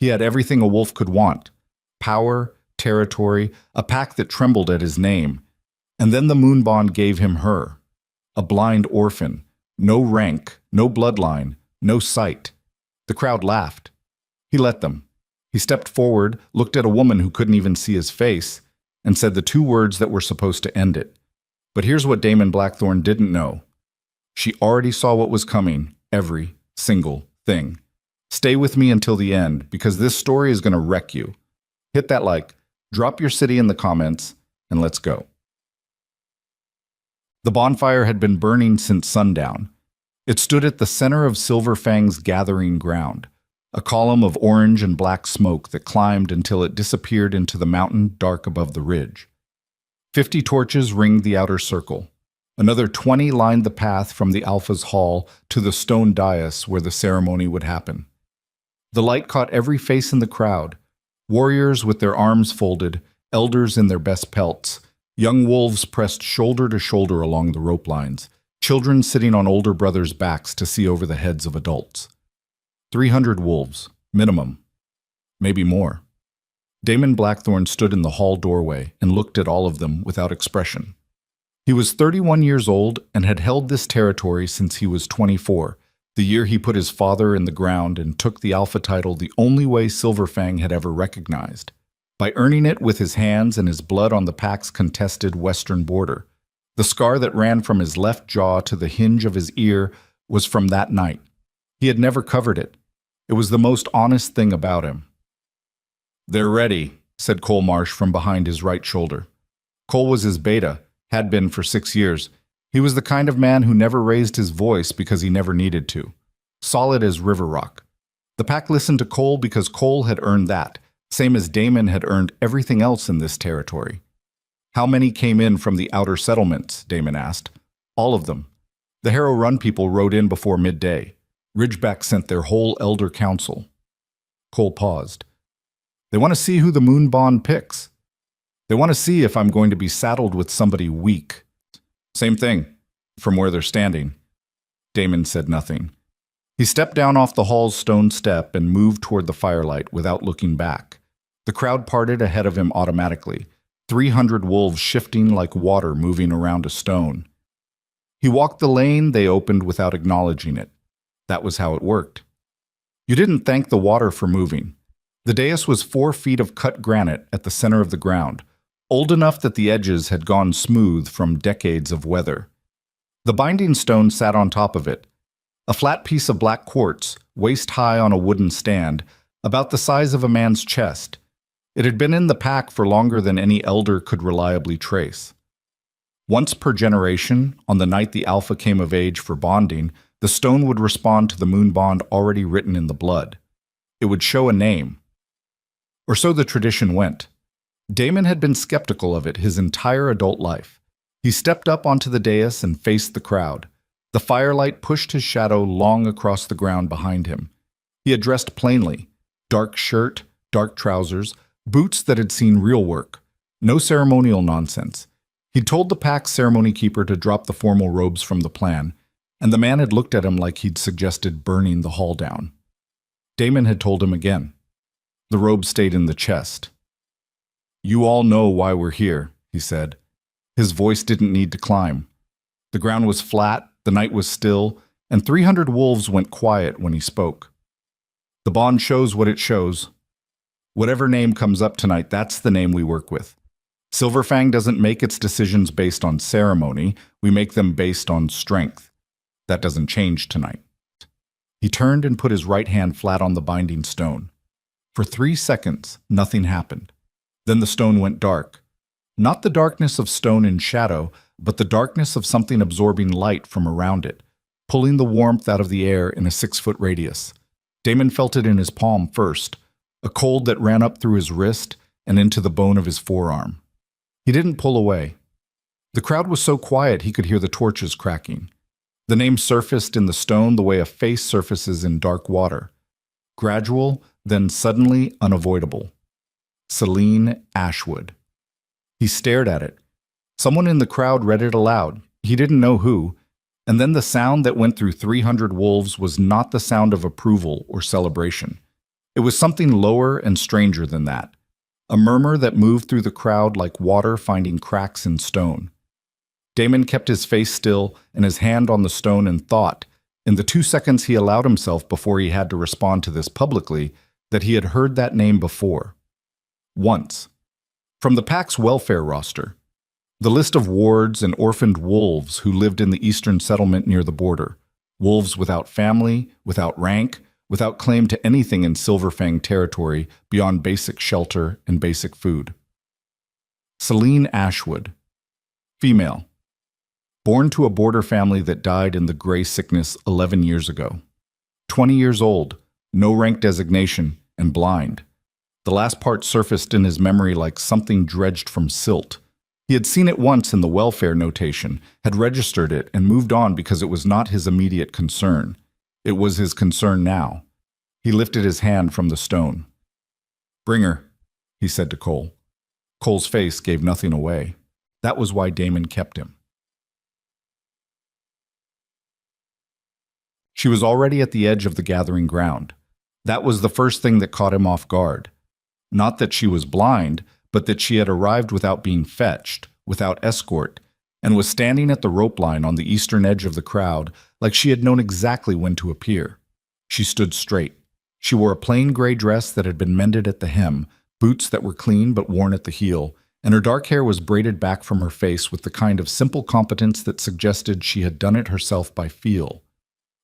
He had everything a wolf could want: power, territory, a pack that trembled at his name. And then the moon bond gave him her, a blind orphan, no rank, no bloodline, no sight. The crowd laughed. He let them. He stepped forward, looked at a woman who couldn't even see his face, and said the two words that were supposed to end it. But here's what Damon Blackthorne didn't know. She already saw what was coming, every single thing. Stay with me until the end, because this story is going to wreck you. Hit that like, drop your city in the comments, and let's go. The bonfire had been burning since sundown. It stood at the center of Silverfang's gathering ground, a column of orange and black smoke that climbed until it disappeared into the mountain dark above the ridge. 50 torches ringed the outer circle. Another 20 lined the path from the Alpha's hall to the stone dais where the ceremony would happen. The light caught every face in the crowd: warriors with their arms folded, elders in their best pelts, young wolves pressed shoulder to shoulder along the rope lines, children sitting on older brothers' backs to see over the heads of adults. 300 wolves, minimum. Maybe more. Damon Blackthorne stood in the hall doorway and looked at all of them without expression. He was 31 years old and had held this territory since he was 24, the year he put his father in the ground and took the Alpha title the only way Silverfang had ever recognized, by earning it with his hands and his blood on the pack's contested western border. The scar that ran from his left jaw to the hinge of his ear was from that night. He had never covered it. It was the most honest thing about him. "They're ready," said Cole Marsh from behind his right shoulder. Cole was his beta, had been for 6 years. He was the kind of man who never raised his voice because he never needed to. Solid as river rock. The pack listened to Cole because Cole had earned that, same as Damon had earned everything else in this territory. "How many came in from the outer settlements?" Damon asked. "All of them. The Harrow Run people rode in before midday. Ridgeback sent their whole elder council." Cole paused. "They want to see who the moon bond picks. They want to see if I'm going to be saddled with somebody weak." "Same thing, from where they're standing." Damon said nothing. He stepped down off the hall's stone step and moved toward the firelight without looking back. The crowd parted ahead of him automatically, 300 wolves shifting like water moving around a stone. He walked the lane they opened without acknowledging it. That was how it worked. You didn't thank the water for moving. The dais was 4 feet of cut granite at the center of the ground, old enough that the edges had gone smooth from decades of weather. The binding stone sat on top of it, a flat piece of black quartz, waist-high on a wooden stand, about the size of a man's chest. It had been in the pack for longer than any elder could reliably trace. Once per generation, on the night the Alpha came of age for bonding, the stone would respond to the moon bond already written in the blood. It would show a name. Or so the tradition went. Damon had been skeptical of it his entire adult life. He stepped up onto the dais and faced the crowd. The firelight pushed his shadow long across the ground behind him. He had dressed plainly: dark shirt, dark trousers, boots that had seen real work. No ceremonial nonsense. He'd told the pack's ceremony keeper to drop the formal robes from the plan, and the man had looked at him like he'd suggested burning the hall down. Damon had told him again. The robe stayed in the chest. "You all know why we're here," he said. His voice didn't need to climb. The ground was flat, the night was still, and 300 wolves went quiet when he spoke. "The bond shows what it shows. Whatever name comes up tonight, that's the name we work with. Silverfang doesn't make its decisions based on ceremony, we make them based on strength. That doesn't change tonight." He turned and put his right hand flat on the binding stone. For 3 seconds, nothing happened. Then the stone went dark. Not the darkness of stone in shadow, but the darkness of something absorbing light from around it, pulling the warmth out of the air in a 6-foot radius. Damon felt it in his palm first, a cold that ran up through his wrist and into the bone of his forearm. He didn't pull away. The crowd was so quiet he could hear the torches cracking. The name surfaced in the stone the way a face surfaces in dark water. Gradual, then suddenly unavoidable. Celine Ashwood. He stared at it. Someone in the crowd read it aloud. He didn't know who. And then the sound that went through 300 wolves was not the sound of approval or celebration. It was something lower and stranger than that, a murmur that moved through the crowd like water finding cracks in stone. Damon kept his face still and his hand on the stone and thought, in the 2 seconds he allowed himself before he had to respond to this publicly, that he had heard that name before. Once. From the pack's welfare roster. The list of wards and orphaned wolves who lived in the eastern settlement near the border. Wolves without family, without rank, without claim to anything in Silverfang territory beyond basic shelter and basic food. Celine Ashwood. Female. Born to a border family that died in the gray sickness 11 years ago. 20 years old, no rank designation, and blind. The last part surfaced in his memory like something dredged from silt. He had seen it once in the welfare notation, had registered it, and moved on because it was not his immediate concern. It was his concern now. He lifted his hand from the stone. "Bring her," he said to Cole. Cole's face gave nothing away. That was why Damon kept him. She was already at the edge of the gathering ground. That was the first thing that caught him off guard. Not that she was blind, but that she had arrived without being fetched, without escort, and was standing at the rope line on the eastern edge of the crowd like she had known exactly when to appear. She stood straight. She wore a plain gray dress that had been mended at the hem, boots that were clean but worn at the heel, and her dark hair was braided back from her face with the kind of simple competence that suggested she had done it herself by feel.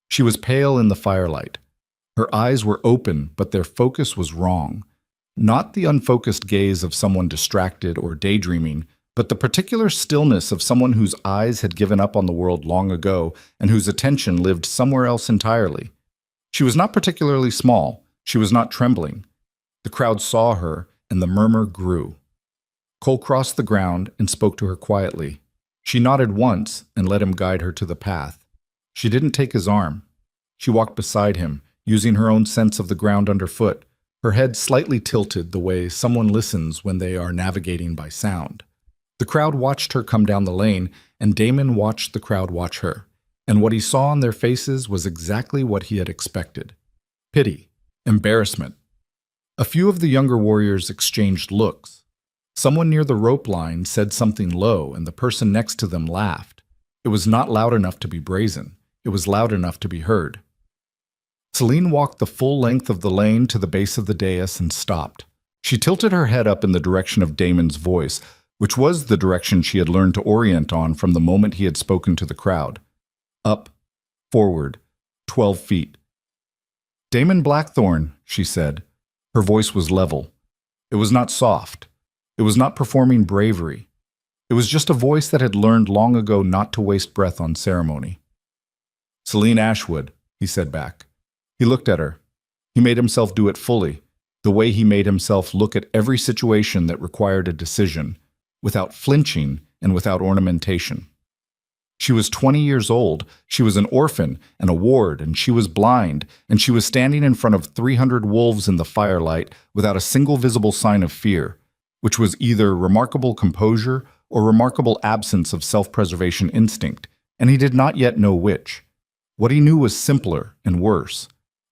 She was pale in the firelight. Her eyes were open, but their focus was wrong. Not the unfocused gaze of someone distracted or daydreaming, but the particular stillness of someone whose eyes had given up on the world long ago and whose attention lived somewhere else entirely. She was not particularly small. She was not trembling. The crowd saw her, and the murmur grew. Cole crossed the ground and spoke to her quietly. She nodded once and let him guide her to the path. She didn't take his arm. She walked beside him, using her own sense of the ground underfoot, her head slightly tilted the way someone listens when they are navigating by sound. The crowd watched her come down the lane, and Damon watched the crowd watch her. And what he saw on their faces was exactly what he had expected. Pity, embarrassment. A few of the younger warriors exchanged looks. Someone near the rope line said something low, and the person next to them laughed. It was not loud enough to be brazen. It was loud enough to be heard. Celine walked the full length of the lane to the base of the dais and stopped. She tilted her head up in the direction of Damon's voice, which was the direction she had learned to orient on from the moment he had spoken to the crowd. Up, forward, 12 feet. "Damon Blackthorne," she said. Her voice was level. It was not soft. It was not performing bravery. It was just a voice that had learned long ago not to waste breath on ceremony. "Celine Ashwood," he said back. He looked at her. He made himself do it fully, the way he made himself look at every situation that required a decision, without flinching and without ornamentation. She was 20 years old, she was an orphan and a ward, and she was blind, and she was standing in front of 300 wolves in the firelight without a single visible sign of fear, which was either remarkable composure or remarkable absence of self-preservation instinct, and he did not yet know which. What he knew was simpler and worse.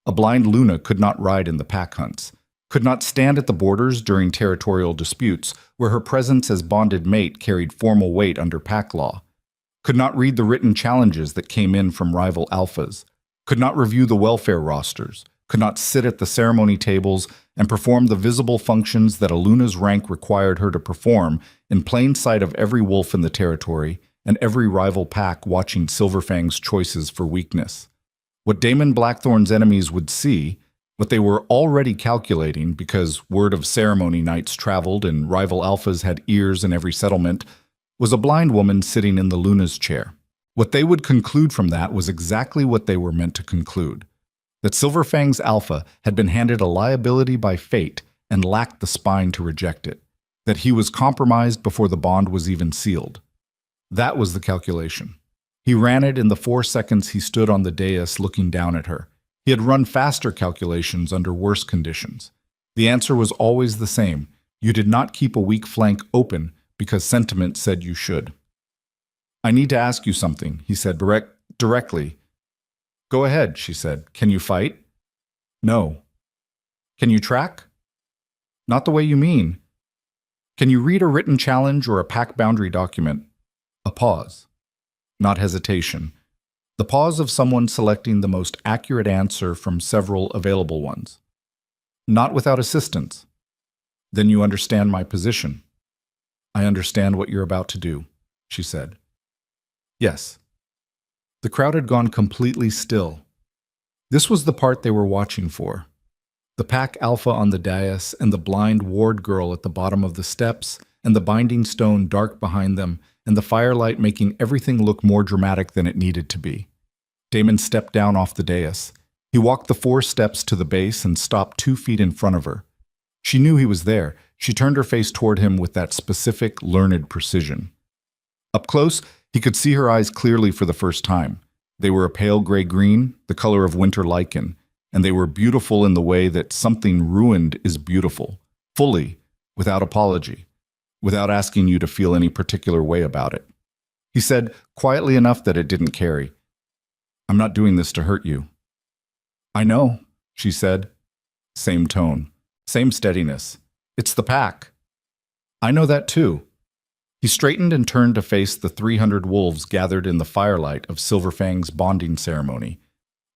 A blind Luna could not ride in the pack hunts, could not stand at the borders during territorial disputes where her presence as bonded mate carried formal weight under pack law, could not read the written challenges that came in from rival alphas, could not review the welfare rosters, could not sit at the ceremony tables and perform the visible functions that a Luna's rank required her to perform in plain sight of every wolf in the territory and every rival pack watching Silverfang's choices for weakness. What Damon Blackthorne's enemies would see, what they were already calculating because word of ceremony nights traveled and rival alphas had ears in every settlement, was a blind woman sitting in the Luna's chair. What they would conclude from that was exactly what they were meant to conclude, that Silverfang's alpha had been handed a liability by fate and lacked the spine to reject it, that he was compromised before the bond was even sealed. That was the calculation. He ran it in the 4 seconds he stood on the dais looking down at her. He had run faster calculations under worse conditions. The answer was always the same. You did not keep a weak flank open because sentiment said you should. "I need to ask you something," he said directly. "Go ahead," she said. "Can you fight?" "No." Can you track? Not the way you mean. Can you read a written challenge or a pack boundary document? A pause. Not hesitation. The pause of someone selecting the most accurate answer from several available ones. Not without assistance. Then you understand my position. I understand what you're about to do, she said. Yes. The crowd had gone completely still. This was the part they were watching for. The pack alpha on the dais and the blind ward girl at the bottom of the steps and the binding stone dark behind them and the firelight making everything look more dramatic than it needed to be. Damon stepped down off the dais. He walked the 4 steps to the base and stopped 2 feet in front of her. She knew he was there. She turned her face toward him with that specific, learned precision. Up close, he could see her eyes clearly for the first time. They were a pale gray-green, the color of winter lichen, and they were beautiful in the way that something ruined is beautiful, fully, without apology, without asking you to feel any particular way about it. He said, quietly enough that it didn't carry, "I'm not doing this to hurt you." "I know," she said. Same tone, same steadiness. "It's the pack." "I know that too." He straightened and turned to face the 300 wolves gathered in the firelight of Silverfang's bonding ceremony.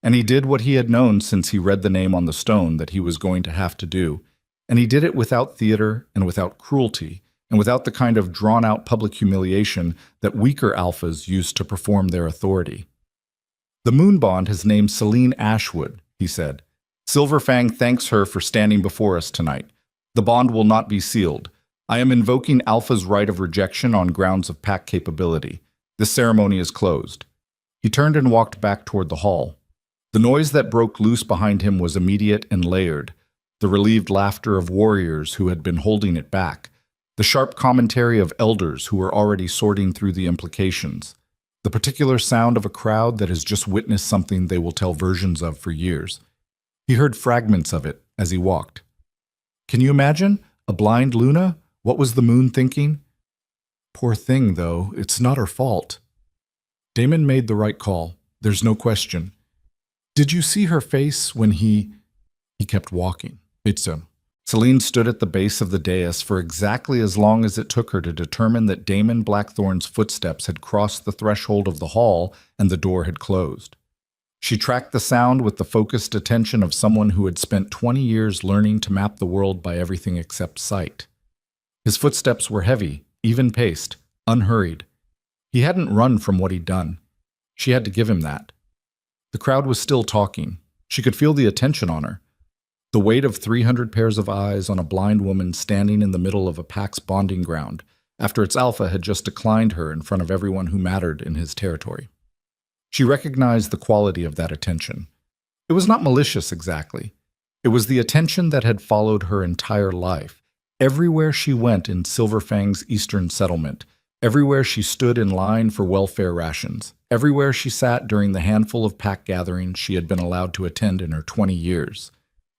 And he did what he had known since he read the name on the stone that he was going to have to do, and he did it without theater and without cruelty, and without the kind of drawn-out public humiliation that weaker alphas use to perform their authority. "The Moon Bond has named Celine Ashwood," he said. "Silverfang thanks her for standing before us tonight. The bond will not be sealed. I am invoking Alpha's right of rejection on grounds of pack capability. This ceremony is closed." He turned and walked back toward the hall. The noise that broke loose behind him was immediate and layered, the relieved laughter of warriors who had been holding it back, the sharp commentary of elders who were already sorting through the implications, the particular sound of a crowd that has just witnessed something they will tell versions of for years. He heard fragments of it as he walked. Can you imagine? A blind Luna? What was the moon thinking? Poor thing, though, it's not her fault. Damon made the right call, there's no question. Did you see her face when he kept walking? Bitso. Celine stood at the base of the dais for exactly as long as it took her to determine that Damon Blackthorn's footsteps had crossed the threshold of the hall and the door had closed. She tracked the sound with the focused attention of someone who had spent 20 years learning to map the world by everything except sight. His footsteps were heavy, even-paced, unhurried. He hadn't run from what he'd done. She had to give him that. The crowd was still talking. She could feel the attention on her. The weight of 300 pairs of eyes on a blind woman standing in the middle of a pack's bonding ground after its alpha had just declined her in front of everyone who mattered in his territory. She recognized the quality of that attention. It was not malicious exactly. It was the attention that had followed her entire life. Everywhere she went in Silverfang's eastern settlement, everywhere she stood in line for welfare rations, everywhere she sat during the handful of pack gatherings she had been allowed to attend in her 20 years.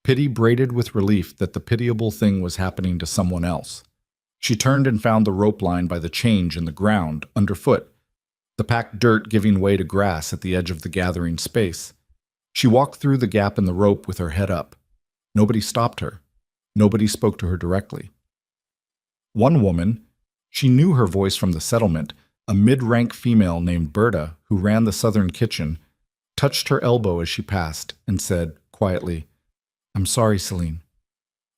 Pity braided with relief that the pitiable thing was happening to someone else. She turned and found the rope line by the change in the ground, underfoot, the packed dirt giving way to grass at the edge of the gathering space. She walked through the gap in the rope with her head up. Nobody stopped her. Nobody spoke to her directly. One woman, she knew her voice from the settlement, a mid-rank female named Berta, who ran the southern kitchen, touched her elbow as she passed and said, quietly, "I'm sorry, Celine."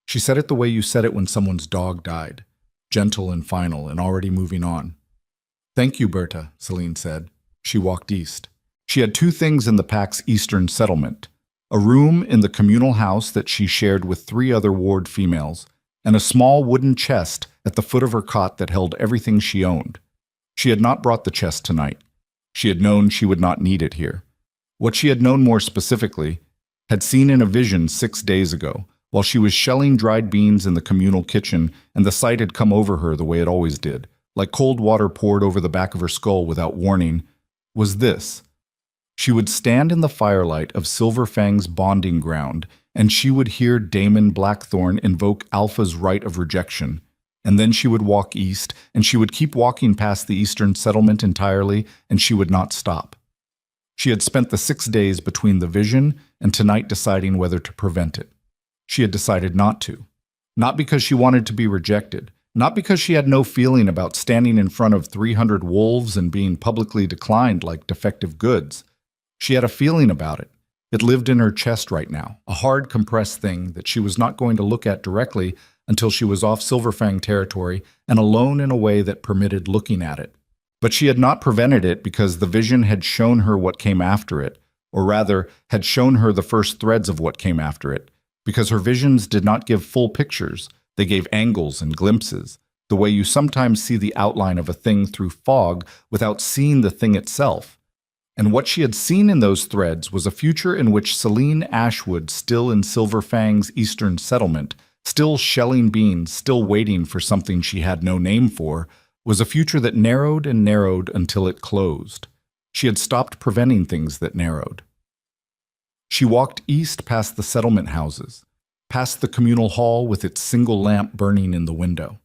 She said it the way you said it when someone's dog died, gentle and final and already moving on. "Thank you, Berta," Celine said. She walked east. She had 2 things in the pack's eastern settlement, a room in the communal house that she shared with 3 other ward females, and a small wooden chest at the foot of her cot that held everything she owned. She had not brought the chest tonight. She had known she would not need it here. What she had known more specifically, had seen in a vision 6 days ago, while she was shelling dried beans in the communal kitchen, and the sight had come over her the way it always did, like cold water poured over the back of her skull without warning, was this. She would stand in the firelight of Silverfang's bonding ground, and she would hear Damon Blackthorn invoke Alpha's right of rejection, and then she would walk east, and she would keep walking past the eastern settlement entirely, and she would not stop. She had spent the 6 days between the vision and tonight deciding whether to prevent it. She had decided not to. Not because she wanted to be rejected, not because she had no feeling about standing in front of 300 wolves and being publicly declined like defective goods. She had a feeling about it. It lived in her chest right now, a hard, compressed thing that she was not going to look at directly until she was off Silverfang territory and alone in a way that permitted looking at it. But she had not prevented it because the vision had shown her what came after it, or rather, had shown her the first threads of what came after it, because her visions did not give full pictures. They gave angles and glimpses, the way you sometimes see the outline of a thing through fog without seeing the thing itself. And what she had seen in those threads was a future in which Celine Ashwood, still in Silverfang's eastern settlement, still shelling beans, still waiting for something she had no name for, was a future that narrowed and narrowed until it closed. She had stopped preventing things that narrowed. She walked east past the settlement houses, past the communal hall with its single lamp burning in the window,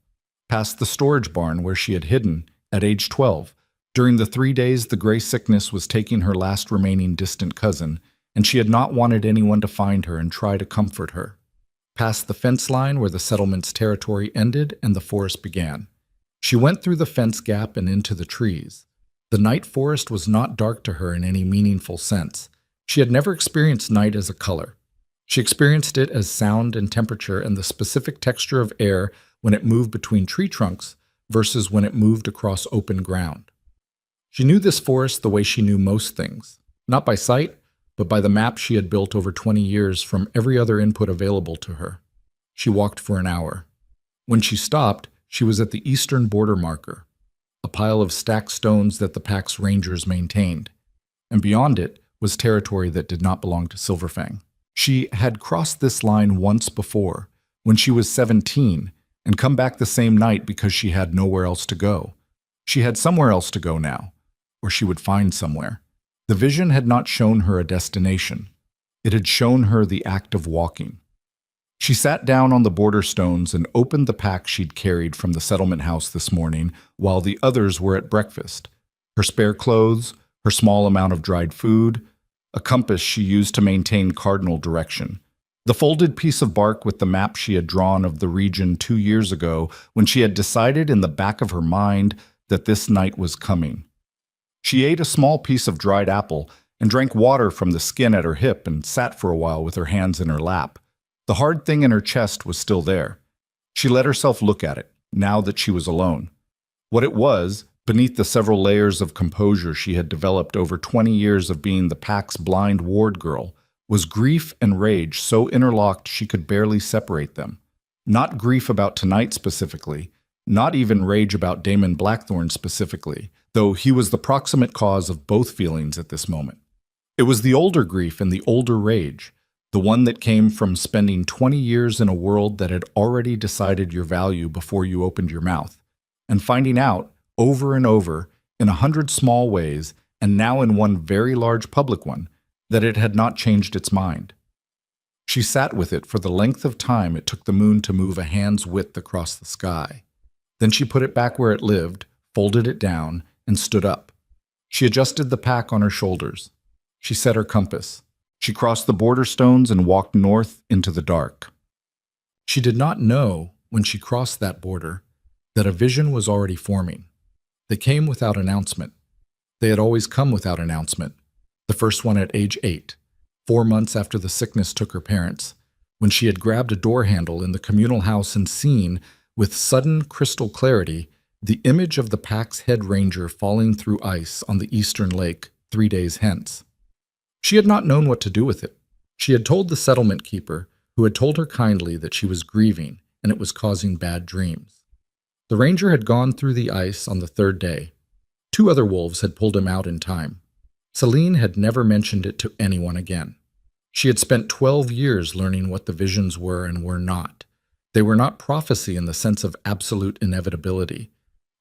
past the storage barn where she had hidden, at age 12, during the 3 days the gray sickness was taking her last remaining distant cousin, and she had not wanted anyone to find her and try to comfort her. Past the fence line where the settlement's territory ended and the forest began. She went through the fence gap and into the trees. The night forest was not dark to her in any meaningful sense. She had never experienced night as a color. She experienced it as sound and temperature and the specific texture of air when it moved between tree trunks versus when it moved across open ground. She knew this forest the way she knew most things, not by sight, but by the map she had built over 20 years from every other input available to her. She walked for an hour. When she stopped, she was at the eastern border marker, a pile of stacked stones that the pack's rangers maintained, and beyond it was territory that did not belong to Silverfang. She had crossed this line once before, when she was 17, and come back the same night because she had nowhere else to go. She had somewhere else to go now, or she would find somewhere. The vision had not shown her a destination. It had shown her the act of walking. She sat down on the border stones and opened the pack she'd carried from the settlement house this morning while the others were at breakfast. Her spare clothes, her small amount of dried food, a compass she used to maintain cardinal direction, the folded piece of bark with the map she had drawn of the region 2 years ago when she had decided in the back of her mind that this night was coming. She ate a small piece of dried apple and drank water from the skin at her hip and sat for a while with her hands in her lap. The hard thing in her chest was still there. She let herself look at it, now that she was alone. What it was, beneath the several layers of composure she had developed over 20 years of being the pack's blind ward girl, was grief and rage so interlocked she could barely separate them. Not grief about tonight specifically, not even rage about Damon Blackthorne specifically, though he was the proximate cause of both feelings at this moment. It was the older grief and the older rage, the one that came from spending 20 years in a world that had already decided your value before you opened your mouth, and finding out, over and over, in 100 small ways, and now in one very large public one, that it had not changed its mind. She sat with it for the length of time it took the moon to move a hand's width across the sky. Then she put it back where it lived, folded it down, and stood up. She adjusted the pack on her shoulders. She set her compass. She crossed the border stones and walked north into the dark. She did not know, when she crossed that border, that a vision was already forming. They came without announcement. They had always come without announcement. The first one at age 8, 4 months after the sickness took her parents, when she had grabbed a door handle in the communal house and seen, with sudden crystal clarity, the image of the pack's head ranger falling through ice on the eastern lake 3 days hence. She had not known what to do with it. She had told the settlement keeper, who had told her kindly that she was grieving and it was causing bad dreams. The ranger had gone through the ice on the 3rd day. 2 other wolves had pulled him out in time. Celine had never mentioned it to anyone again. She had spent 12 years learning what the visions were and were not. They were not prophecy in the sense of absolute inevitability.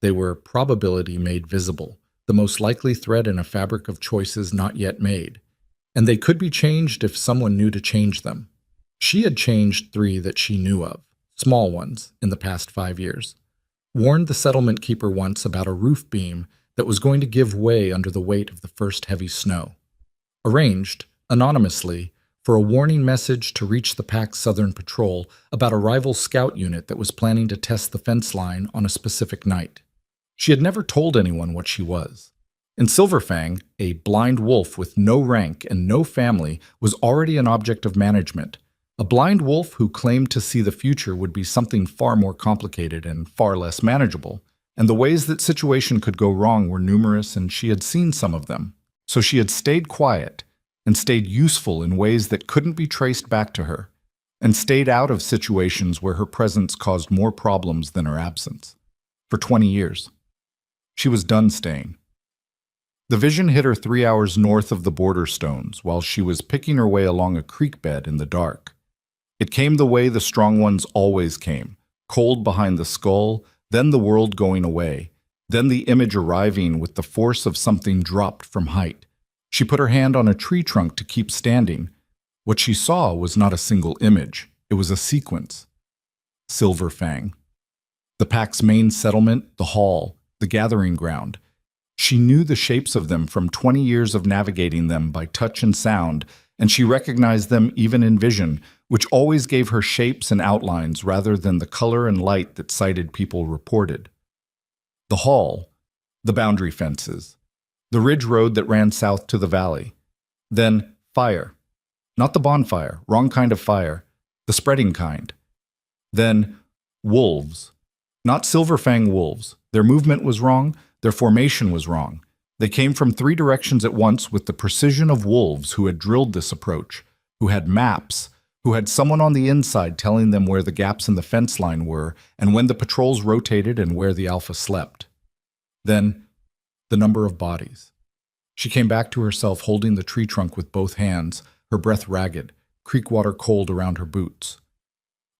They were probability made visible, the most likely thread in a fabric of choices not yet made. And they could be changed if someone knew to change them. She had changed 3 that she knew of, small ones, in the past 5 years. Warned the settlement keeper once about a roof beam that was going to give way under the weight of the first heavy snow. Arranged, anonymously, for a warning message to reach the pack's southern patrol about a rival scout unit that was planning to test the fence line on a specific night. She had never told anyone what she was. In Silverfang, a blind wolf with no rank and no family was already an object of management. A blind wolf who claimed to see the future would be something far more complicated and far less manageable, and the ways that situation could go wrong were numerous, and she had seen some of them. So she had stayed quiet and stayed useful in ways that couldn't be traced back to her, and stayed out of situations where her presence caused more problems than her absence. For 20 years. She was done staying. The vision hit her 3 hours north of the border stones while she was picking her way along a creek bed in the dark. It came the way the strong ones always came, cold behind the skull, then the world going away, then the image arriving with the force of something dropped from height. She put her hand on a tree trunk to keep standing. What she saw was not a single image, it was a sequence. Silverfang. The pack's main settlement, the hall, the gathering ground. She knew the shapes of them from 20 years of navigating them by touch and sound, and she recognized them even in vision, which always gave her shapes and outlines rather than the color and light that sighted people reported. The hall, the boundary fences, the ridge road that ran south to the valley. Then fire. Not the bonfire, wrong kind of fire, the spreading kind. Then wolves. Not Silverfang wolves. Their movement was wrong, their formation was wrong. They came from 3 directions at once with the precision of wolves who had drilled this approach, who had maps, who had someone on the inside telling them where the gaps in the fence line were and when the patrols rotated and where the alpha slept. Then, the number of bodies. She came back to herself holding the tree trunk with both hands, her breath ragged, creek water cold around her boots.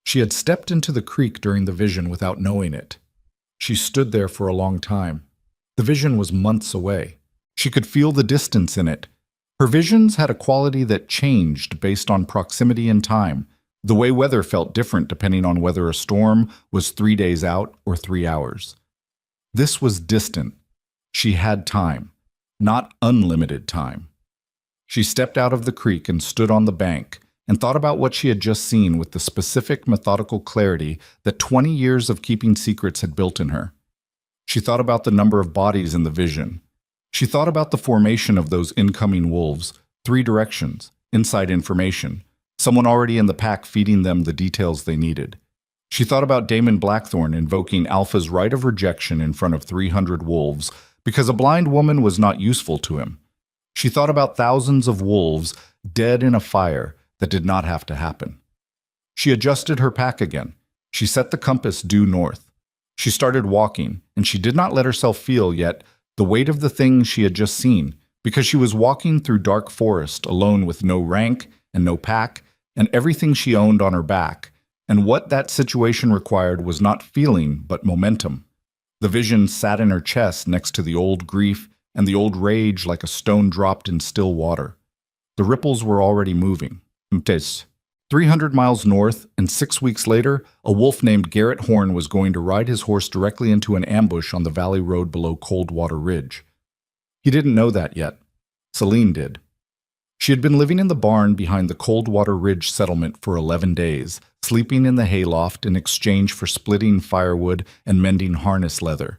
She had stepped into the creek during the vision without knowing it. She stood there for a long time. The vision was months away. She could feel the distance in it. Her visions had a quality that changed based on proximity and time. The way weather felt different depending on whether a storm was 3 days out or 3 hours. This was distant. She had time, not unlimited time. She stepped out of the creek and stood on the bank and thought about what she had just seen with the specific methodical clarity that 20 years of keeping secrets had built in her. She thought about the number of bodies in the vision. She thought about the formation of those incoming wolves, 3 directions, inside information, someone already in the pack feeding them the details they needed. She thought about Damon Blackthorne invoking Alpha's right of rejection in front of 300 wolves because a blind woman was not useful to him. She thought about thousands of wolves dead in a fire that did not have to happen. She adjusted her pack again. She set the compass due north. She started walking, and she did not let herself feel yet the weight of the things she had just seen, because she was walking through dark forest alone with no rank and no pack, and everything she owned on her back, and what that situation required was not feeling but momentum. The vision sat in her chest next to the old grief and the old rage like a stone dropped in still water. The ripples were already moving. 300 miles north, and 6 weeks later, a wolf named Garrett Horn was going to ride his horse directly into an ambush on the valley road below Coldwater Ridge. He didn't know that yet. Celine did. She had been living in the barn behind the Coldwater Ridge settlement for 11 days, sleeping in the hayloft in exchange for splitting firewood and mending harness leather.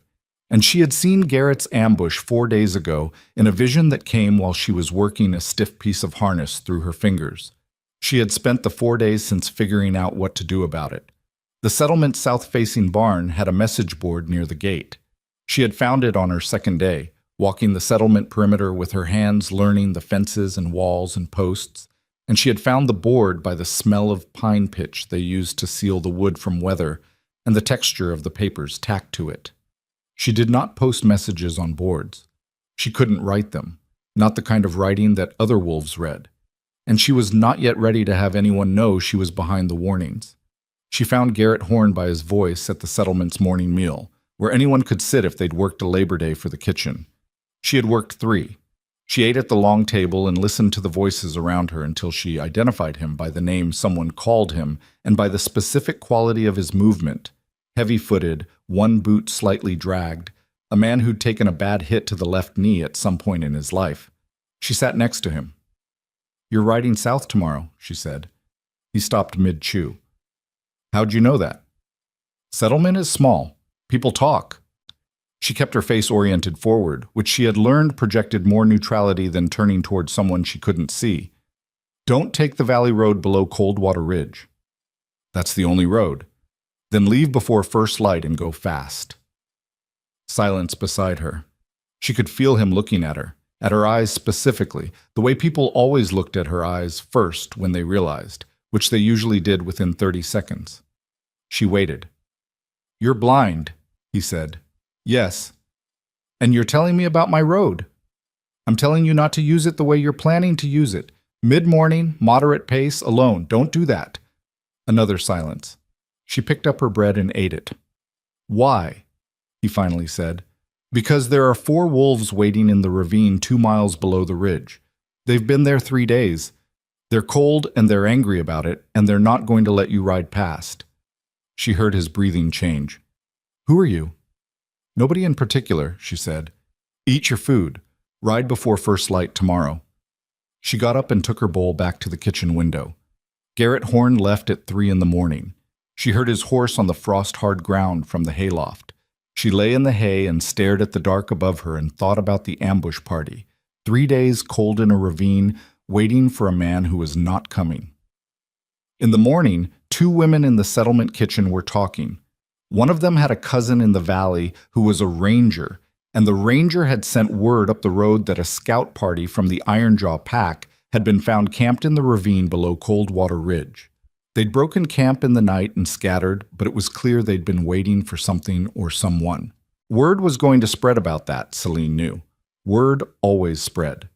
And she had seen Garrett's ambush 4 days ago in a vision that came while she was working a stiff piece of harness through her fingers. She had spent the 4 days since figuring out what to do about it. The settlement's south-facing barn had a message board near the gate. She had found it on her second day, walking the settlement perimeter with her hands learning the fences and walls and posts, and she had found the board by the smell of pine pitch they used to seal the wood from weather and the texture of the papers tacked to it. She did not post messages on boards. She couldn't write them, not the kind of writing that other wolves read. And she was not yet ready to have anyone know she was behind the warnings. She found Garrett Horn by his voice at the settlement's morning meal, where anyone could sit if they'd worked a Labor Day for the kitchen. She had worked 3. She ate at the long table and listened to the voices around her until she identified him by the name someone called him and by the specific quality of his movement, heavy-footed, one boot slightly dragged, a man who'd taken a bad hit to the left knee at some point in his life. She sat next to him. You're riding south tomorrow, she said. He stopped mid-chew. How'd you know that? Settlement is small. People talk. She kept her face oriented forward, which she had learned projected more neutrality than turning toward someone she couldn't see. Don't take the valley road below Coldwater Ridge. That's the only road. Then leave before first light and go fast. Silence beside her. She could feel him looking at her eyes specifically, the way people always looked at her eyes first when they realized, which they usually did within 30 seconds. She waited. You're blind, he said. Yes. And you're telling me about my road. I'm telling you not to use it the way you're planning to use it. Mid-morning, moderate pace, alone. Don't do that. Another silence. She picked up her bread and ate it. Why? He finally said. Because there are 4 wolves waiting in the ravine 2 miles below the ridge. They've been there 3 days. They're cold and they're angry about it, and they're not going to let you ride past. She heard his breathing change. Who are you? Nobody in particular, she said. Eat your food. Ride before first light tomorrow. She got up and took her bowl back to the kitchen window. Garrett Horn left at 3 in the morning. She heard his horse on the frost-hard ground from the hayloft. She lay in the hay and stared at the dark above her and thought about the ambush party. 3 days cold in a ravine, waiting for a man who was not coming. In the morning, 2 women in the settlement kitchen were talking. One of them had a cousin in the valley who was a ranger, and the ranger had sent word up the road that a scout party from the Ironjaw Pack had been found camped in the ravine below Coldwater Ridge. They'd broken camp in the night and scattered, but it was clear they'd been waiting for something or someone. Word was going to spread about that, Celine knew. Word always spread.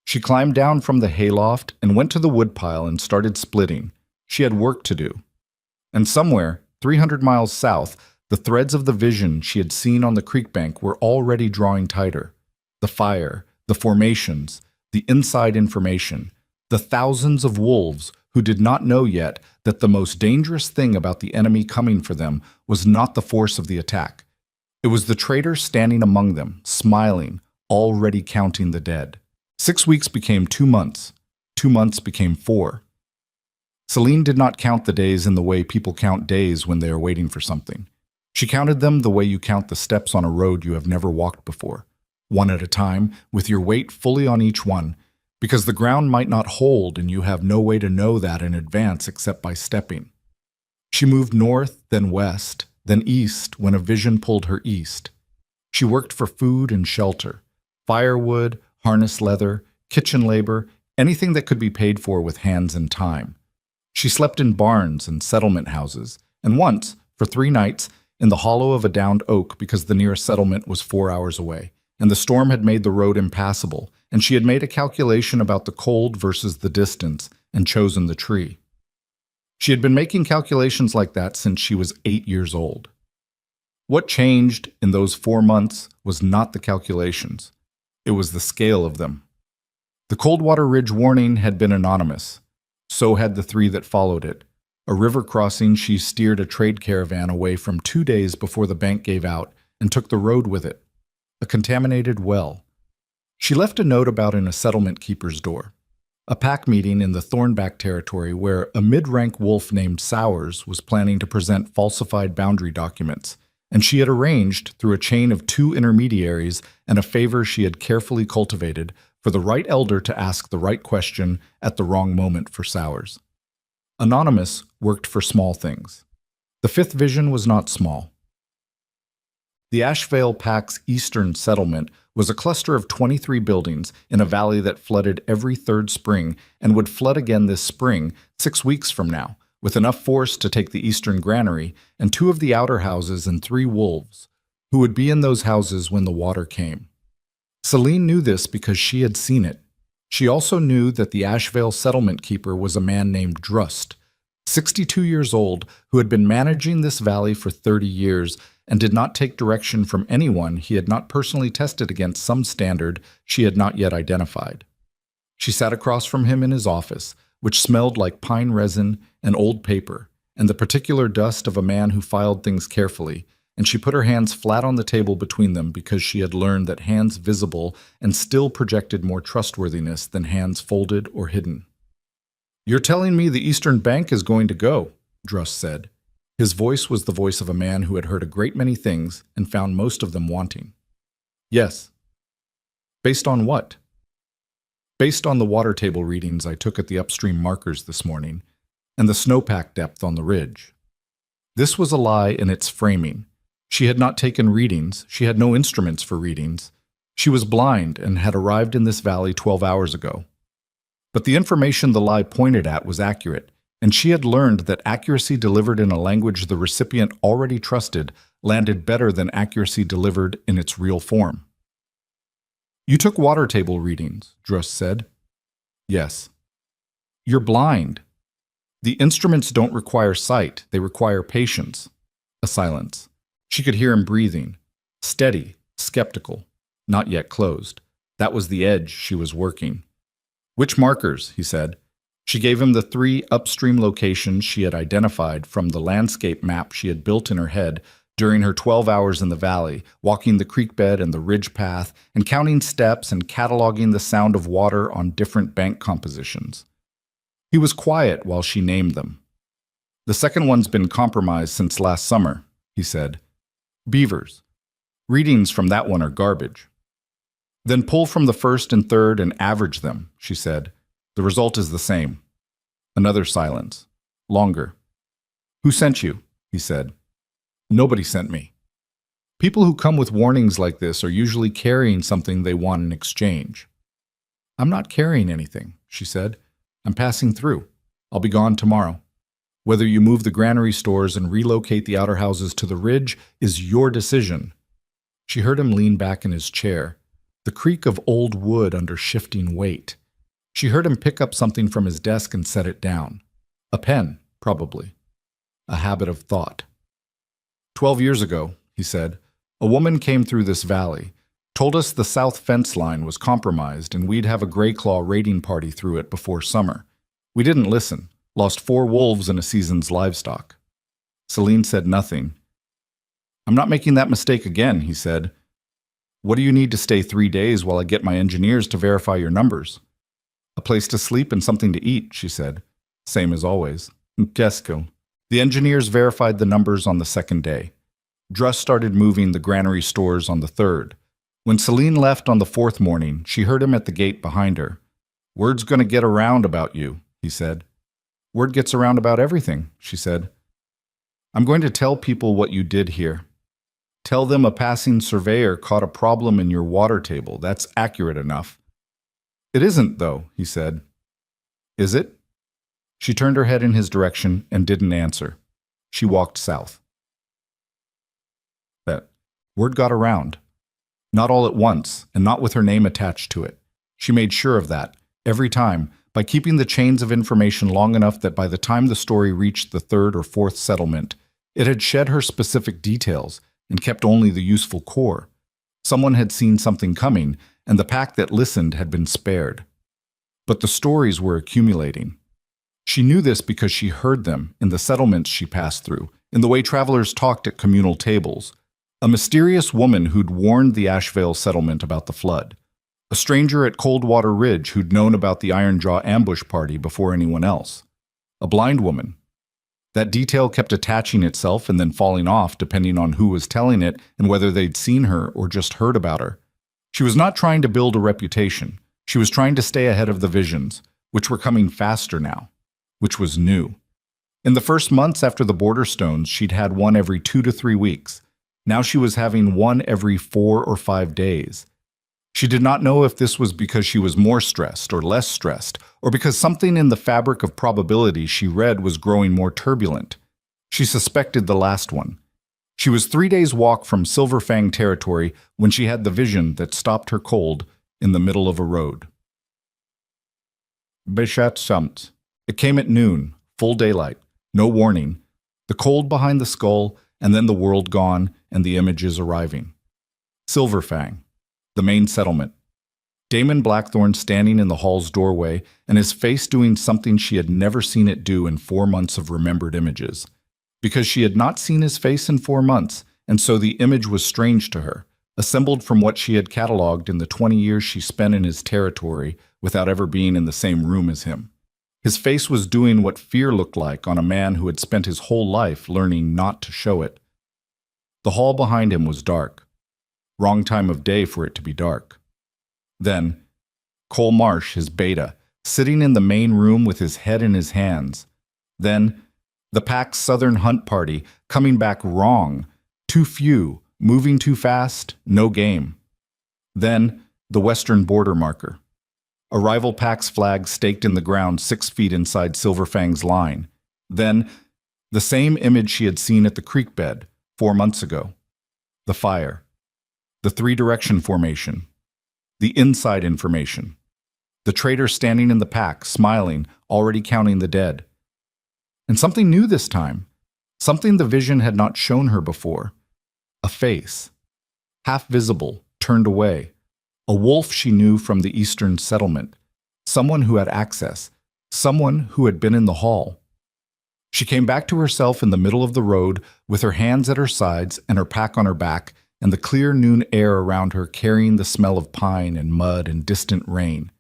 She climbed down from the hayloft and went to the woodpile and started splitting. She had work to do. And somewhere, 300 miles south, the threads of the vision she had seen on the creek bank were already drawing tighter. The fire, the formations, the inside information, the thousands of wolves who did not know yet that the most dangerous thing about the enemy coming for them was not the force of the attack. It was the traitor standing among them, smiling, already counting the dead. 6 weeks became 2 months. 2 months became 4. Celine did not count the days in the way people count days when they are waiting for something. She counted them the way you count the steps on a road you have never walked before, one at a time, with your weight fully on each one, because the ground might not hold and you have no way to know that in advance except by stepping. She moved north, then west, then east when a vision pulled her east. She worked for food and shelter, firewood, harness leather, kitchen labor, anything that could be paid for with hands and time. She slept in barns and settlement houses, and once, for 3 nights, in the hollow of a downed oak because the nearest settlement was 4 hours away, and the storm had made the road impassable, and she had made a calculation about the cold versus the distance and chosen the tree. She had been making calculations like that since she was 8 years old. What changed in those 4 months was not the calculations. It was the scale of them. The Coldwater Ridge warning had been anonymous. So had the 3 that followed it. A river crossing, she steered a trade caravan away from 2 days before the bank gave out and took the road with it. A contaminated well. She left a note about in a settlement keeper's door. A pack meeting in the Thornback territory where a mid-rank wolf named Sowers was planning to present falsified boundary documents, and she had arranged, through a chain of 2 intermediaries and a favor she had carefully cultivated, for the right elder to ask the right question at the wrong moment for Sowers. Anonymous worked for small things. The 5th vision was not small. The Ashevale Pack's eastern settlement was a cluster of 23 buildings in a valley that flooded every 3rd spring and would flood again this spring, 6 weeks from now, with enough force to take the eastern granary and 2 of the outer houses and 3 wolves, who would be in those houses when the water came. Celine knew this because she had seen it. She also knew that the Ashevale settlement keeper was a man named Drust, 62 years old, who had been managing this valley for 30 years and did not take direction from anyone he had not personally tested against some standard she had not yet identified. She sat across from him in his office, which smelled like pine resin and old paper, and the particular dust of a man who filed things carefully, and she put her hands flat on the table between them because she had learned that hands visible and still projected more trustworthiness than hands folded or hidden. You're telling me the Eastern Bank is going to go, Druss said. His voice was the voice of a man who had heard a great many things and found most of them wanting. Yes. Based on what? Based on the water table readings I took at the upstream markers this morning and the snowpack depth on the ridge. This was a lie in its framing. She had not taken readings. She had no instruments for readings. She was blind and had arrived in this valley 12 hours ago. But the information the lie pointed at was accurate, and she had learned that accuracy delivered in a language the recipient already trusted landed better than accuracy delivered in its real form. You took water table readings, Druss said. Yes. You're blind. The instruments don't require sight, they require patience. A silence. She could hear him breathing. Steady, skeptical, not yet closed. That was the edge she was working. Which markers? He said. She gave him the 3 upstream locations she had identified from the landscape map she had built in her head during her 12 hours in the valley, walking the creek bed and the ridge path, and counting steps and cataloging the sound of water on different bank compositions. He was quiet while she named them. The second one's been compromised since last summer, he said. Beavers. Readings from that one are garbage. Then pull from the first and third and average them, she said. The result is the same. Another silence. Longer. Who sent you? He said. Nobody sent me. People who come with warnings like this are usually carrying something they want in exchange. I'm not carrying anything, she said. I'm passing through. I'll be gone tomorrow. Whether you move the granary stores and relocate the outer houses to the ridge is your decision. She heard him lean back in his chair, the creak of old wood under shifting weight. She heard him pick up something from his desk and set it down. A pen, probably. A habit of thought. 12 years ago, he said, a woman came through this valley, told us the south fence line was compromised and we'd have a Grey Claw raiding party through it before summer. We didn't listen, lost 4 wolves and a season's livestock. Celine said nothing. I'm not making that mistake again, he said. What do you need to stay 3 days while I get my engineers to verify your numbers? A place to sleep and something to eat, she said. Same as always. Kesco. The engineers verified the numbers on the second day. Druss started moving the granary stores on the third. When Celine left on the 4th morning, she heard him at the gate behind her. Word's gonna get around about you, he said. Word gets around about everything, she said. I'm going to tell people what you did here. Tell them a passing surveyor caught a problem in your water table. That's accurate enough. It isn't, though, he said. Is it? She turned her head in his direction and didn't answer. She walked south. That word got around. Not all at once, and not with her name attached to it. She made sure of that, every time, by keeping the chains of information long enough that by the time the story reached the 3rd or 4th settlement, it had shed her specific details and kept only the useful core. Someone had seen something coming, and the pack that listened had been spared. But the stories were accumulating. She knew this because she heard them in the settlements she passed through, in the way travelers talked at communal tables. A mysterious woman who'd warned the Ashvale settlement about the flood. A stranger at Coldwater Ridge who'd known about the Ironjaw ambush party before anyone else. A blind woman. That detail kept attaching itself and then falling off depending on who was telling it and whether they'd seen her or just heard about her. She was not trying to build a reputation. She was trying to stay ahead of the visions, which were coming faster now, which was new. In the first months after the border stones, she'd had one every 2 to 3 weeks. Now she was having one every 4 or 5 days. She did not know if this was because she was more stressed or less stressed, or because something in the fabric of probability she read was growing more turbulent. She suspected the last one. She was 3 days' walk from Silver Fang territory when she had the vision that stopped her cold in the middle of a road. Beshat Samt. It came at noon, full daylight, no warning, the cold behind the skull, and then the world gone and the images arriving. Silver Fang, the main settlement. Damon Blackthorne standing in the hall's doorway and his face doing something she had never seen it do in 4 months of remembered images. Because she had not seen his face in 4 months, and so the image was strange to her, assembled from what she had catalogued in the 20 years she spent in his territory without ever being in the same room as him. His face was doing what fear looked like on a man who had spent his whole life learning not to show it. The hall behind him was dark. Wrong time of day for it to be dark. Then, Cole Marsh, his beta, sitting in the main room with his head in his hands. Then, the pack's Southern Hunt Party, coming back wrong, too few, moving too fast, no game. Then, the Western border marker. A rival pack's flag staked in the ground 6 feet inside Silverfang's line. Then, the same image she had seen at the creek bed 4 months ago. The fire. The 3-direction formation. The inside information. The traitor standing in the pack, smiling, already counting the dead. And something new this time. Something the vision had not shown her before. A face. Half visible, turned away. A wolf she knew from the Eastern settlement. Someone who had access. Someone who had been in the hall. She came back to herself in the middle of the road with her hands at her sides and her pack on her back and the clear noon air around her carrying the smell of pine and mud and distant rain.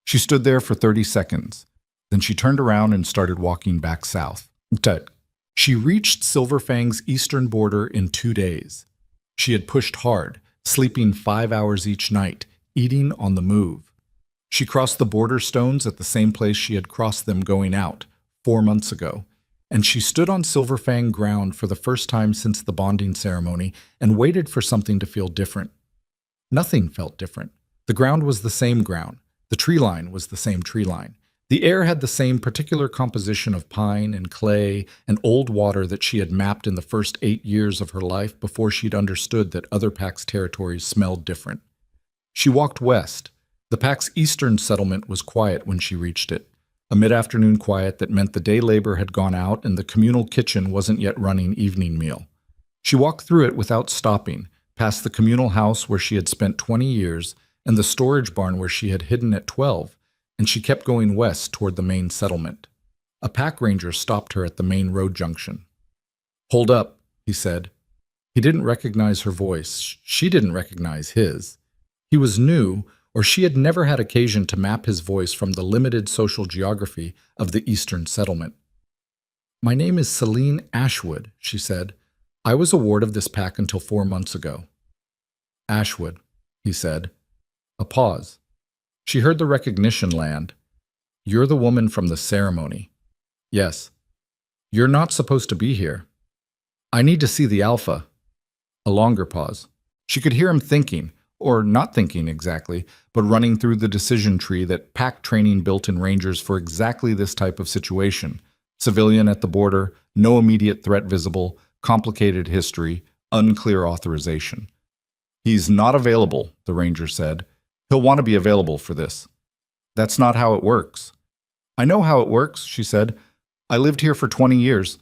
She stood there for 30 seconds. Then she turned around and started walking back south. She reached Silverfang's eastern border in 2 days. She had pushed hard, sleeping 5 hours each night, eating on the move. She crossed the border stones at the same place she had crossed them going out, 4 months ago, and she stood on Silverfang ground for the first time since the bonding ceremony and waited for something to feel different. Nothing felt different. The ground was the same ground. The tree line was the same tree line. The air had the same particular composition of pine and clay and old water that she had mapped in the first 8 years of her life before she'd understood that other packs' territories smelled different. She walked west. The pack's eastern settlement was quiet when she reached it, a mid-afternoon quiet that meant the day labor had gone out and the communal kitchen wasn't yet running evening meal. She walked through it without stopping, past the communal house where she had spent 20 years and the storage barn where she had hidden at 12, and she kept going west toward the main settlement. A pack ranger stopped her at the main road junction. "Hold up," he said. He didn't recognize her voice. She didn't recognize his. He was new, or she had never had occasion to map his voice from the limited social geography of the eastern settlement. "My name is Celine Ashwood," she said. "I was a ward of this pack until 4 months ago." "Ashwood," he said. A pause. She heard the recognition land. "You're the woman from the ceremony." "Yes." "You're not supposed to be here." "I need to see the alpha." A longer pause. She could hear him thinking, or not thinking exactly, but running through the decision tree that pack training built in rangers for exactly this type of situation. Civilian at the border, no immediate threat visible, complicated history, unclear authorization. "He's not available," the ranger said. "He'll want to be available for this." "That's not how it works." "I know how it works," she said. "I lived here for 20 years.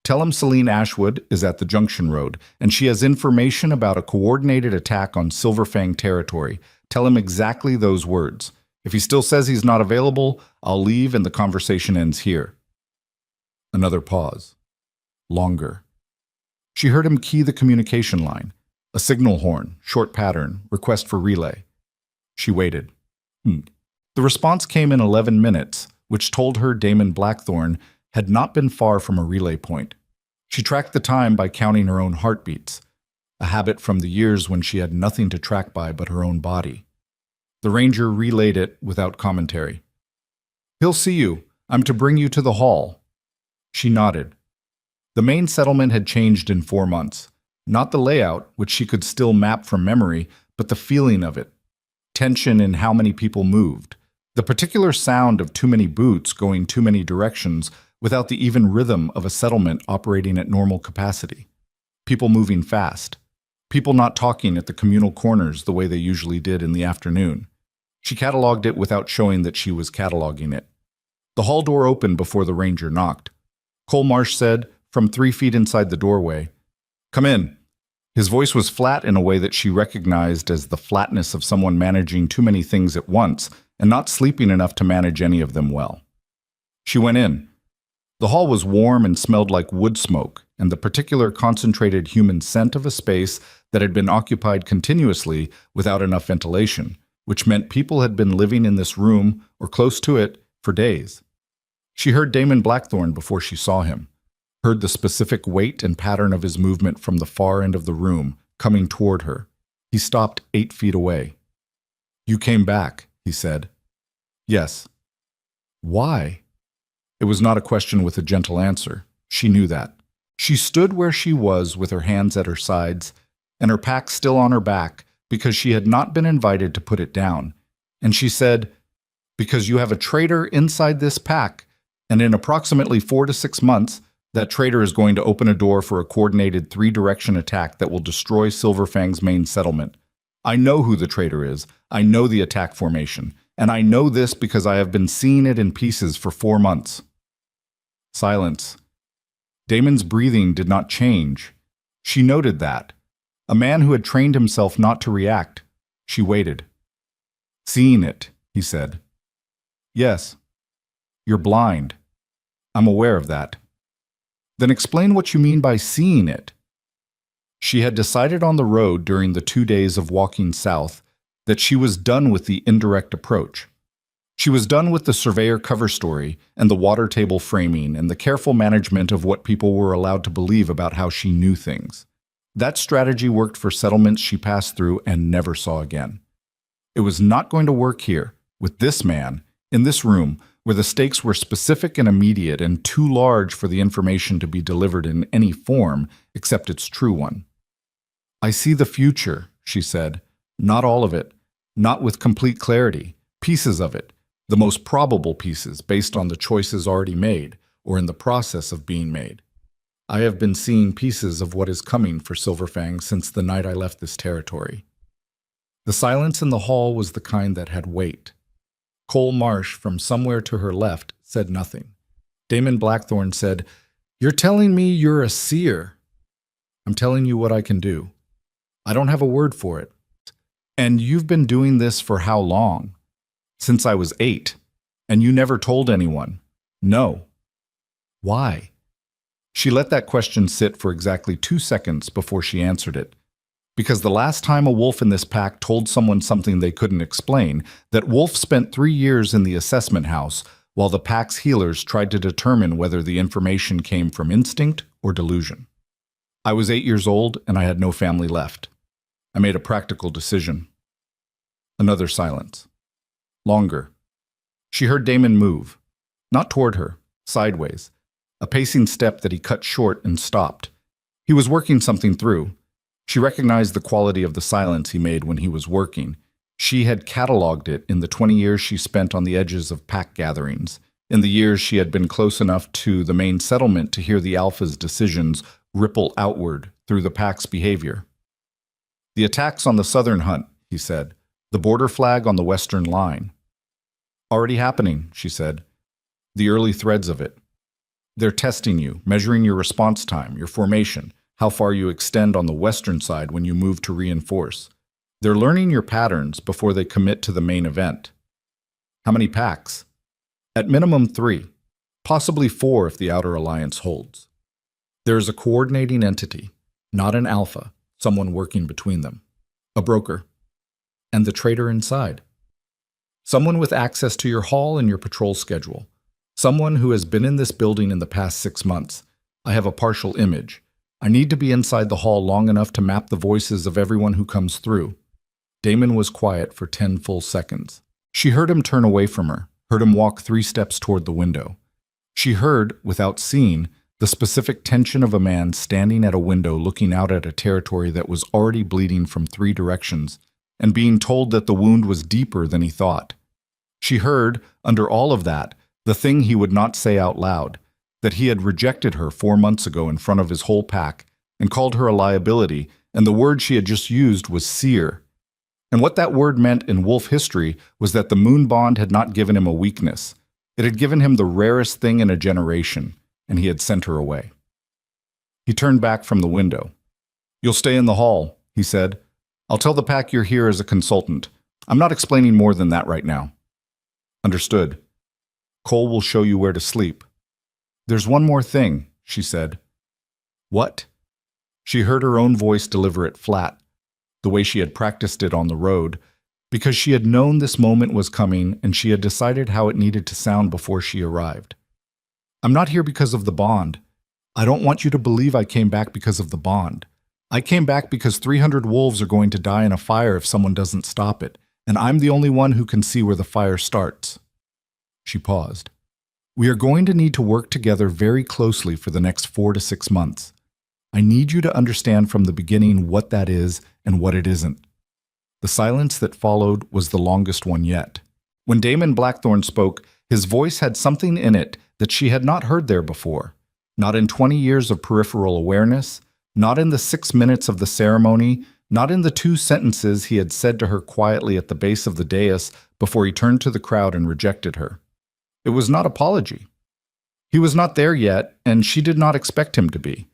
Tell him Celine Ashwood is at the Junction Road, and she has information about a coordinated attack on Silverfang territory. Tell him exactly those words. If he still says he's not available, I'll leave and the conversation ends here." Another pause. Longer. She heard him key the communication line. A signal horn, short pattern, request for relay. She waited. The response came in 11 minutes, which told her Damon Blackthorne had not been far from a relay point. She tracked the time by counting her own heartbeats, a habit from the years when she had nothing to track by but her own body. The ranger relayed it without commentary. "He'll see you. I'm to bring you to the hall." She nodded. The main settlement had changed in 4 months. Not the layout, which she could still map from memory, but the feeling of it. Tension in how many people moved. The particular sound of too many boots going too many directions without the even rhythm of a settlement operating at normal capacity. People moving fast. People not talking at the communal corners the way they usually did in the afternoon. She cataloged it without showing that she was cataloging it. The hall door opened before the ranger knocked. Cole Marsh said, from 3 feet inside the doorway, "Come in." His voice was flat in a way that she recognized as the flatness of someone managing too many things at once and not sleeping enough to manage any of them well. She went in. The hall was warm and smelled like wood smoke and the particular concentrated human scent of a space that had been occupied continuously without enough ventilation, which meant people had been living in this room or close to it for days. She heard Damon Blackthorne before she saw him, heard the specific weight and pattern of his movement from the far end of the room, coming toward her. He stopped 8 feet away. "You came back," he said. "Yes." "Why?" It was not a question with a gentle answer. She knew that. She stood where she was with her hands at her sides and her pack still on her back because she had not been invited to put it down. And she said, "Because you have a traitor inside this pack, and in approximately 4 to 6 months, that traitor is going to open a door for a coordinated 3-direction attack that will destroy Silverfang's main settlement. I know who the traitor is. I know the attack formation. And I know this because I have been seeing it in pieces for 4 months." Silence. Damon's breathing did not change. She noted that. A man who had trained himself not to react. She waited. "Seeing it," he said. "Yes. You're blind. I'm aware of that." "Then explain what you mean by seeing it." She had decided on the road during the 2 days of walking south that she was done with the indirect approach. She was done with the surveyor cover story and the water table framing and the careful management of what people were allowed to believe about how she knew things. That strategy worked for settlements she passed through and never saw again. It was not going to work here, with this man, in this room, where the stakes were specific and immediate and too large for the information to be delivered in any form except its true one. "I see the future," she said. "Not all of it, not with complete clarity, pieces of it, the most probable pieces based on the choices already made or in the process of being made. I have been seeing pieces of what is coming for Silverfang since the night I left this territory." The silence in the hall was the kind that had weight. Cole Marsh, from somewhere to her left, said nothing. Damon Blackthorne said, "You're telling me you're a seer." "I'm telling you what I can do. I don't have a word for it." "And you've been doing this for how long?" "Since I was 8. And you never told anyone." "No." "Why?" She let that question sit for exactly 2 seconds before she answered it. "Because the last time a wolf in this pack told someone something they couldn't explain, that wolf spent 3 years in the assessment house while the pack's healers tried to determine whether the information came from instinct or delusion. I was 8 years old and I had no family left. I made a practical decision." Another silence. Longer. She heard Damon move. Not toward her, sideways. A pacing step that he cut short and stopped. He was working something through. She recognized the quality of the silence he made when he was working. She had cataloged it in the 20 years she spent on the edges of pack gatherings, in the years she had been close enough to the main settlement to hear the Alpha's decisions ripple outward through the pack's behavior. "The attacks on the southern hunt," he said. "The border flag on the western line." "Already happening," she said. "The early threads of it. They're testing you, measuring your response time, your formation, how far you extend on the western side when you move to reinforce. They're learning your patterns before they commit to the main event." "How many packs?" "At minimum 3, possibly 4 if the outer alliance holds. There is a coordinating entity, not an alpha, someone working between them. A broker. And the traitor inside. Someone with access to your hall and your patrol schedule. Someone who has been in this building in the past 6 months. I have a partial image. I need to be inside the hall long enough to map the voices of everyone who comes through." Damon was quiet for 10 full seconds. She heard him turn away from her, heard him walk 3 steps toward the window. She heard, without seeing, the specific tension of a man standing at a window looking out at a territory that was already bleeding from 3 directions and being told that the wound was deeper than he thought. She heard, under all of that, the thing he would not say out loud, that he had rejected her 4 months ago in front of his whole pack and called her a liability, and the word she had just used was seer. And what that word meant in wolf history was that the moon bond had not given him a weakness. It had given him the rarest thing in a generation, and he had sent her away. He turned back from the window. "You'll stay in the hall," he said. "I'll tell the pack you're here as a consultant. I'm not explaining more than that right now." "Understood. Cole will show you where to sleep." "There's one more thing," she said. "What?" She heard her own voice deliver it flat, the way she had practiced it on the road, because she had known this moment was coming and she had decided how it needed to sound before she arrived. I'm not here because of the bond. I don't want you to believe I came back because of the bond. I came back because 300 wolves are going to die in a fire if someone doesn't stop it, and I'm the only one who can see where the fire starts." She paused. "We are going to need to work together very closely for the next 4 to 6 months. I need you to understand from the beginning what that is and what it isn't." The silence that followed was the longest one yet. When Damon Blackthorne spoke, his voice had something in it that she had not heard there before. Not in 20 years of peripheral awareness, not in the 6 minutes of the ceremony, not in the 2 sentences he had said to her quietly at the base of the dais before he turned to the crowd and rejected her. It was not apology. He was not there yet, and she did not expect him to be.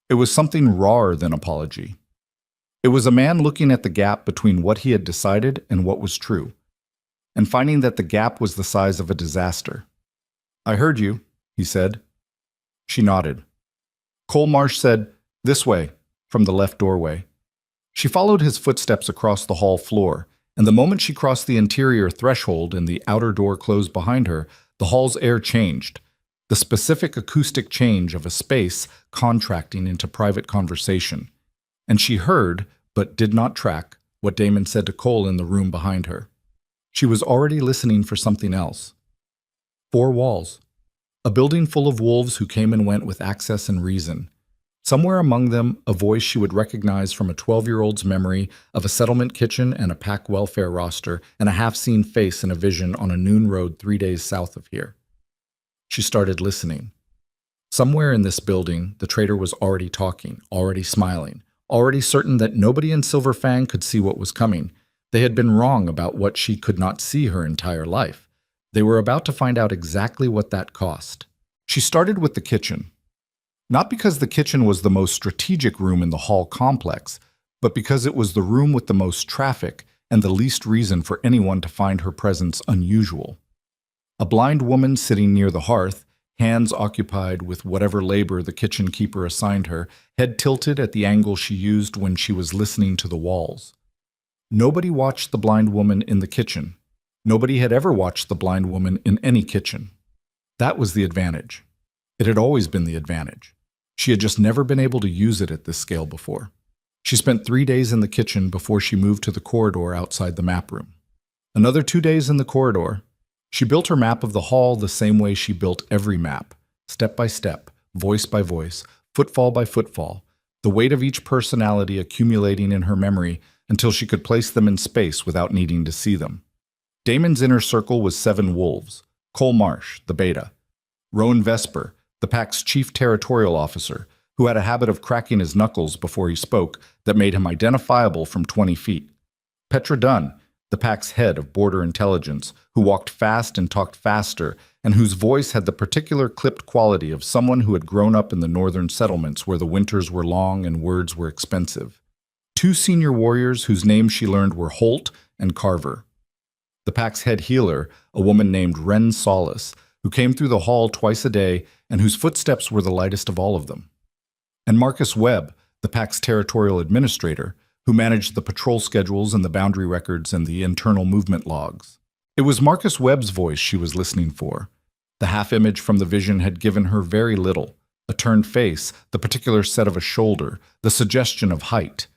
It was something rawer than apology. It was a man looking at the gap between what he had decided and what was true, and finding that the gap was the size of a disaster. "I heard you," he said. She nodded. Cole Marsh said, "This way," from the left doorway. She followed his footsteps across the hall floor, and the moment she crossed the interior threshold and the outer door closed behind her, the hall's air changed. The specific acoustic change of a space contracting into private conversation. And she heard, but did not track, what Damon said to Cole in the room behind her. She was already listening for something else. 4 walls. A building full of wolves who came and went with access and reason. Somewhere among them, a voice she would recognize from a 12-year-old's memory of a settlement kitchen and a pack welfare roster and a half-seen face in a vision on a noon road 3 days south of here. She started listening. Somewhere in this building, the traitor was already talking, already smiling, already certain that nobody in Silver Fang could see what was coming. They had been wrong about what she could not see her entire life. They were about to find out exactly what that cost. She started with the kitchen. Not because the kitchen was the most strategic room in the hall complex, but because it was the room with the most traffic and the least reason for anyone to find her presence unusual. A blind woman sitting near the hearth, hands occupied with whatever labor the kitchen keeper assigned her, head tilted at the angle she used when she was listening to the walls. Nobody watched the blind woman in the kitchen. Nobody had ever watched the blind woman in any kitchen. That was the advantage. It had always been the advantage. She had just never been able to use it at this scale before. She spent 3 days in the kitchen before she moved to the corridor outside the map room. Another 2 days in the corridor. She built her map of the hall the same way she built every map, step by step, voice by voice, footfall by footfall, the weight of each personality accumulating in her memory until she could place them in space without needing to see them. Damon's inner circle was 7 wolves, Cole Marsh, the beta, Rowan Vesper, the pack's chief territorial officer, who had a habit of cracking his knuckles before he spoke that made him identifiable from 20 feet, Petra Dunn, the pack's head of border intelligence, who walked fast and talked faster, and whose voice had the particular clipped quality of someone who had grown up in the northern settlements where the winters were long and words were expensive. 2 senior warriors whose names she learned were Holt and Carver. The pack's head healer, a woman named Wren Solace, who came through the hall twice a day and whose footsteps were the lightest of all of them. And Marcus Webb, the pack's territorial administrator, who managed the patrol schedules and the boundary records and the internal movement logs. It was Marcus Webb's voice she was listening for. The half-image from the vision had given her very little, a turned face, the particular set of a shoulder, the suggestion of height.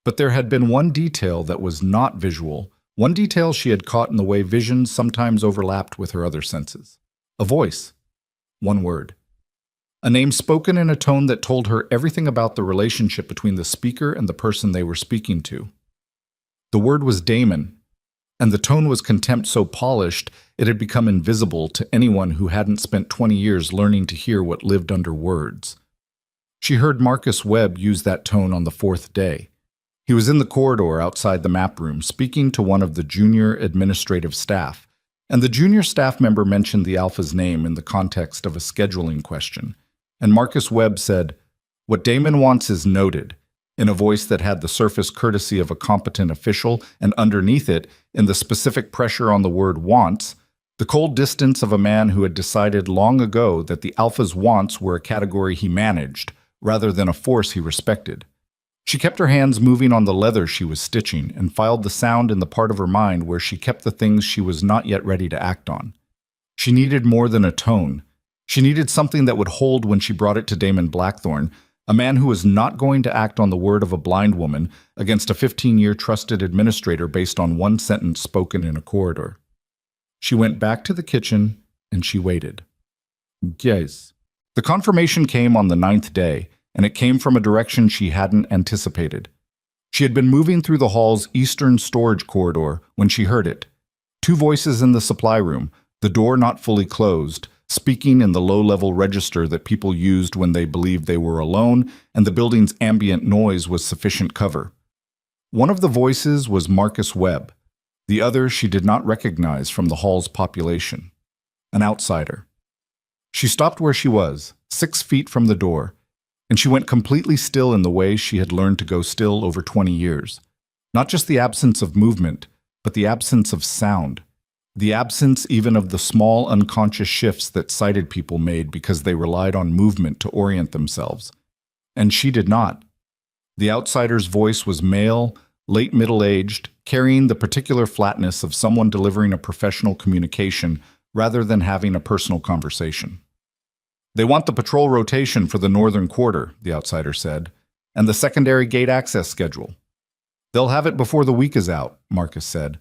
But there had been one detail that was not visual, one detail she had caught in the way visions sometimes overlapped with her other senses. A voice. One word. A name spoken in a tone that told her everything about the relationship between the speaker and the person they were speaking to. The word was Damon, and the tone was contempt so polished it had become invisible to anyone who hadn't spent 20 years learning to hear what lived under words. She heard Marcus Webb use that tone on the 4th day. He was in the corridor outside the map room, speaking to one of the junior administrative staff, and the junior staff member mentioned the Alpha's name in the context of a scheduling question. And Marcus Webb said, "What Damon wants is noted," in a voice that had the surface courtesy of a competent official, and underneath it, in the specific pressure on the word wants, the cold distance of a man who had decided long ago that the Alpha's wants were a category he managed, rather than a force he respected. She kept her hands moving on the leather she was stitching, and filed the sound in the part of her mind where she kept the things she was not yet ready to act on. She needed more than a tone. She needed something that would hold when she brought it to Damon Blackthorne, a man who was not going to act on the word of a blind woman against a 15-year trusted administrator based on one sentence spoken in a corridor. She went back to the kitchen and she waited. Yes. The confirmation came on the 9th day, and it came from a direction she hadn't anticipated. She had been moving through the hall's eastern storage corridor when she heard it. Two voices in the supply room, the door not fully closed, speaking in the low-level register that people used when they believed they were alone and the building's ambient noise was sufficient cover. One of the voices was Marcus Webb. The other she did not recognize from the hall's population. An outsider. She stopped where she was, 6 feet from the door, and she went completely still in the way she had learned to go still over 20 years. Not just the absence of movement, but the absence of sound. The absence even of the small unconscious shifts that sighted people made because they relied on movement to orient themselves. And she did not. The outsider's voice was male, late middle-aged, carrying the particular flatness of someone delivering a professional communication rather than having a personal conversation. They want the patrol rotation for the northern quarter, the outsider said, and the secondary gate access schedule. They'll have it before the week is out, Marcus said.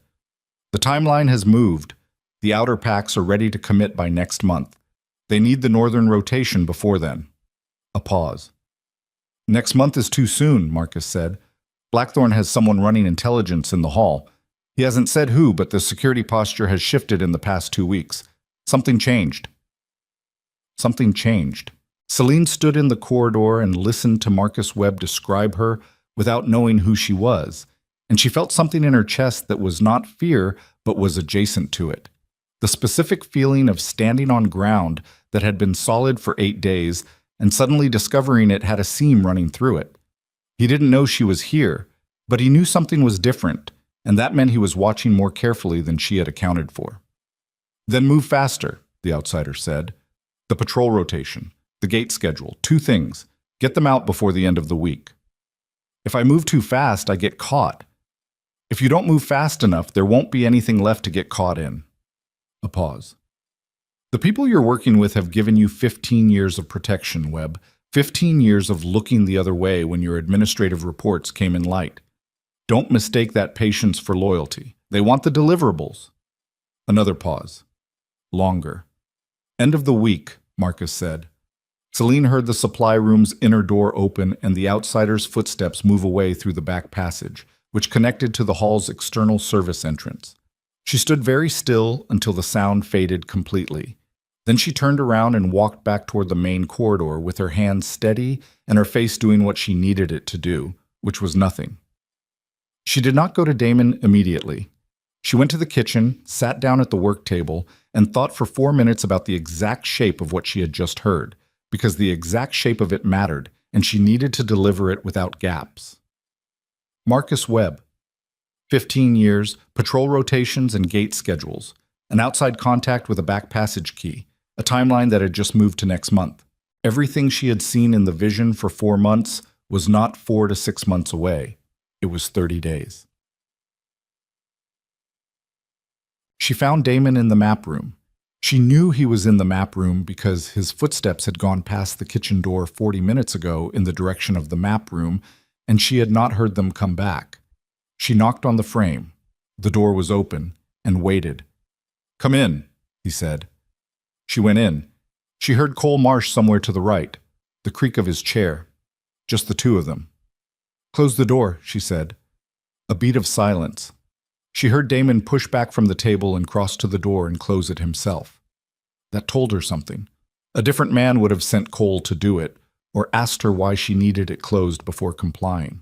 The timeline has moved. The outer packs are ready to commit by next month. They need the northern rotation before then. A pause. Next month is too soon, Marcus said. Blackthorne has someone running intelligence in the hall. He hasn't said who, but the security posture has shifted in the past 2 weeks. Something changed. Something changed. Celine stood in the corridor and listened to Marcus Webb describe her without knowing who she was, and she felt something in her chest that was not fear, but was adjacent to it. The specific feeling of standing on ground that had been solid for 8 days and suddenly discovering it had a seam running through it. He didn't know she was here, but he knew something was different, and that meant he was watching more carefully than she had accounted for. Then move faster, the outsider said. The patrol rotation, the gate schedule, 2 things. Get them out before the end of the week. If I move too fast, I get caught. If you don't move fast enough, there won't be anything left to get caught in. A pause. The people you're working with have given you 15 years of protection, Webb. 15 years of looking the other way when your administrative reports came in light. Don't mistake that patience for loyalty. They want the deliverables. Another pause. Longer. End of the week, Marcus said. Celine heard the supply room's inner door open and the outsider's footsteps move away through the back passage, which connected to the hall's external service entrance. She stood very still until the sound faded completely. Then she turned around and walked back toward the main corridor with her hands steady and her face doing what she needed it to do, which was nothing. She did not go to Damon immediately. She went to the kitchen, sat down at the work table, and thought for 4 minutes about the exact shape of what she had just heard, because the exact shape of it mattered, and she needed to deliver it without gaps. Marcus Webb. 15 years, patrol rotations and gate schedules, an outside contact with a back passage key, a timeline that had just moved to next month. Everything she had seen in the vision for 4 months was not 4 to 6 months away. It was 30 days. She found Damon in the map room. She knew he was in the map room because his footsteps had gone past the kitchen door 40 minutes ago in the direction of the map room, and she had not heard them come back. She knocked on the frame. The door was open, and waited. "Come in," he said. She went in. She heard Cole Marsh somewhere to the right, the creak of his chair. Just the 2 of them. "Close the door," she said. A beat of silence. She heard Damon push back from the table and cross to the door and close it himself. That told her something. A different man would have sent Cole to do it, or asked her why she needed it closed before complying.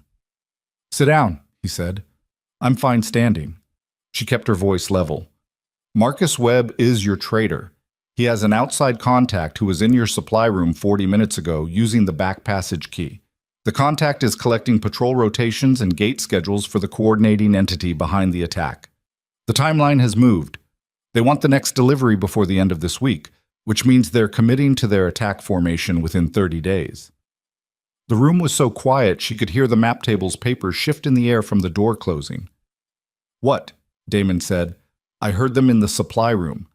"Sit down," he said. "I'm fine standing." She kept her voice level. "Marcus Webb is your traitor. He has an outside contact who was in your supply room 40 minutes ago using the back passage key. The contact is collecting patrol rotations and gate schedules for the coordinating entity behind the attack. The timeline has moved. They want the next delivery before the end of this week, which means they're committing to their attack formation within 30 days. The room was so quiet she could hear the map table's papers shift in the air from the door closing. "What?" Damon said. "I heard them in the supply room.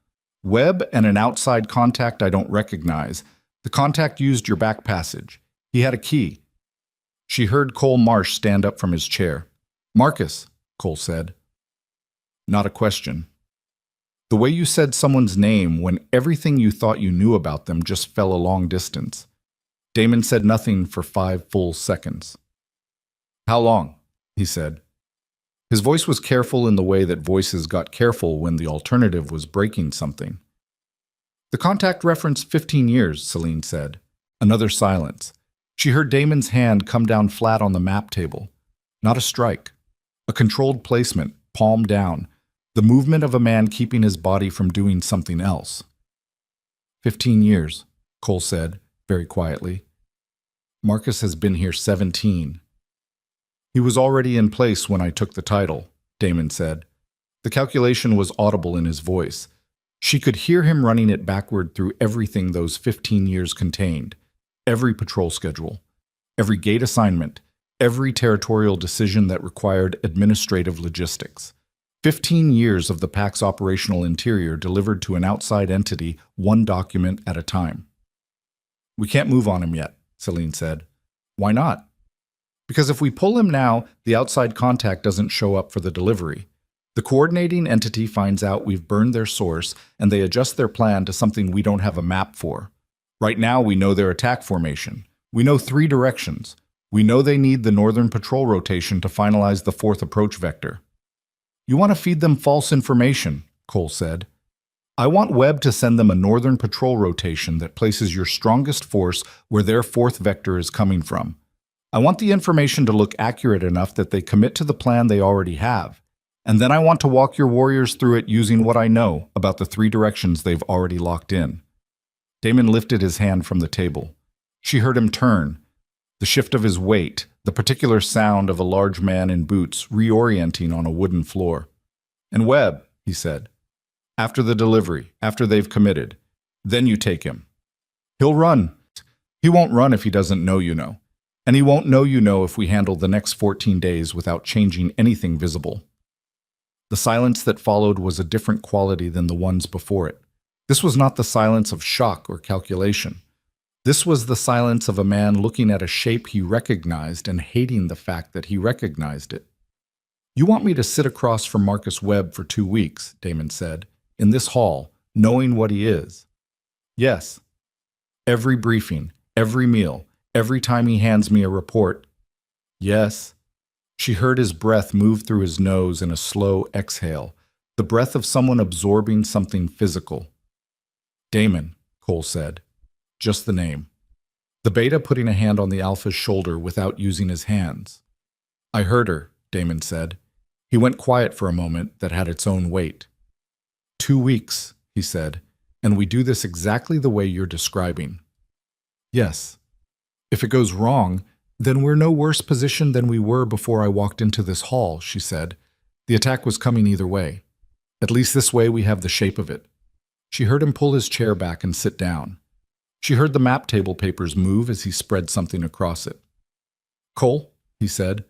Webb and an outside contact I don't recognize. The contact used your back passage. He had a key. She heard Cole Marsh stand up from his chair. Marcus, Cole said. Not a question. The way you said someone's name when everything you thought you knew about them just fell a long distance. Damon said nothing for 5 full seconds. How long? He said. His voice was careful in the way that voices got careful when the alternative was breaking something. The contact referenced 15 years, Celine said. Another silence. She heard Damon's hand come down flat on the map table. Not a strike. A controlled placement, palm down. The movement of a man keeping his body from doing something else. 15 years, Cole said, very quietly. Marcus has been here 17. He was already in place when I took the title, Damon said. The calculation was audible in his voice. She could hear him running it backward through everything those 15 years contained. Every patrol schedule, every gate assignment, every territorial decision that required administrative logistics. 15 years of the PAC's operational interior delivered to an outside entity, one document at a time. We can't move on him yet, Celine said. Why not? Because if we pull him now, the outside contact doesn't show up for the delivery. The coordinating entity finds out we've burned their source, and they adjust their plan to something we don't have a map for. Right now, we know their attack formation. We know 3 directions. We know they need the northern patrol rotation to finalize the 4th approach vector. You want to feed them false information, Cole said. I want Webb to send them a northern patrol rotation that places your strongest force where their 4th vector is coming from. I want the information to look accurate enough that they commit to the plan they already have. And then I want to walk your warriors through it using what I know about the 3 directions they've already locked in. Damon lifted his hand from the table. She heard him turn. The shift of his weight, the particular sound of a large man in boots reorienting on a wooden floor. And Webb, he said, after the delivery, after they've committed, then you take him. He'll run. He won't run if he doesn't know you know. And he won't know you know if we handle the next 14 days without changing anything visible. The silence that followed was a different quality than the ones before it. This was not the silence of shock or calculation. This was the silence of a man looking at a shape he recognized and hating the fact that he recognized it. You want me to sit across from Marcus Webb for 2 weeks, Damon said, in this hall, knowing what he is. Yes. Every briefing, every meal, every time he hands me a report. Yes. She heard his breath move through his nose in a slow exhale, the breath of someone absorbing something physical. Damon, Cole said. Just the name. The beta putting a hand on the alpha's shoulder without using his hands. I heard her, Damon said. He went quiet for a moment that had its own weight. 2 weeks, he said, and we do this exactly the way you're describing. Yes. If it goes wrong, then we're no worse positioned than we were before I walked into this hall, she said. The attack was coming either way. At least this way we have the shape of it. She heard him pull his chair back and sit down. She heard the map table papers move as he spread something across it. Cole, he said,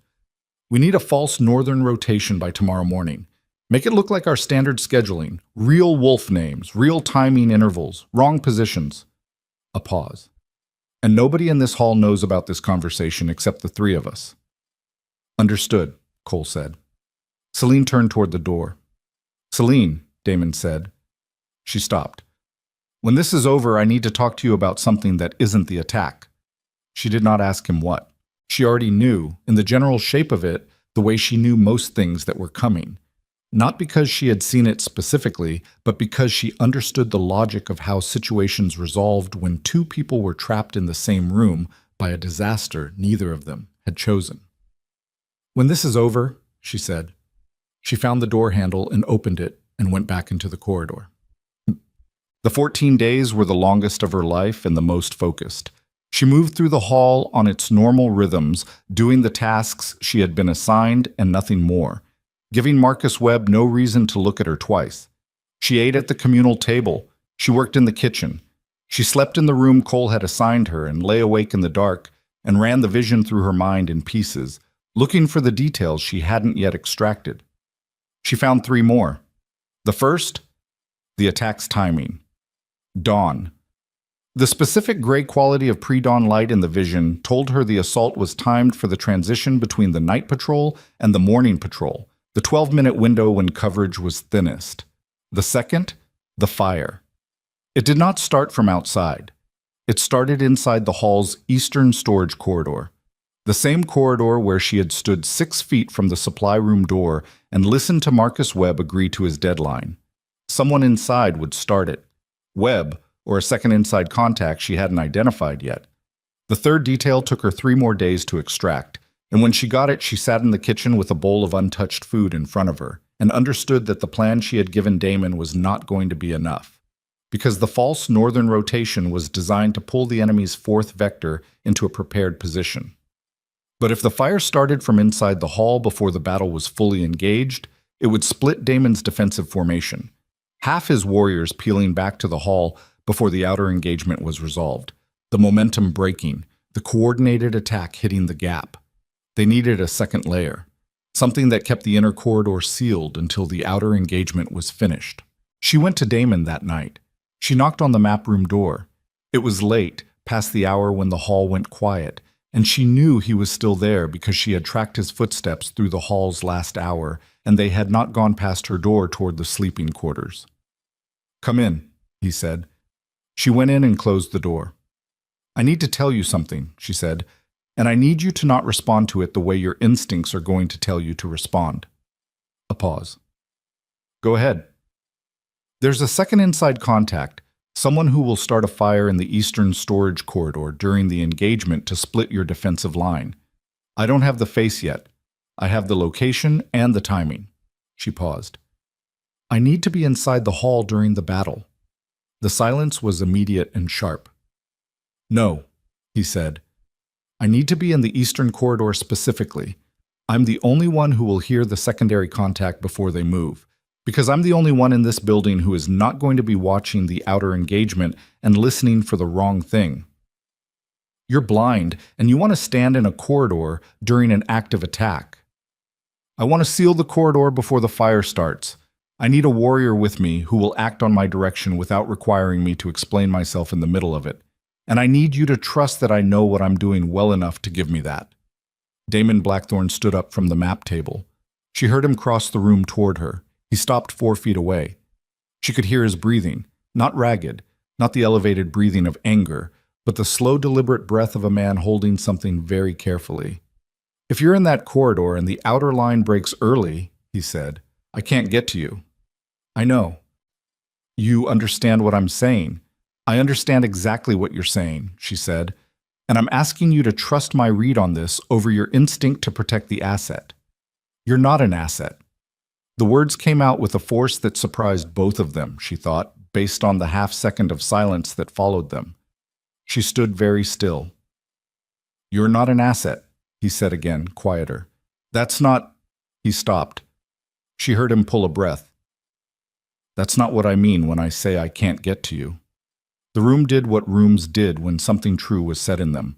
we need a false northern rotation by tomorrow morning. Make it look like our standard scheduling, real wolf names, real timing intervals, wrong positions. A pause. And nobody in this hall knows about this conversation except the 3 of us. Understood, Cole said. Celine turned toward the door. Celine, Damon said. She stopped. When this is over, I need to talk to you about something that isn't the attack. She did not ask him what. She already knew, in the general shape of it, the way she knew most things that were coming. Not because she had seen it specifically, but because she understood the logic of how situations resolved when 2 people were trapped in the same room by a disaster neither of them had chosen. When this is over, she said. She found the door handle and opened it and went back into the corridor. The 14 days were the longest of her life and the most focused. She moved through the hall on its normal rhythms, doing the tasks she had been assigned and nothing more, giving Marcus Webb no reason to look at her twice. She ate at the communal table. She worked in the kitchen. She slept in the room Cole had assigned her and lay awake in the dark and ran the vision through her mind in pieces, looking for the details she hadn't yet extracted. She found 3 more. The first, The attack's timing. Dawn. The specific gray quality of pre-dawn light in the vision told her the assault was timed for the transition between the night patrol and the morning patrol, the 12-minute window when coverage was thinnest. The second, the fire. It did not start from outside. It started inside the hall's eastern storage corridor, the same corridor where she had stood 6 feet from the supply room door and listened to Marcus Webb agree to his deadline. Someone inside would start it. Webb, or a second inside contact she hadn't identified yet. The third detail took her 3 more days to extract, and when she got it, she sat in the kitchen with a bowl of untouched food in front of her and understood that the plan she had given Damon was not going to be enough, because the false northern rotation was designed to pull the enemy's 4th vector into a prepared position. But if the fire started from inside the hall before the battle was fully engaged, it would split Damon's defensive formation, half his warriors peeling back to the hall before the outer engagement was resolved, the momentum breaking, the coordinated attack hitting the gap. They needed a second layer, something that kept the inner corridor sealed until the outer engagement was finished. She went to Damon that night. She knocked on the map room door. It was late, past the hour when the hall went quiet, and she knew he was still there because she had tracked his footsteps through the hall's last hour, and they had not gone past her door toward the sleeping quarters. "Come in," he said. She went in and closed the door. "I need to tell you something," she said, "and I need you to not respond to it the way your instincts are going to tell you to respond." A pause. "Go ahead." "There's a second inside contact, someone who will start a fire in the eastern storage corridor during the engagement to split your defensive line. I don't have the face yet. I have the location and the timing." She paused. "I need to be inside the hall during the battle." The silence was immediate and sharp. "No," he said. "I need to be in the eastern corridor specifically. I'm the only one who will hear the secondary contact before they move, because I'm the only one in this building who is not going to be watching the outer engagement and listening for the wrong thing. You're blind, and you want to stand in a corridor during an active attack. I want to seal the corridor before the fire starts. I need a warrior with me who will act on my direction without requiring me to explain myself in the middle of it. And I need you to trust that I know what I'm doing well enough to give me that." Damon Blackthorne stood up from the map table. She heard him cross the room toward her. He stopped 4 feet away. She could hear his breathing, not ragged, not the elevated breathing of anger, but the slow, deliberate breath of a man holding something very carefully. "If you're in that corridor and the outer line breaks early," he said, "I can't get to you." "I know." "You understand what I'm saying." "I understand exactly what you're saying," she said, "and I'm asking you to trust my read on this over your instinct to protect the asset. You're not an asset." The words came out with a force that surprised both of them, she thought, based on the half-second of silence that followed them. She stood very still. "You're not an asset," he said again, quieter. "That's not—" He stopped. She heard him pull a breath. "That's not what I mean when I say I can't get to you." The room did what rooms did when something true was said in them.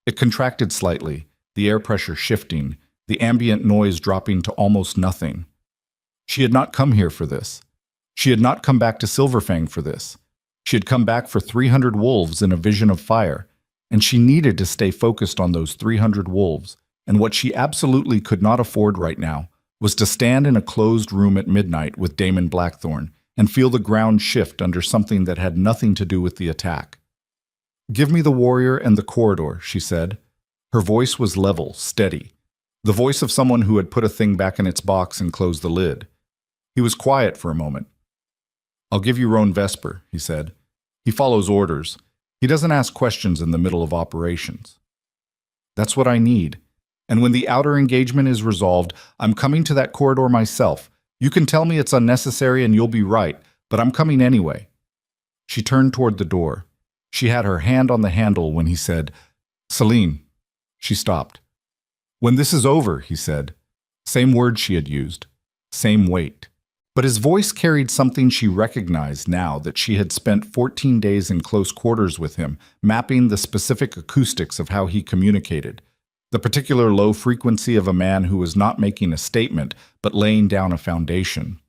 It contracted slightly, the air pressure shifting, the ambient noise dropping to almost nothing. She had not come here for this. She had not come back to Silverfang for this. She had come back for 300 wolves in a vision of fire, and she needed to stay focused on those 300 wolves, and what she absolutely could not afford right now was to stand in a closed room at midnight with Damon Blackthorne and feel the ground shift under something that had nothing to do with the attack. "Give me the warrior and the corridor," she said. Her voice was level, steady, the voice of someone who had put a thing back in its box and closed the lid. He was quiet for a moment. "I'll give you Roan Vesper," he said. "He follows orders. He doesn't ask questions in the middle of operations." "That's what I need. And when the outer engagement is resolved, I'm coming to that corridor myself. You can tell me it's unnecessary and you'll be right, but I'm coming anyway." She turned toward the door. She had her hand on the handle when he said, "Celine." She stopped. "When this is over," he said. Same word she had used. Same weight. But his voice carried something she recognized now that she had spent 14 days in close quarters with him, mapping the specific acoustics of how he communicated. The particular low frequency of a man who was not making a statement, but laying down a foundation.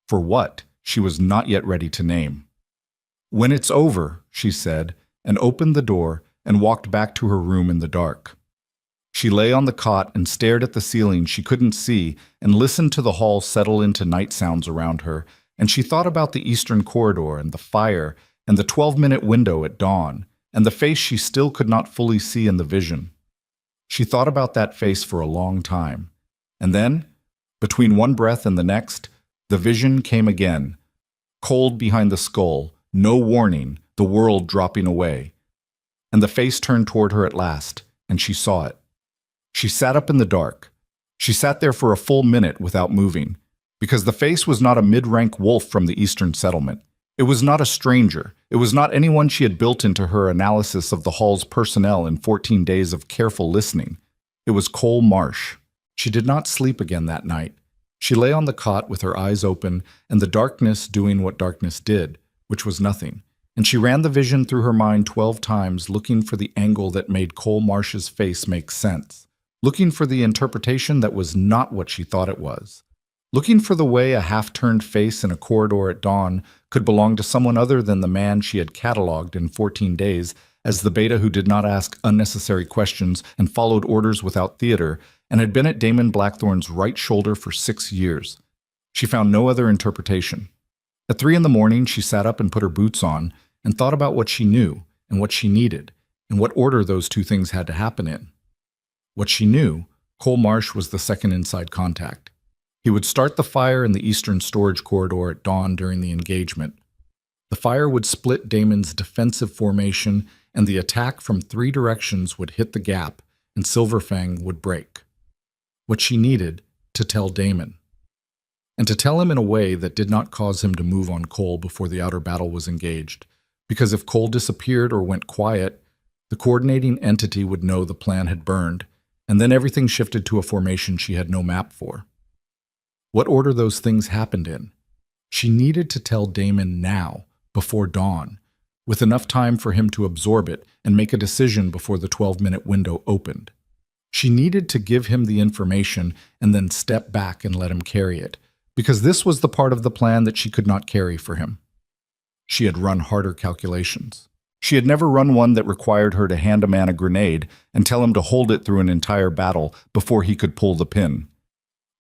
For what? she was not yet ready to name. "When it's over," she said, and opened the door and walked back to her room in the dark. She lay on the cot and stared at the ceiling she couldn't see and listened to the hall settle into night sounds around her, and she thought about the eastern corridor and the fire and the 12-minute window at dawn and the face she still could not fully see in the vision. She thought about that face for a long time. And then, between one breath and the next, the vision came again. Cold behind the skull, no warning, the world dropping away. And the face turned toward her at last, and she saw it. She sat up in the dark. She sat there for a full minute without moving, because the face was not a mid-rank wolf from the eastern settlement. It was not a stranger. It was not anyone she had built into her analysis of the hall's personnel in 14 days of careful listening. It was Cole Marsh. She did not sleep again that night. She lay on the cot with her eyes open and the darkness doing what darkness did, which was nothing. And she ran the vision through her mind 12 times, looking for the angle that made Cole Marsh's face make sense, looking for the interpretation that was not what she thought it was, looking for the way a half-turned face in a corridor at dawn could belong to someone other than the man she had cataloged in 14 days as the beta who did not ask unnecessary questions and followed orders without theater, and had been at Damon Blackthorne's right shoulder for 6 years. She found no other interpretation. At 3 a.m, she sat up and put her boots on and thought about what she knew and what she needed and what order those two things had to happen in. What she knew, Cole Marsh was the second inside contact. He would start the fire in the eastern storage corridor at dawn during the engagement. The fire would split Damon's defensive formation, and the attack from 3 directions would hit the gap, and Silverfang would break. What she needed to tell Damon. And to tell him in a way that did not cause him to move on Cole before the outer battle was engaged, because if Cole disappeared or went quiet, the coordinating entity would know the plan had burned, and then everything shifted to a formation she had no map for. What order those things happened in? She needed to tell Damon now, before dawn, with enough time for him to absorb it and make a decision before the 12-minute window opened. She needed to give him the information and then step back and let him carry it, because this was the part of the plan that she could not carry for him. She had run harder calculations. She had never run one that required her to hand a man a grenade and tell him to hold it through an entire battle before he could pull the pin.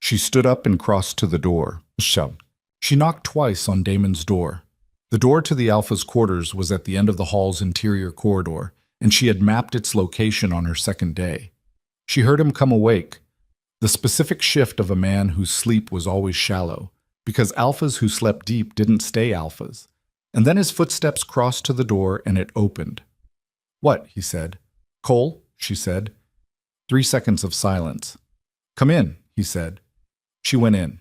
She stood up and crossed to the door. She knocked twice on Damon's door. The door to the Alpha's quarters was at the end of the hall's interior corridor, and she had mapped its location on her second day. She heard him come awake, the specific shift of a man whose sleep was always shallow, because alphas who slept deep didn't stay alphas. And then his footsteps crossed to the door and it opened. "What?" he said. "Cole?" she said. 3 seconds of silence. "Come in," he said. She went in.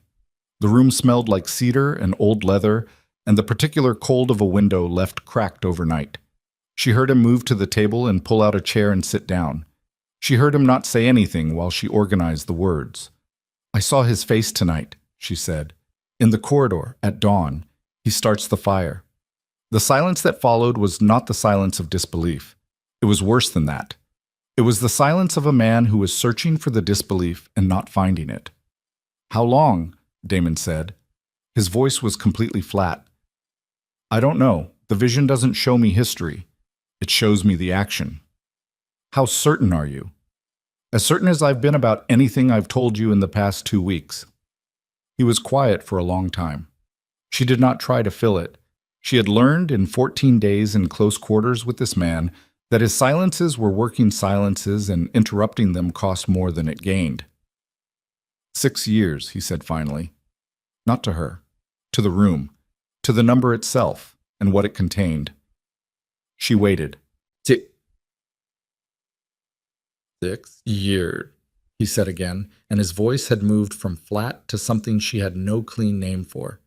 The room smelled like cedar and old leather, and the particular cold of a window left cracked overnight. She heard him move to the table and pull out a chair and sit down. She heard him not say anything while she organized the words. "I saw his face tonight," she said. "In the corridor, at dawn. He starts the fire." The silence that followed was not the silence of disbelief. It was worse than that. It was the silence of a man who was searching for the disbelief and not finding it. "How long?" Damon said. His voice was completely flat. "I don't know. The vision doesn't show me history. It shows me the action." "How certain are you?" "As certain as I've been about anything I've told you in the past 2 weeks." He was quiet for a long time. She did not try to fill it. She had learned in 14 days in close quarters with this man that his silences were working silences and interrupting them cost more than it gained. 6 years, he said finally. Not to her, to the room, to the number itself and what it contained. She waited. 6 years, he said again, and his voice had moved from flat to something she had no clean name for.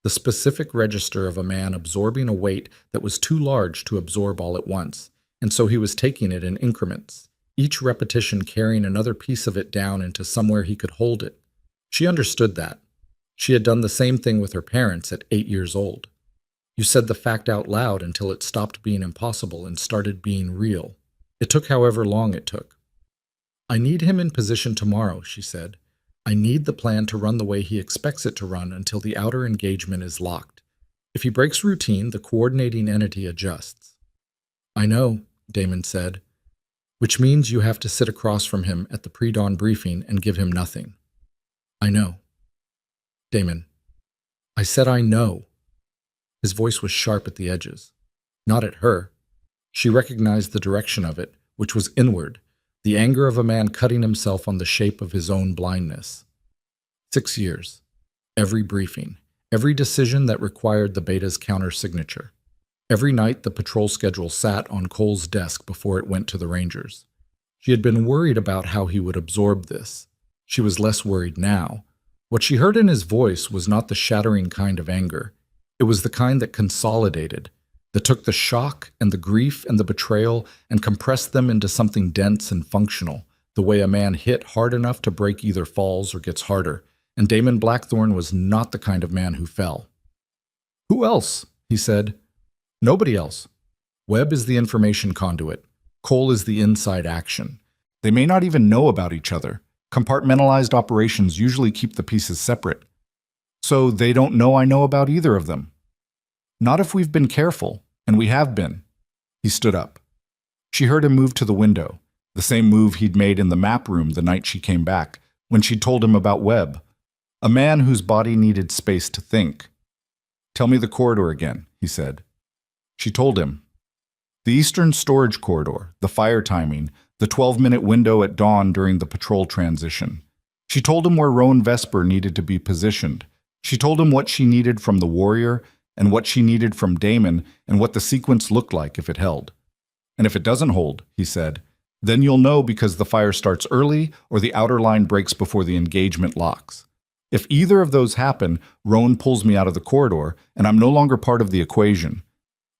The specific register of a man absorbing a weight that was too large to absorb all at once, and so he was taking it in increments, each repetition carrying another piece of it down into somewhere he could hold it. She understood that. She had done the same thing with her parents at 8 years old. You said the fact out loud until it stopped being impossible and started being real. It took however long it took. "I need him in position tomorrow," she said. "I need the plan to run the way he expects it to run until the outer engagement is locked. If he breaks routine, the coordinating entity adjusts. I know, Damon said, which means you have to sit across from him at the pre-dawn briefing and give him nothing. I know. Damon. I said I know. His voice was sharp at the edges. Not at her. She recognized the direction of it, which was inward, the anger of a man cutting himself on the shape of his own blindness. 6 years. Every briefing. Every decision that required the beta's counter-signature. Every night the patrol schedule sat on Cole's desk before it went to the Rangers. She had been worried about how he would absorb this. She was less worried now. What she heard in his voice was not the shattering kind of anger. It was the kind that consolidated, that took the shock and the grief and the betrayal and compressed them into something dense and functional, the way a man hit hard enough to break either falls or gets harder. And Damon Blackthorne was not the kind of man who fell. Who else? He said. Nobody else. Webb is the information conduit. Cole is the inside action. They may not even know about each other. Compartmentalized operations usually keep the pieces separate. So they don't know I know about either of them. Not if we've been careful, and we have been. He stood up. She heard him move to the window, the same move he'd made in the map room the night she came back, when she told him about Webb. A man whose body needed space to think. Tell me the corridor again, he said. She told him. The Eastern Storage Corridor, the fire timing, the 12-minute window at dawn during the patrol transition. She told him where Roan Vesper needed to be positioned. She told him what she needed from the warrior and what she needed from Damon and what the sequence looked like if it held. And if it doesn't hold, he said, then you'll know because the fire starts early or the outer line breaks before the engagement locks. If either of those happen, Roan pulls me out of the corridor and I'm no longer part of the equation.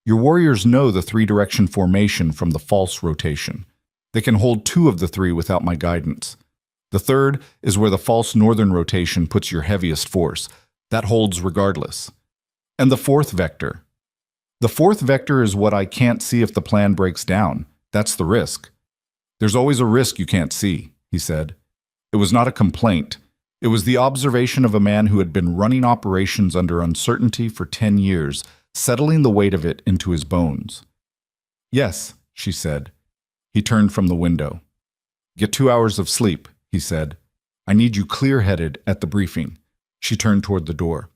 Your warriors know the 3-direction formation from the false rotation. They can hold 2 of the 3 without my guidance. The third is where the false northern rotation puts your heaviest force. That holds regardless. And the 4th vector. The 4th vector is what I can't see if the plan breaks down. That's the risk. There's always a risk you can't see, he said. It was not a complaint. It was the observation of a man who had been running operations under uncertainty for 10 years, settling the weight of it into his bones. Yes, she said. He turned from the window. Get 2 hours of sleep, he said. I need you clear-headed at the briefing. She turned toward the door.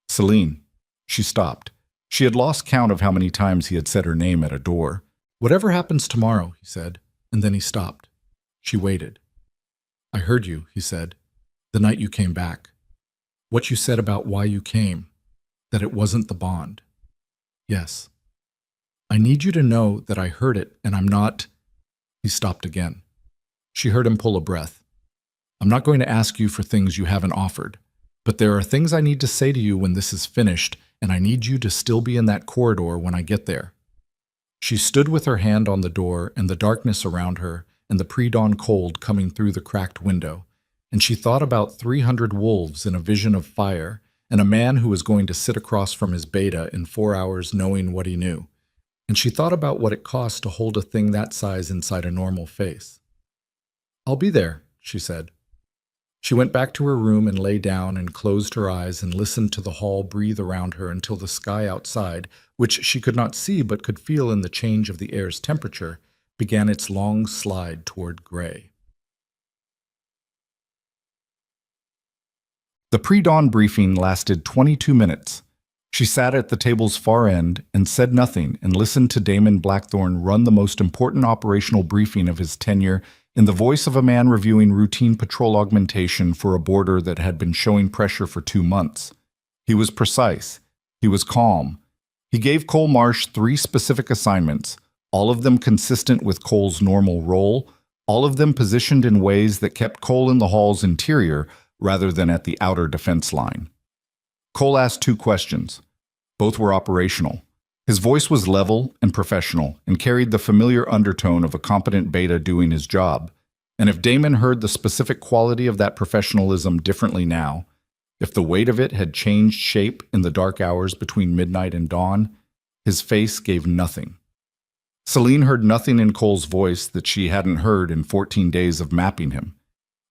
Celine. She stopped. She had lost count of how many times he had said her name at a door. Whatever happens tomorrow, he said, and then he stopped. She waited. I heard you, he said, the night you came back. What you said about why you came, that it wasn't the bond. Yes. I need you to know that I heard it and I'm not... He stopped again. She heard him pull a breath. I'm not going to ask you for things you haven't offered, but there are things I need to say to you when this is finished, and I need you to still be in that corridor when I get there. She stood with her hand on the door and the darkness around her and the pre-dawn cold coming through the cracked window, and she thought about 300 wolves in a vision of fire and a man who was going to sit across from his beta in 4 hours knowing what he knew. And she thought about what it cost to hold a thing that size inside a normal face. I'll be there, she said. She went back to her room and lay down and closed her eyes and listened to the hall breathe around her until the sky outside, which she could not see but could feel in the change of the air's temperature, began its long slide toward gray. The pre-dawn briefing lasted 22 minutes. She sat at the table's far end and said nothing and listened to Damon Blackthorne run the most important operational briefing of his tenure in the voice of a man reviewing routine patrol augmentation for a border that had been showing pressure for 2 months. He was precise. He was calm. He gave Cole Marsh 3 specific assignments, all of them consistent with Cole's normal role, all of them positioned in ways that kept Cole in the hall's interior rather than at the outer defense line. Cole asked 2 questions. Both were operational. His voice was level and professional and carried the familiar undertone of a competent beta doing his job. And if Damon heard the specific quality of that professionalism differently now, if the weight of it had changed shape in the dark hours between midnight and dawn, his face gave nothing. Celine heard nothing in Cole's voice that she hadn't heard in 14 days of mapping him.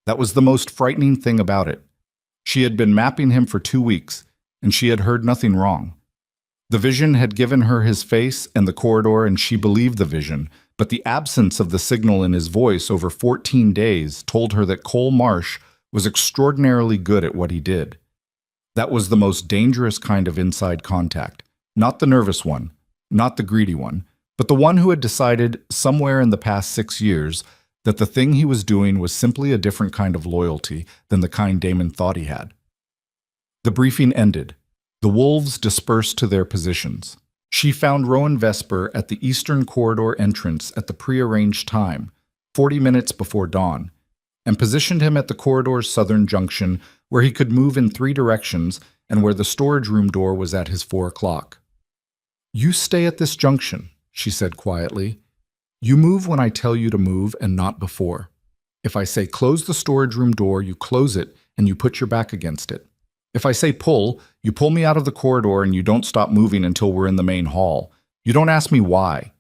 That was the most frightening thing about it. She had been mapping him for 2 weeks, and she had heard nothing wrong. The vision had given her his face and the corridor, and she believed the vision, but the absence of the signal in his voice over 14 days told her that Cole Marsh was extraordinarily good at what he did. That was the most dangerous kind of inside contact, not the nervous one, not the greedy one, but the one who had decided, somewhere in the past 6 years, that the thing he was doing was simply a different kind of loyalty than the kind Damon thought he had. The briefing ended. The wolves dispersed to their positions. She found Rowan Vesper at the eastern corridor entrance at the prearranged time, 40 minutes before dawn, and positioned him at the corridor's southern junction where he could move in 3 directions and where the storage room door was at his 4 o'clock. "You stay at this junction," she said quietly. "You move when I tell you to move and not before. If I say close the storage room door, you close it and you put your back against it. If I say pull, you pull me out of the corridor and you don't stop moving until we're in the main hall. You don't ask me why."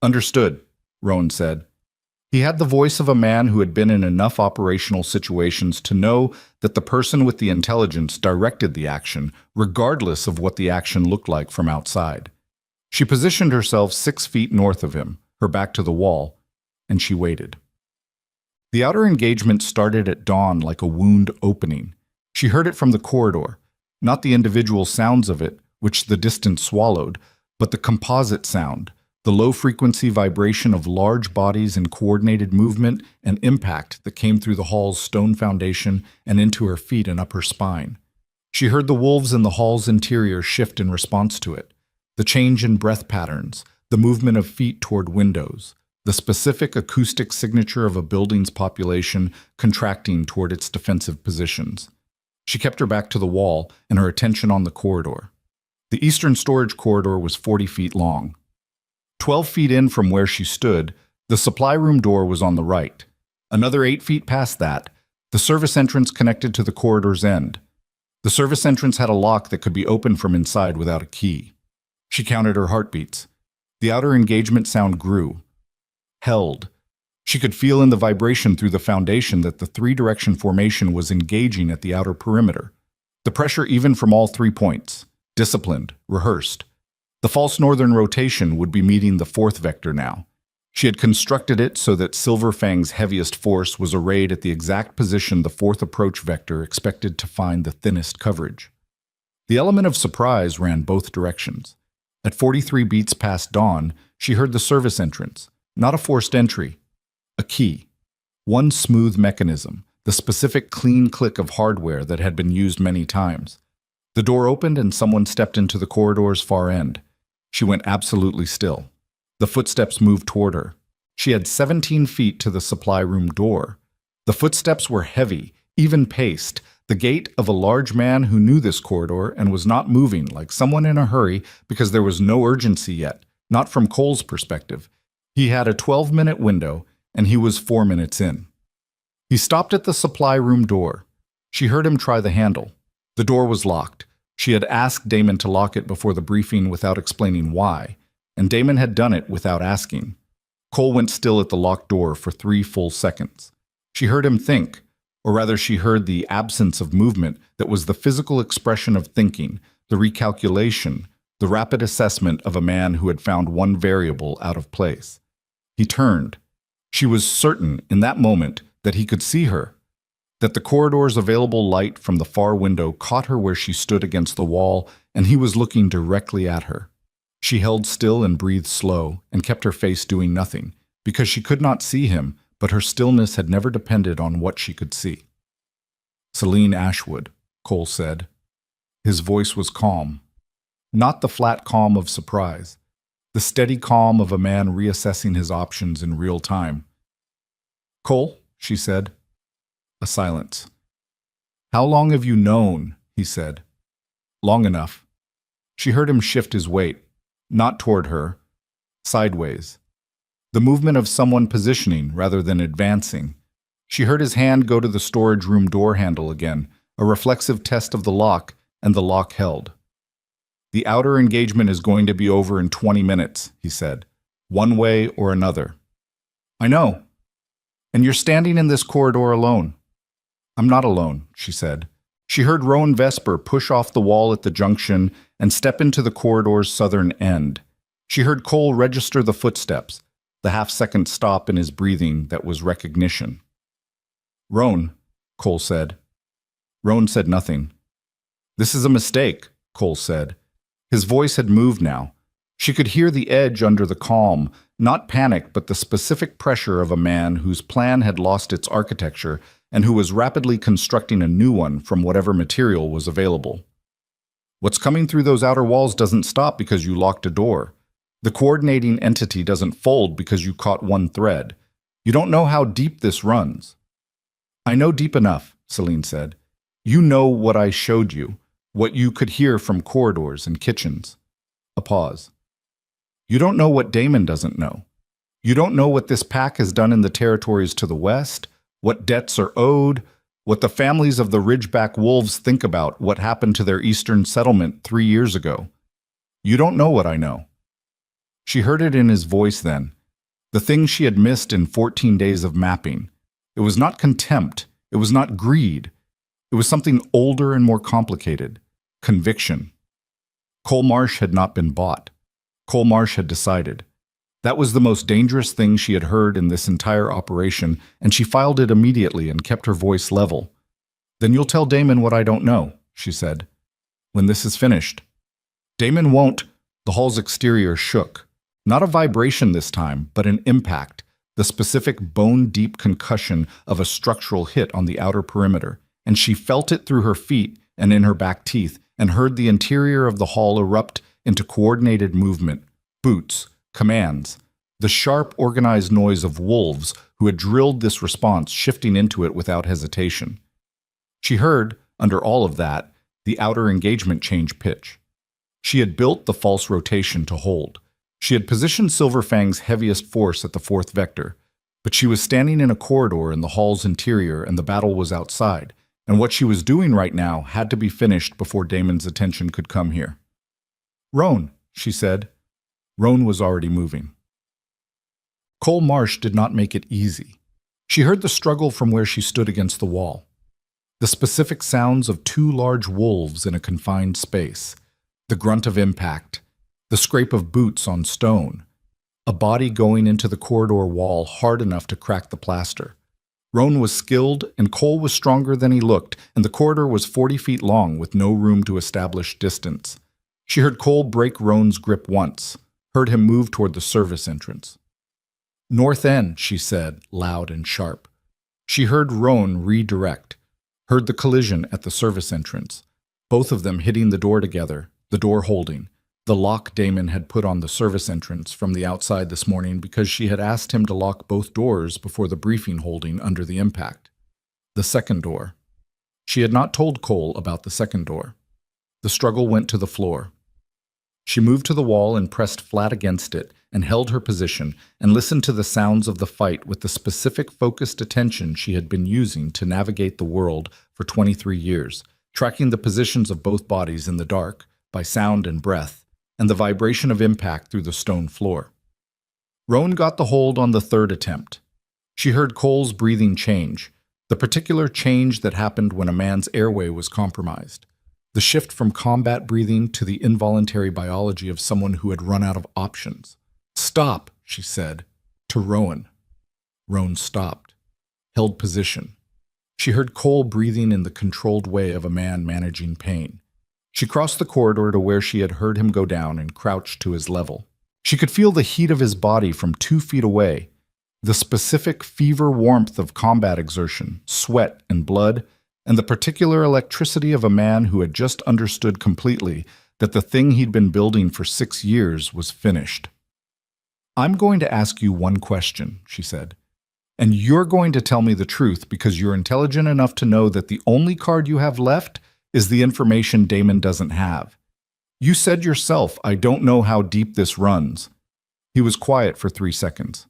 "Understood," Rowan said. He had the voice of a man who had been in enough operational situations to know that the person with the intelligence directed the action, regardless of what the action looked like from outside. She positioned herself 6 feet north of him, her back to the wall, and she waited. The outer engagement started at dawn like a wound opening. She heard it from the corridor, not the individual sounds of it, which the distance swallowed, but the composite sound, the low-frequency vibration of large bodies in coordinated movement and impact that came through the hall's stone foundation and into her feet and up her spine. She heard the wolves in the hall's interior shift in response to it, the change in breath patterns, the movement of feet toward windows, the specific acoustic signature of a building's population contracting toward its defensive positions. She kept her back to the wall and her attention on the corridor. The eastern storage corridor was 40 feet long. 12 feet in from where she stood, the supply room door was on the right. Another 8 feet past that, the service entrance connected to the corridor's end. The service entrance had a lock that could be opened from inside without a key. She counted her heartbeats. The outer engagement sound grew. Held. She could feel in the vibration through the foundation that the 3-direction formation was engaging at the outer perimeter. The pressure even from all 3 points. Disciplined, rehearsed. The false northern rotation would be meeting the 4th vector now. She had constructed it so that Silver Fang's heaviest force was arrayed at the exact position the 4th approach vector expected to find the thinnest coverage. The element of surprise ran both directions. At 43 beats past dawn, she heard the service entrance, not a forced entry, a key. One smooth mechanism, the specific clean click of hardware that had been used many times. The door opened and someone stepped into the corridor's far end. She went absolutely still. The footsteps moved toward her. She had 17 feet to the supply room door. The footsteps were heavy, even-paced, the gait of a large man who knew this corridor and was not moving like someone in a hurry because there was no urgency yet, not from Cole's perspective. He had a 12-minute window, and he was 4 minutes in. He stopped at the supply room door. She heard him try the handle. The door was locked. She had asked Damon to lock it before the briefing without explaining why, and Damon had done it without asking. Cole went still at the locked door for 3 full seconds. She heard him think, or rather she heard the absence of movement that was the physical expression of thinking, the recalculation, the rapid assessment of a man who had found one variable out of place. He turned. She was certain in that moment that he could see her, that the corridor's available light from the far window caught her where she stood against the wall, and he was looking directly at her. She held still and breathed slow, and kept her face doing nothing, because she could not see him, but her stillness had never depended on what she could see. "Celine Ashwood," Cole said. His voice was calm. Not the flat calm of surprise, the steady calm of a man reassessing his options in real time. "Cole," she said. A silence. "How long have you known?" he said. "Long enough." She heard him shift his weight, not toward her, sideways. The movement of someone positioning rather than advancing. She heard his hand go to the storage room door handle again, a reflexive test of the lock, and the lock held. "The outer engagement is going to be over in 20 minutes, he said, "one way or another." "I know. And you're standing in this corridor alone." "I'm not alone," she said. She heard Rowan Vesper push off the wall at the junction and step into the corridor's southern end. She heard Cole register the footsteps, the half-second stop in his breathing that was recognition. "Roan," Cole said. Roan said nothing. "This is a mistake," Cole said. His voice had moved now. She could hear the edge under the calm, not panic but the specific pressure of a man whose plan had lost its architecture and who was rapidly constructing a new one from whatever material was available. "What's coming through those outer walls doesn't stop because you locked a door. The coordinating entity doesn't fold because you caught one thread. You don't know how deep this runs." "I know deep enough," Celine said. "You know what I showed you, what you could hear from corridors and kitchens." A pause. "You don't know what Damon doesn't know. You don't know what this pack has done in the territories to the west, what debts are owed, what the families of the Ridgeback Wolves think about what happened to their eastern settlement 3 years ago. You don't know what I know." She heard it in his voice then, the thing she had missed in 14 days of mapping. It was not contempt, it was not greed. It was something older and more complicated. Conviction. Cole Marsh had not been bought. Cole Marsh had decided. That was the most dangerous thing she had heard in this entire operation, and she filed it immediately and kept her voice level. "Then you'll tell Damon what I don't know," she said, "when this is finished." "Damon won't." The hall's exterior shook. Not a vibration this time, but an impact, the specific bone-deep concussion of a structural hit on the outer perimeter, and she felt it through her feet and in her back teeth, and heard the interior of the hall erupt into coordinated movement, boots, commands, the sharp, organized noise of wolves who had drilled this response shifting into it without hesitation. She heard, under all of that, the outer engagement change pitch. She had built the false rotation to hold. She had positioned Silverfang's heaviest force at the fourth vector, but she was standing in a corridor in the hall's interior and the battle was outside, and what she was doing right now had to be finished before Damon's attention could come here. "Roan," she said. Roan was already moving. Cole Marsh did not make it easy. She heard the struggle from where she stood against the wall. The specific sounds of 2 large wolves in a confined space, the grunt of impact, the scrape of boots on stone, a body going into the corridor wall hard enough to crack the plaster. Roan was skilled, and Cole was stronger than he looked, and the corridor was 40 feet long with no room to establish distance. She heard Cole break Roan's grip once, heard him move toward the service entrance. "North end," she said, loud and sharp. She heard Roan redirect, heard the collision at the service entrance, both of them hitting the door together, the door holding. The lock Damon had put on the service entrance from the outside this morning because she had asked him to lock both doors before the briefing holding under the impact. The second door. She had not told Cole about the second door. The struggle went to the floor. She moved to the wall and pressed flat against it and held her position and listened to the sounds of the fight with the specific focused attention she had been using to navigate the world for 23 years, tracking the positions of both bodies in the dark by sound and breath, and the vibration of impact through the stone floor. Roan got the hold on the third attempt. She heard Cole's breathing change, the particular change that happened when a man's airway was compromised, the shift from combat breathing to the involuntary biology of someone who had run out of options. "Stop," she said, to Rowan. Roan stopped, held position. She heard Cole breathing in the controlled way of a man managing pain. She crossed the corridor to where she had heard him go down and crouched to his level. She could feel the heat of his body from 2 feet away, the specific fever warmth of combat exertion, sweat and blood, and the particular electricity of a man who had just understood completely that the thing he'd been building for 6 years was finished. "I'm going to ask you one question," she said, "and you're going to tell me the truth because you're intelligent enough to know that the only card you have left is the information Damon doesn't have. You said yourself, I don't know how deep this runs." He was quiet for 3 seconds.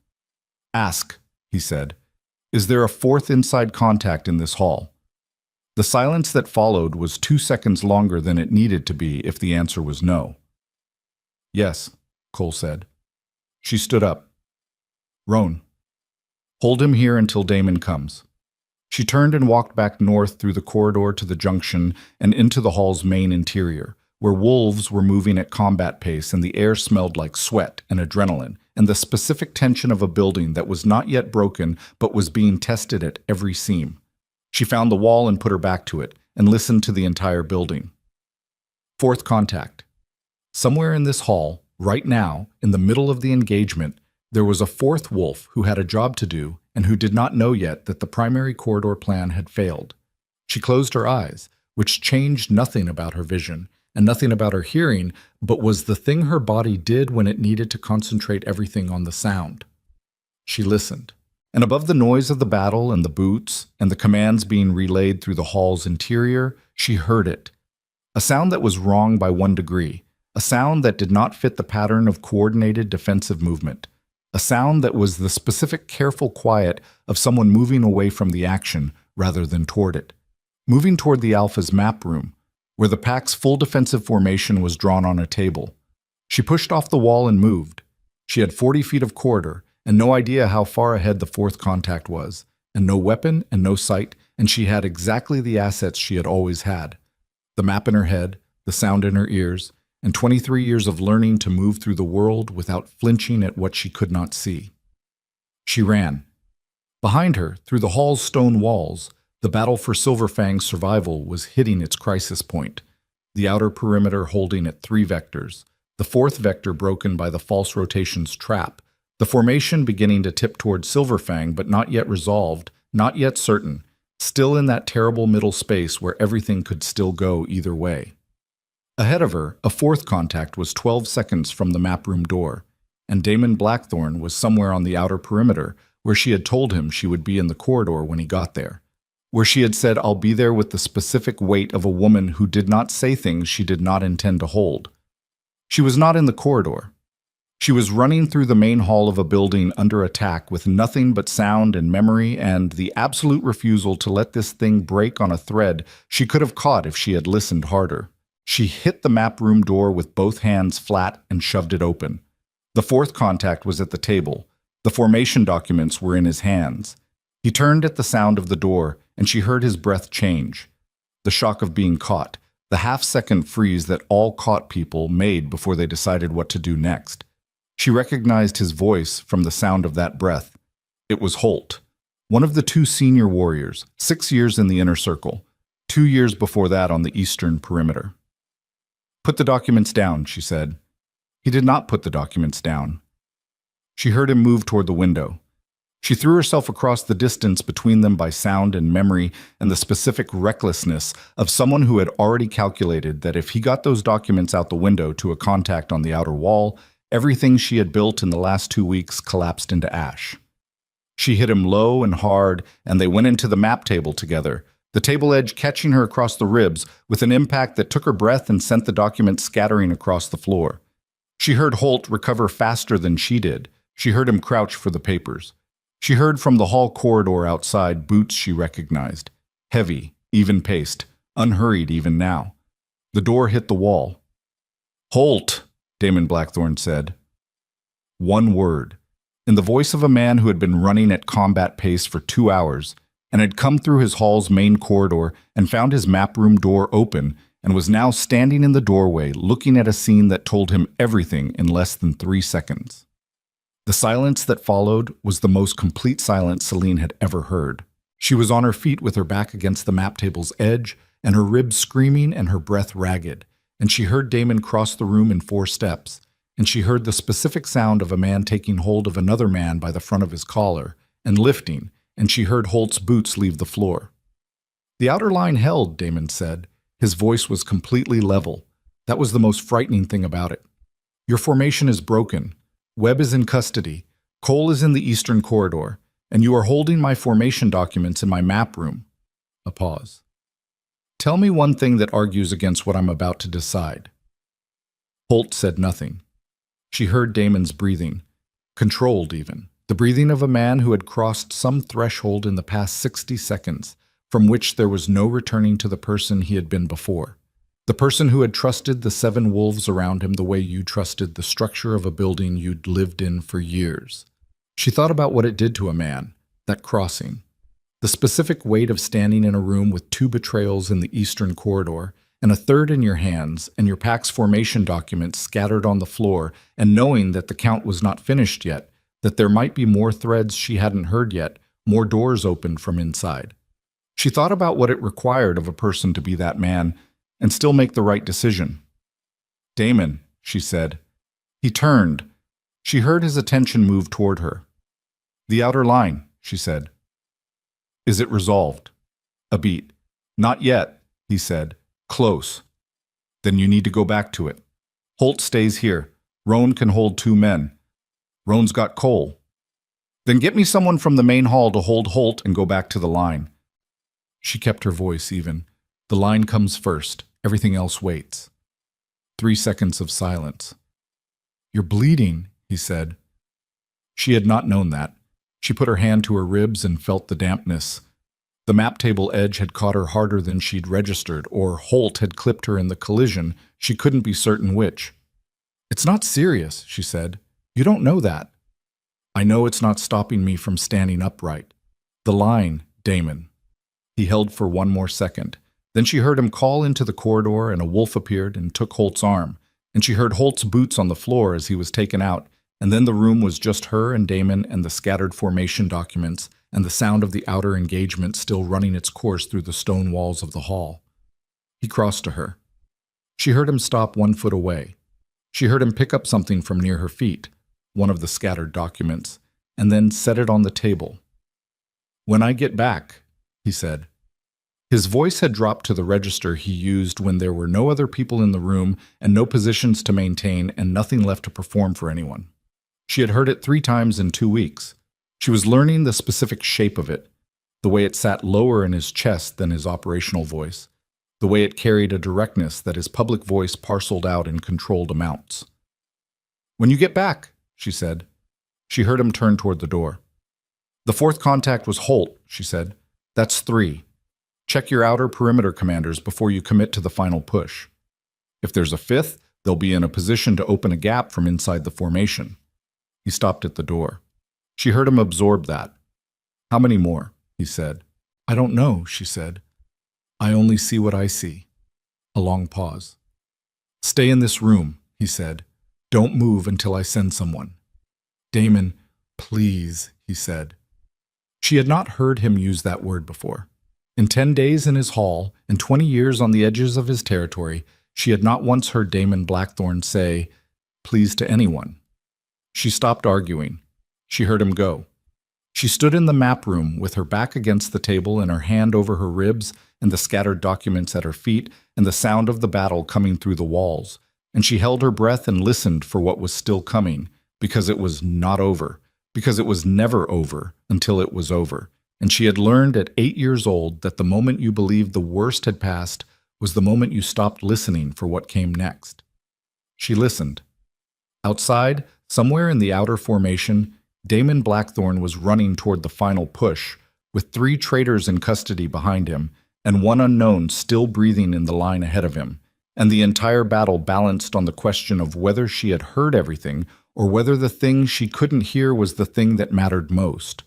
"Ask," he said, "is there a fourth inside contact in this hall?" The silence that followed was 2 seconds longer than it needed to be if the answer was no. "Yes," Cole said. She stood up. "Roan, hold him here until Damon comes. She turned and walked back north through the corridor to the junction and into the hall's main interior, where wolves were moving at combat pace and the air smelled like sweat and adrenaline and the specific tension of a building that was not yet broken but was being tested at every seam. She found the wall and put her back to it and listened to the entire building. Fourth contact. Somewhere in this hall, right now, in the middle of the engagement, there was a fourth wolf who had a job to do and who did not know yet that the primary corridor plan had failed. She closed her eyes, which changed nothing about her vision and nothing about her hearing, but was the thing her body did when it needed to concentrate everything on the sound. She listened, and above the noise of the battle and the boots and the commands being relayed through the hall's interior, she heard it. A sound that was wrong by 1 degree, a sound that did not fit the pattern of coordinated defensive movement. A sound that was the specific careful quiet of someone moving away from the action rather than toward it. Moving toward the Alpha's map room, where the pack's full defensive formation was drawn on a table. She pushed off the wall and moved. She had 40 feet of corridor and no idea how far ahead the fourth contact was, and no weapon and no sight, and she had exactly the assets she had always had. The map in her head, the sound in her ears, and 23 years of learning to move through the world without flinching at what she could not see. She ran. Behind her, through the hall's stone walls, the battle for Silverfang's survival was hitting its crisis point, the outer perimeter holding at 3 vectors, the 4th vector broken by the false rotation's trap, the formation beginning to tip toward Silverfang but not yet resolved, not yet certain, still in that terrible middle space where everything could still go either way. Ahead of her, a 4th contact was 12 seconds from the map room door, and Damon Blackthorne was somewhere on the outer perimeter where she had told him she would be in the corridor when he got there, where she had said, "I'll be there with the specific weight of a woman who did not say things she did not intend to hold." She was not in the corridor. She was running through the main hall of a building under attack with nothing but sound and memory and the absolute refusal to let this thing break on a thread she could have caught if she had listened harder. She hit the map room door with both hands flat and shoved it open. The 4th contact was at the table. The formation documents were in his hands. He turned at the sound of the door, and she heard his breath change. The shock of being caught, the half-second freeze that all caught people made before they decided what to do next. She recognized his voice from the sound of that breath. It was Holt, one of the 2 senior warriors, 6 years in the inner circle, 2 years before that on the eastern perimeter. "Put the documents down," she said. He did not put the documents down. She heard him move toward the window. She threw herself across the distance between them by sound and memory and the specific recklessness of someone who had already calculated that if he got those documents out the window to a contact on the outer wall, everything she had built in the last 2 weeks collapsed into ash. She hit him low and hard, and they went into the map table together, the table edge catching her across the ribs with an impact that took her breath and sent the documents scattering across the floor. She heard Holt recover faster than she did. She heard him crouch for the papers. She heard from the hall corridor outside boots she recognized, heavy, even-paced, unhurried even now. The door hit the wall. "Holt," Damon Blackthorne said. One word, in the voice of a man who had been running at combat pace for 2 hours, and had come through his hall's main corridor and found his map room door open and was now standing in the doorway looking at a scene that told him everything in less than 3 seconds. The silence that followed was the most complete silence Celine had ever heard. She was on her feet with her back against the map table's edge and her ribs screaming and her breath ragged, and she heard Damon cross the room in 4 steps, and she heard the specific sound of a man taking hold of another man by the front of his collar and lifting, and she heard Holt's boots leave the floor. "The outer line held," Damon said. His voice was completely level. That was the most frightening thing about it. "Your formation is broken. Webb is in custody. Cole is in the eastern corridor, and you are holding my formation documents in my map room." A pause. "Tell me one thing that argues against what I'm about to decide." Holt said nothing. She heard Damon's breathing, controlled even. The breathing of a man who had crossed some threshold in the past 60 seconds, from which there was no returning to the person he had been before. The person who had trusted the 7 wolves around him the way you trusted the structure of a building you'd lived in for years. She thought about what it did to a man, that crossing. The specific weight of standing in a room with 2 betrayals in the eastern corridor, and a third in your hands, and your pack's formation documents scattered on the floor, and knowing that the count was not finished yet, that there might be more threads she hadn't heard yet, more doors opened from inside. She thought about what it required of a person to be that man and still make the right decision. "Damon," she said. He turned. She heard his attention move toward her. "The outer line," she said. "Is it resolved?" A beat. "Not yet," he said. "Close." "Then you need to go back to it. Holt stays here. Roan can hold 2 men. Roan's got Cole. Then get me someone from the main hall to hold Holt and go back to the line." She kept her voice even. "The line comes first. Everything else waits." 3 seconds of silence. "You're bleeding," he said. She had not known that. She put her hand to her ribs and felt the dampness. The map table edge had caught her harder than she'd registered, or Holt had clipped her in the collision. She couldn't be certain which. "It's not serious," she said. "You don't know that." "I know it's not stopping me from standing upright. The line, Damon." He held for 1 more second. Then she heard him call into the corridor, and a wolf appeared and took Holt's arm. And she heard Holt's boots on the floor as he was taken out, and then the room was just her and Damon and the scattered formation documents, and the sound of the outer engagement still running its course through the stone walls of the hall. He crossed to her. She heard him stop 1 foot away. She heard him pick up something from near her feet, one of the scattered documents, and then set it on the table. "When I get back," he said. His voice had dropped to the register he used when there were no other people in the room and no positions to maintain and nothing left to perform for anyone. She had heard it 3 times in 2 weeks. She was learning the specific shape of it, the way it sat lower in his chest than his operational voice, the way it carried a directness that his public voice parceled out in controlled amounts. "When you get back," she said. She heard him turn toward the door. "The 4th contact was Holt," she said. "That's 3. Check your outer perimeter commanders before you commit to the final push. If there's a 5th, they'll be in a position to open a gap from inside the formation." He stopped at the door. She heard him absorb that. "How many more?" he said. "I don't know," she said. "I only see what I see." A long pause. "Stay in this room," he said. "Don't move until I send someone." "Damon, please," he said. She had not heard him use that word before. In 10 days in his hall and 20 years on the edges of his territory, she had not once heard Damon Blackthorne say, "please" to anyone. She stopped arguing. She heard him go. She stood in the map room with her back against the table and her hand over her ribs and the scattered documents at her feet and the sound of the battle coming through the walls. And she held her breath and listened for what was still coming, because it was not over, because it was never over until it was over. And she had learned at 8 years old that the moment you believed the worst had passed was the moment you stopped listening for what came next. She listened. Outside, somewhere in the outer formation, Damon Blackthorne was running toward the final push, with 3 traitors in custody behind him, and 1 unknown still breathing in the line ahead of him, and the entire battle balanced on the question of whether she had heard everything or whether the thing she couldn't hear was the thing that mattered most.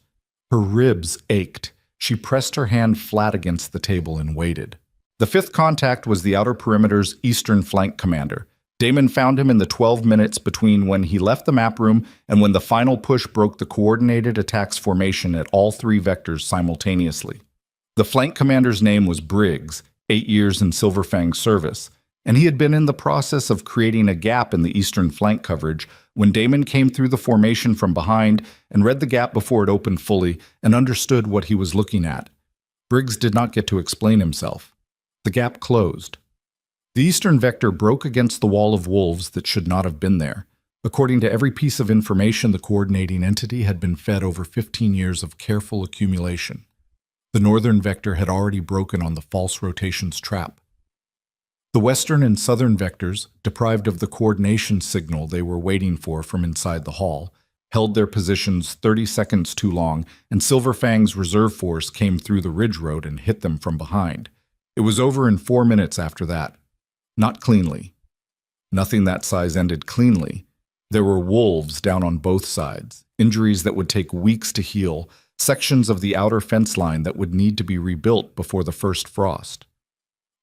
Her ribs ached. She pressed her hand flat against the table and waited. The 5th contact was the outer perimeter's eastern flank commander. Damon found him in the 12 minutes between when he left the map room and when the final push broke the coordinated attacks formation at all 3 vectors simultaneously. The flank commander's name was Briggs, 8 years in Silverfang's service, and he had been in the process of creating a gap in the eastern flank coverage when Damon came through the formation from behind and read the gap before it opened fully and understood what he was looking at. Briggs did not get to explain himself. The gap closed. The eastern vector broke against the wall of wolves that should not have been there. According to every piece of information the coordinating entity had been fed over 15 years of careful accumulation. The northern vector had already broken on the false rotations trap. The western and southern vectors, deprived of the coordination signal they were waiting for from inside the hall, held their positions 30 seconds too long, and Silverfang's reserve force came through the ridge road and hit them from behind. It was over in 4 minutes after that. Not cleanly. Nothing that size ended cleanly. There were wolves down on both sides, injuries that would take weeks to heal, sections of the outer fence line that would need to be rebuilt before the first frost.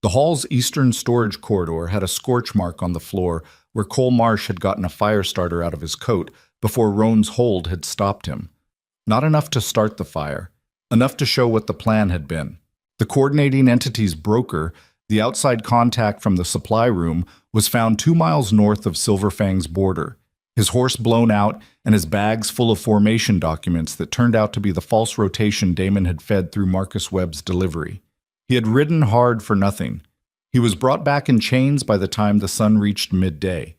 The hall's eastern storage corridor had a scorch mark on the floor where Cole Marsh had gotten a fire starter out of his coat before Roan's hold had stopped him. Not enough to start the fire, enough to show what the plan had been. The coordinating entity's broker, the outside contact from the supply room, was found 2 miles north of Silverfang's border, his horse blown out and his bags full of formation documents that turned out to be the false rotation Damon had fed through Marcus Webb's delivery. He had ridden hard for nothing. He was brought back in chains by the time the sun reached midday.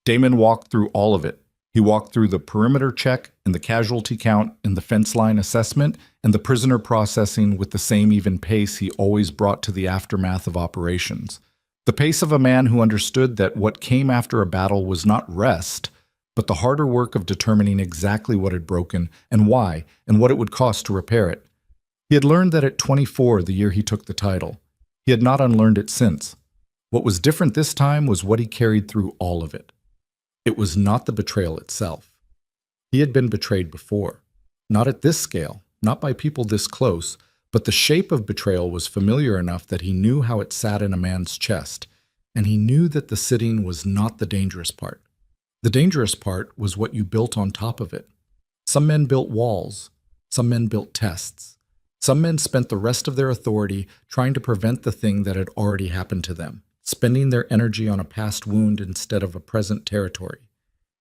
Damon walked through all of it. He walked through the perimeter check and the casualty count and the fence line assessment and the prisoner processing with the same even pace he always brought to the aftermath of operations. The pace of a man who understood that what came after a battle was not rest, but the harder work of determining exactly what had broken and why and what it would cost to repair it. He had learned that at 24, the year he took the title. He had not unlearned it since. What was different this time was what he carried through all of it. It was not the betrayal itself. He had been betrayed before. Not at this scale, not by people this close, but the shape of betrayal was familiar enough that he knew how it sat in a man's chest, and he knew that the sitting was not the dangerous part. The dangerous part was what you built on top of it. Some men built walls. Some men built tests. Some men spent the rest of their authority trying to prevent the thing that had already happened to them, spending their energy on a past wound instead of a present territory.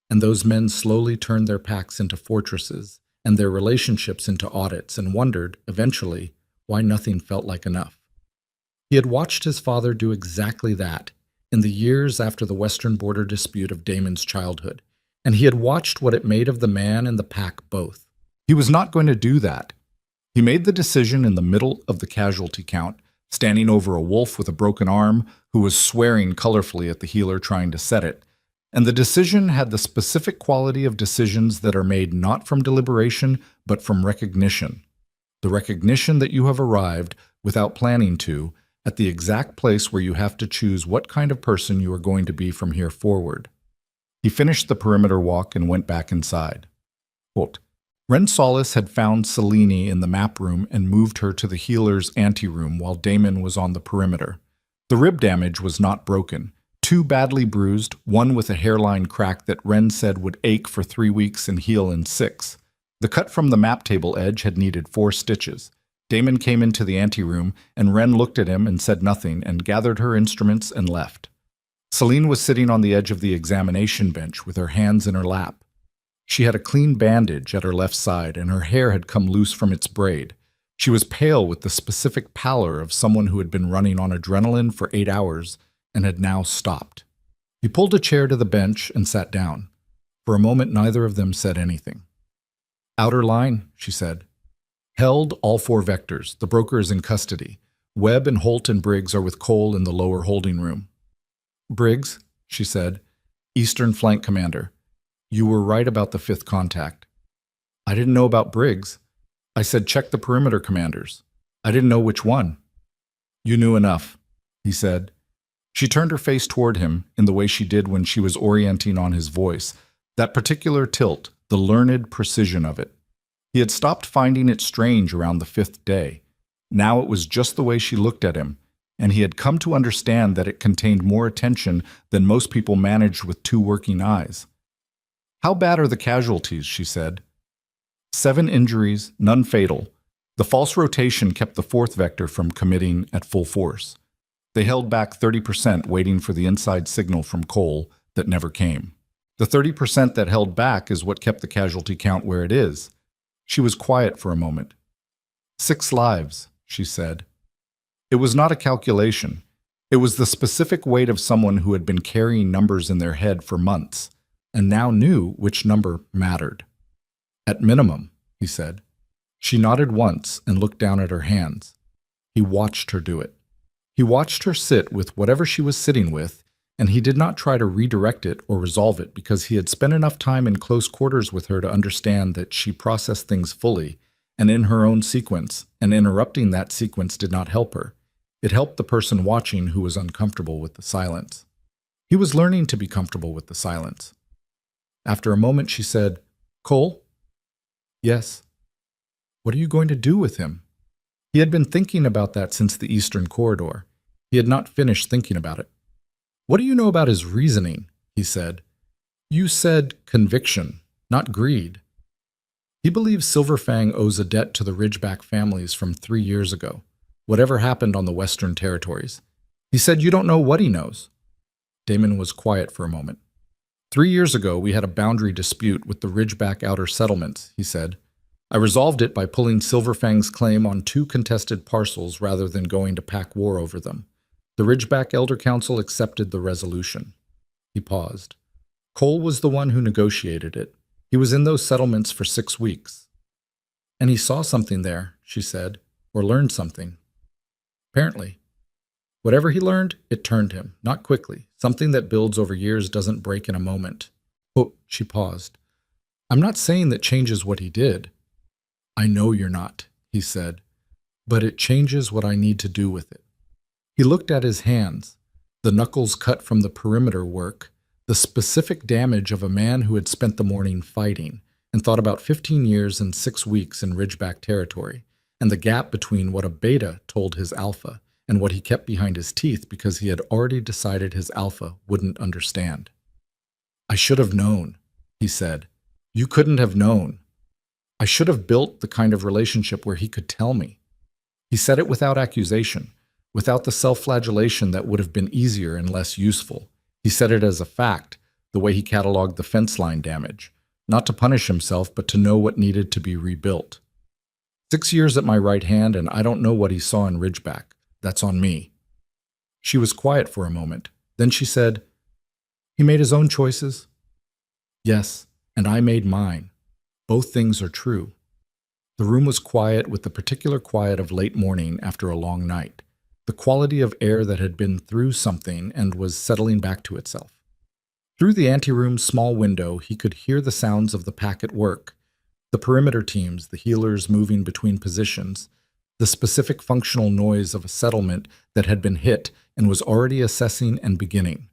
And those men slowly turned their packs into fortresses and their relationships into audits and wondered, eventually, why nothing felt like enough. He had watched his father do exactly that in the years after the western border dispute of Damon's childhood, and he had watched what it made of the man and the pack both. He was not going to do that. He made the decision in the middle of the casualty count, standing over a wolf with a broken arm who was swearing colorfully at the healer trying to set it. And the decision had the specific quality of decisions that are made not from deliberation, but from recognition. The recognition that you have arrived, without planning to, at the exact place where you have to choose what kind of person you are going to be from here forward. He finished the perimeter walk and went back inside. Quote, Rensalis had found Selene in the map room and moved her to the healer's anteroom while Damon was on the perimeter. The rib damage was not broken. 2 badly bruised, one with a hairline crack that Ren said would ache for 3 weeks and heal in 6. The cut from the map table edge had needed 4 stitches. Damon came into the anteroom, and Ren looked at him and said nothing and gathered her instruments and left. Selene was sitting on the edge of the examination bench with her hands in her lap. She had a clean bandage at her left side, and her hair had come loose from its braid. She was pale with the specific pallor of someone who had been running on adrenaline for 8 hours and had now stopped. He pulled a chair to the bench and sat down. For a moment, neither of them said anything. Outer line, she said. Held all 4 vectors. The broker is in custody. Webb and Holt and Briggs are with Cole in the lower holding room. Briggs, she said, Eastern Flank Commander. You were right about the 5th contact. I didn't know about Briggs. I said check the perimeter commanders. I didn't know which one. You knew enough, he said. She turned her face toward him in the way she did when she was orienting on his voice, that particular tilt, the learned precision of it. He had stopped finding it strange around the 5th day. Now it was just the way she looked at him, and he had come to understand that it contained more attention than most people managed with 2 working eyes. How bad are the casualties, she said. 7 injuries, none fatal. The false rotation kept the 4th vector from committing at full force. They held back 30% waiting for the inside signal from Cole that never came. The 30% that held back is what kept the casualty count where it is. She was quiet for a moment. 6 lives, she said. It was not a calculation. It was the specific weight of someone who had been carrying numbers in their head for months, and now knew which number mattered. At minimum, he said. She nodded once and looked down at her hands. He watched her do it. He watched her sit with whatever she was sitting with, and he did not try to redirect it or resolve it because he had spent enough time in close quarters with her to understand that she processed things fully and in her own sequence, and interrupting that sequence did not help her. It helped the person watching who was uncomfortable with the silence. He was learning to be comfortable with the silence. After a moment, she said, Cole? Yes. What are you going to do with him? He had been thinking about that since the Eastern Corridor. He had not finished thinking about it. What do you know about his reasoning? He said. You said conviction, not greed. He believes Silverfang owes a debt to the Ridgeback families from 3 years ago, whatever happened on the Western Territories. He said you don't know what he knows. Damon was quiet for a moment. 3 years ago, we had a boundary dispute with the Ridgeback Outer Settlements, he said. I resolved it by pulling Silverfang's claim on 2 contested parcels rather than going to pack war over them. The Ridgeback Elder Council accepted the resolution. He paused. Cole was the one who negotiated it. He was in those settlements for 6 weeks. And he saw something there, she said, or learned something. Apparently. Whatever he learned, it turned him, not quickly. Something that builds over years doesn't break in a moment. Oh, she paused. I'm not saying that changes what he did. I know you're not, he said, but it changes what I need to do with it. He looked at his hands, the knuckles cut from the perimeter work, the specific damage of a man who had spent the morning fighting, and thought about 15 years and 6 weeks in Ridgeback territory, and the gap between what a beta told his alpha and what he kept behind his teeth because he had already decided his alpha wouldn't understand. I should have known, he said. You couldn't have known. I should have built the kind of relationship where he could tell me. He said it without accusation, without the self-flagellation that would have been easier and less useful. He said it as a fact, the way he cataloged the fence line damage, not to punish himself, but to know what needed to be rebuilt. 6 years at my right hand, and I don't know what he saw in Ridgeback. That's on me. She was quiet for a moment. Then she said, He made his own choices? Yes, and I made mine. Both things are true. The room was quiet with the particular quiet of late morning after a long night, the quality of air that had been through something and was settling back to itself. Through the anteroom's small window, he could hear the sounds of the pack at work, the perimeter teams, the healers moving between positions, the specific functional noise of a settlement that had been hit and was already assessing and beginning.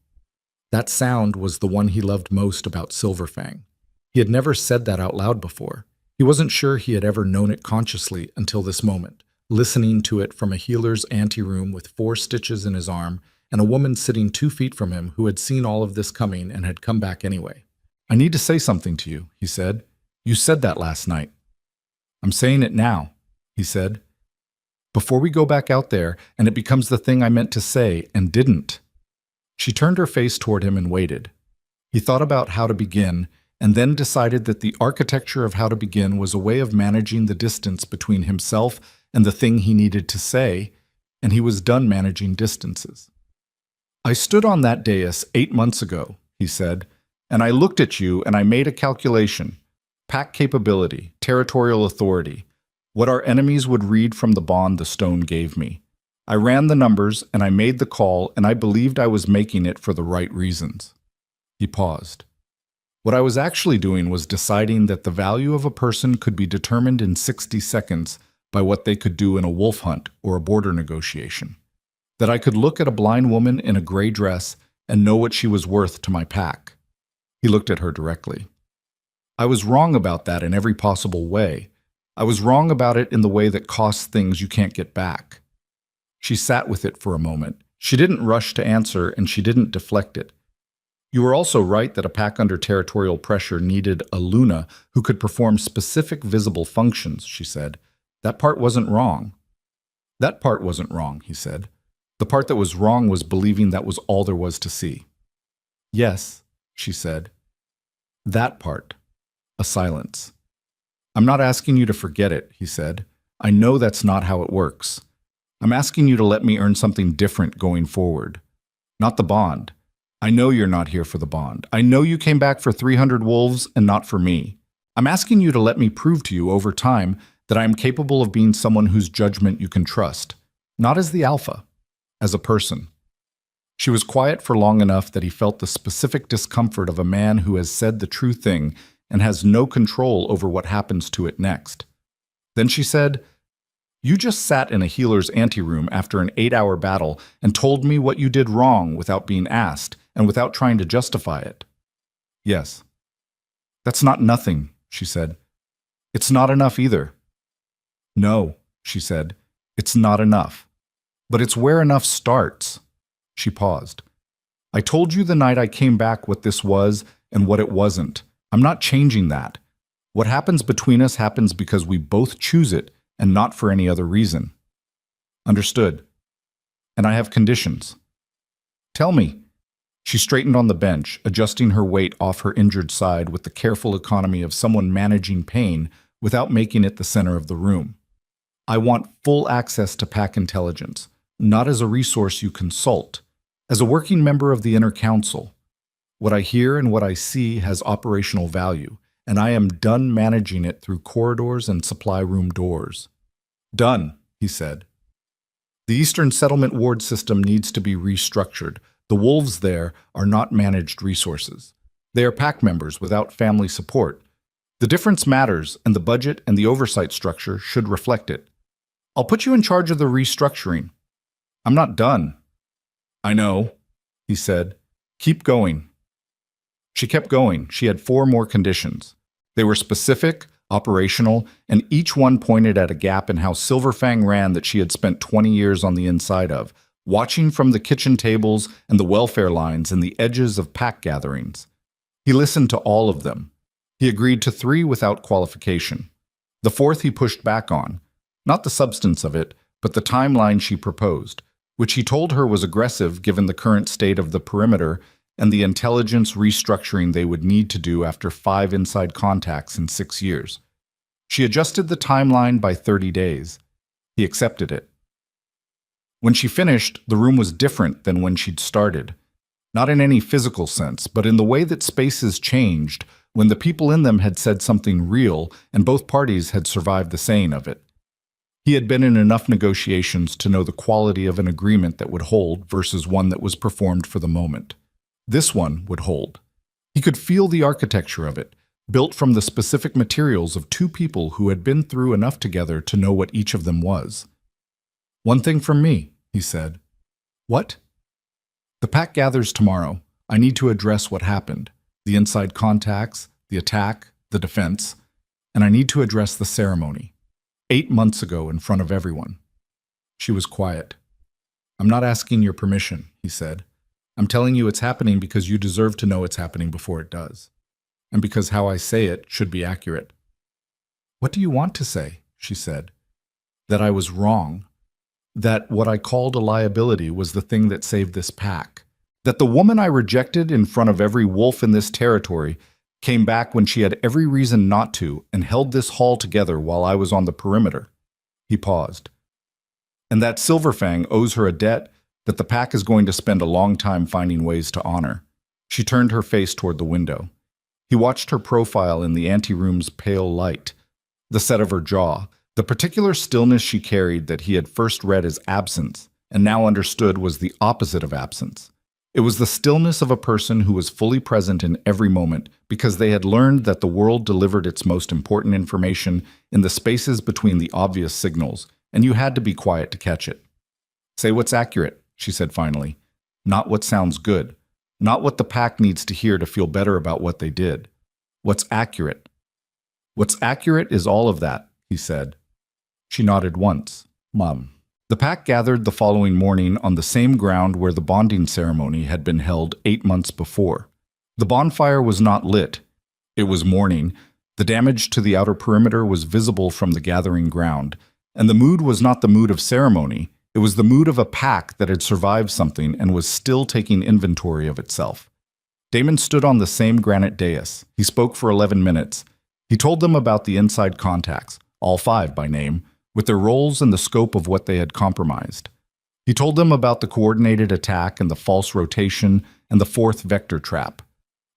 That sound was the one he loved most about Silverfang. He had never said that out loud before. He wasn't sure he had ever known it consciously until this moment, listening to it from a healer's anteroom with 4 stitches in his arm and a woman sitting 2 feet from him who had seen all of this coming and had come back anyway. I need to say something to you, he said. You said that last night. I'm saying it now, he said. Before we go back out there and it becomes the thing I meant to say and didn't. She turned her face toward him and waited. He thought about how to begin and then decided that the architecture of how to begin was a way of managing the distance between himself and the thing he needed to say, and he was done managing distances. I stood on that dais 8 months ago, he said, and I looked at you and I made a calculation. Pack capability, territorial authority, what our enemies would read from the bond the stone gave me. I ran the numbers and I made the call and I believed I was making it for the right reasons. He paused. What I was actually doing was deciding that the value of a person could be determined in 60 seconds by what they could do in a wolf hunt or a border negotiation. That I could look at a blind woman in a gray dress and know what she was worth to my pack. He looked at her directly. I was wrong about that in every possible way. I was wrong about it in the way that costs things you can't get back. She sat with it for a moment. She didn't rush to answer and she didn't deflect it. You were also right that a pack under territorial pressure needed a Luna who could perform specific visible functions, she said. That part wasn't wrong. That part wasn't wrong, he said. The part that was wrong was believing that was all there was to see. Yes, she said. That part. A silence. I'm not asking you to forget it, he said. I know that's not how it works. I'm asking you to let me earn something different going forward. Not the bond. I know you're not here for the bond. I know you came back for 300 wolves and not for me. I'm asking you to let me prove to you over time that I am capable of being someone whose judgment you can trust, not as the alpha, as a person. She was quiet for long enough that he felt the specific discomfort of a man who has said the true thing and has no control over what happens to it next. Then she said, You just sat in a healer's anteroom after an 8-hour battle and told me what you did wrong without being asked and without trying to justify it. Yes. That's not nothing, she said. It's not enough either. No, she said. It's not enough. But it's where enough starts. She paused. I told you the night I came back what this was and what it wasn't. I'm not changing that. What happens between us happens because we both choose it and not for any other reason. Understood. And I have conditions. Tell me. She straightened on the bench, adjusting her weight off her injured side with the careful economy of someone managing pain without making it the center of the room. I want full access to pack intelligence, not as a resource you consult, as a working member of the inner council. What I hear and what I see has operational value, and I am done managing it through corridors and supply room doors. Done, he said. The Eastern Settlement Ward system needs to be restructured. The wolves there are not managed resources. They are pack members without family support. The difference matters, and the budget and the oversight structure should reflect it. I'll put you in charge of the restructuring. I'm not done. I know, he said. Keep going. She kept going. She had 4 more conditions. They were specific, operational, and each one pointed at a gap in how Silverfang ran that she had spent 20 years on the inside of, watching from the kitchen tables and the welfare lines and the edges of pack gatherings. He listened to all of them. He agreed to 3 without qualification. The 4th he pushed back on, not the substance of it, but the timeline she proposed, which he told her was aggressive given the current state of the perimeter and the intelligence restructuring they would need to do after 5 inside contacts in 6 years. She adjusted the timeline by 30 days. He accepted it. When she finished, the room was different than when she'd started. Not in any physical sense, but in the way that spaces changed when the people in them had said something real and both parties had survived the saying of it. He had been in enough negotiations to know the quality of an agreement that would hold versus one that was performed for the moment. This one would hold. He could feel the architecture of it, built from the specific materials of 2 people who had been through enough together to know what each of them was. One thing from me, he said. What? The pack gathers tomorrow. I need to address what happened, the inside contacts, the attack, the defense, and I need to address the ceremony. 8 months ago in front of everyone. She was quiet. I'm not asking your permission, he said. I'm telling you it's happening because you deserve to know it's happening before it does. And because how I say it should be accurate. What do you want to say? She said. That I was wrong. That what I called a liability was the thing that saved this pack. That the woman I rejected in front of every wolf in this territory came back when she had every reason not to and held this hall together while I was on the perimeter. He paused. And that Silverfang owes her a debt that the pack is going to spend a long time finding ways to honor. She turned her face toward the window. He watched her profile in the anteroom's pale light, the set of her jaw, the particular stillness she carried that he had first read as absence and now understood was the opposite of absence. It was the stillness of a person who was fully present in every moment because they had learned that the world delivered its most important information in the spaces between the obvious signals, and you had to be quiet to catch it. Say what's accurate, she said finally, not what sounds good, not what the pack needs to hear to feel better about what they did. What's accurate? What's accurate is all of that, he said. She nodded once. Mum. The pack gathered the following morning on the same ground where the bonding ceremony had been held 8 months before. The bonfire was not lit. It was morning. The damage to the outer perimeter was visible from the gathering ground, and the mood was not the mood of ceremony. It was the mood of a pack that had survived something and was still taking inventory of itself. Damon stood on the same granite dais. He spoke for 11 minutes. He told them about the inside contacts, all 5 by name, with their roles and the scope of what they had compromised. He told them about the coordinated attack and the false rotation and the 4th vector trap.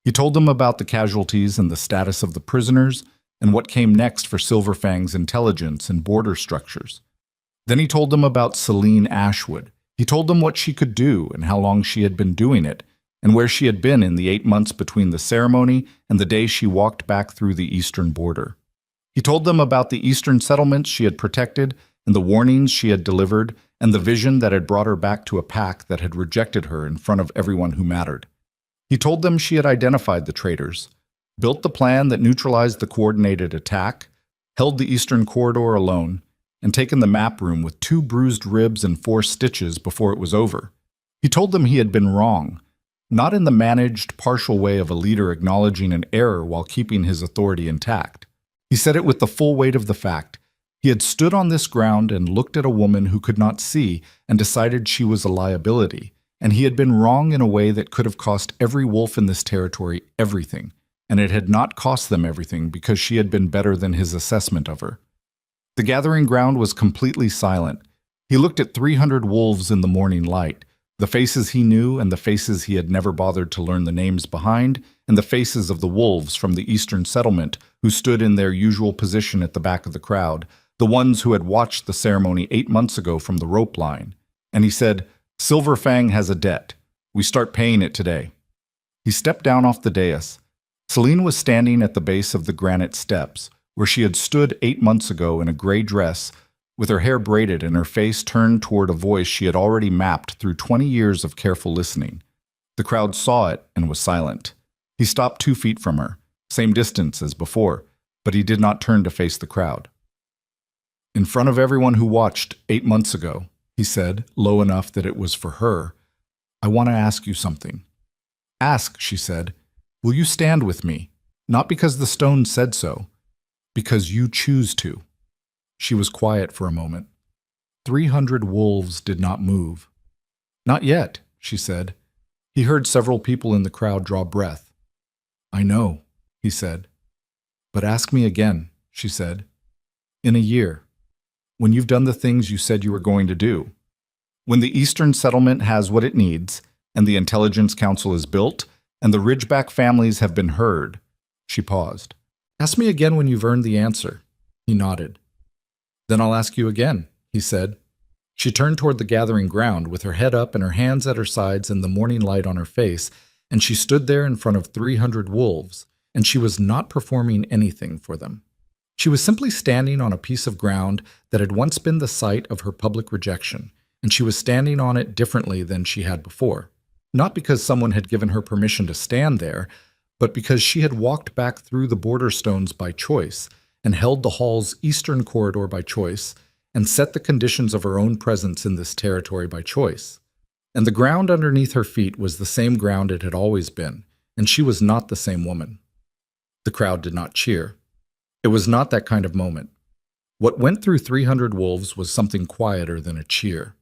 He told them about the casualties and the status of the prisoners and what came next for Silverfang's intelligence and border structures. Then he told them about Celine Ashwood. He told them what she could do and how long she had been doing it, and where she had been in the 8 months between the ceremony and the day she walked back through the eastern border. He told them about the eastern settlements she had protected and the warnings she had delivered and the vision that had brought her back to a pack that had rejected her in front of everyone who mattered. He told them she had identified the traitors, built the plan that neutralized the coordinated attack, held the eastern corridor alone, and taken the map room with 2 bruised ribs and 4 stitches before it was over. He told them he had been wrong, not in the managed, partial way of a leader acknowledging an error while keeping his authority intact. He said it with the full weight of the fact. He had stood on this ground and looked at a woman who could not see and decided she was a liability, and he had been wrong in a way that could have cost every wolf in this territory everything, and it had not cost them everything because she had been better than his assessment of her. The gathering ground was completely silent. He looked at 300 wolves in the morning light, the faces he knew and the faces he had never bothered to learn the names behind, and the faces of the wolves from the eastern settlement who stood in their usual position at the back of the crowd, the ones who had watched the ceremony 8 months ago from the rope line. And he said, "Silver Fang has a debt. We start paying it today." He stepped down off the dais. Celine was standing at the base of the granite steps, where she had stood 8 months ago in a gray dress, with her hair braided and her face turned toward a voice she had already mapped through 20 years of careful listening. The crowd saw it and was silent. He stopped 2 feet from her, same distance as before, but he did not turn to face the crowd. "In front of everyone who watched 8 months ago," he said, low enough that it was for her, "I want to ask you something." "Ask," she said. "Will you stand with me? Not because the stone said so, because you choose to." She was quiet for a moment. 300 wolves did not move. "Not yet," she said. He heard several people in the crowd draw breath. "I know," he said. "But ask me again," she said. "In a year, when you've done the things you said you were going to do. When the Eastern Settlement has what it needs, and the Intelligence Council is built, and the Ridgeback families have been heard." She paused. "Ask me again when you've earned the answer." He nodded. "Then I'll ask you again," he said. She turned toward the gathering ground with her head up and her hands at her sides and the morning light on her face, and she stood there in front of 300 wolves, and she was not performing anything for them. She was simply standing on a piece of ground that had once been the site of her public rejection, and she was standing on it differently than she had before. Not because someone had given her permission to stand there, but because she had walked back through the border stones by choice, and held the hall's eastern corridor by choice, and set the conditions of her own presence in this territory by choice. And the ground underneath her feet was the same ground it had always been, and she was not the same woman. The crowd did not cheer. It was not that kind of moment. What went through 300 wolves was something quieter than a cheer.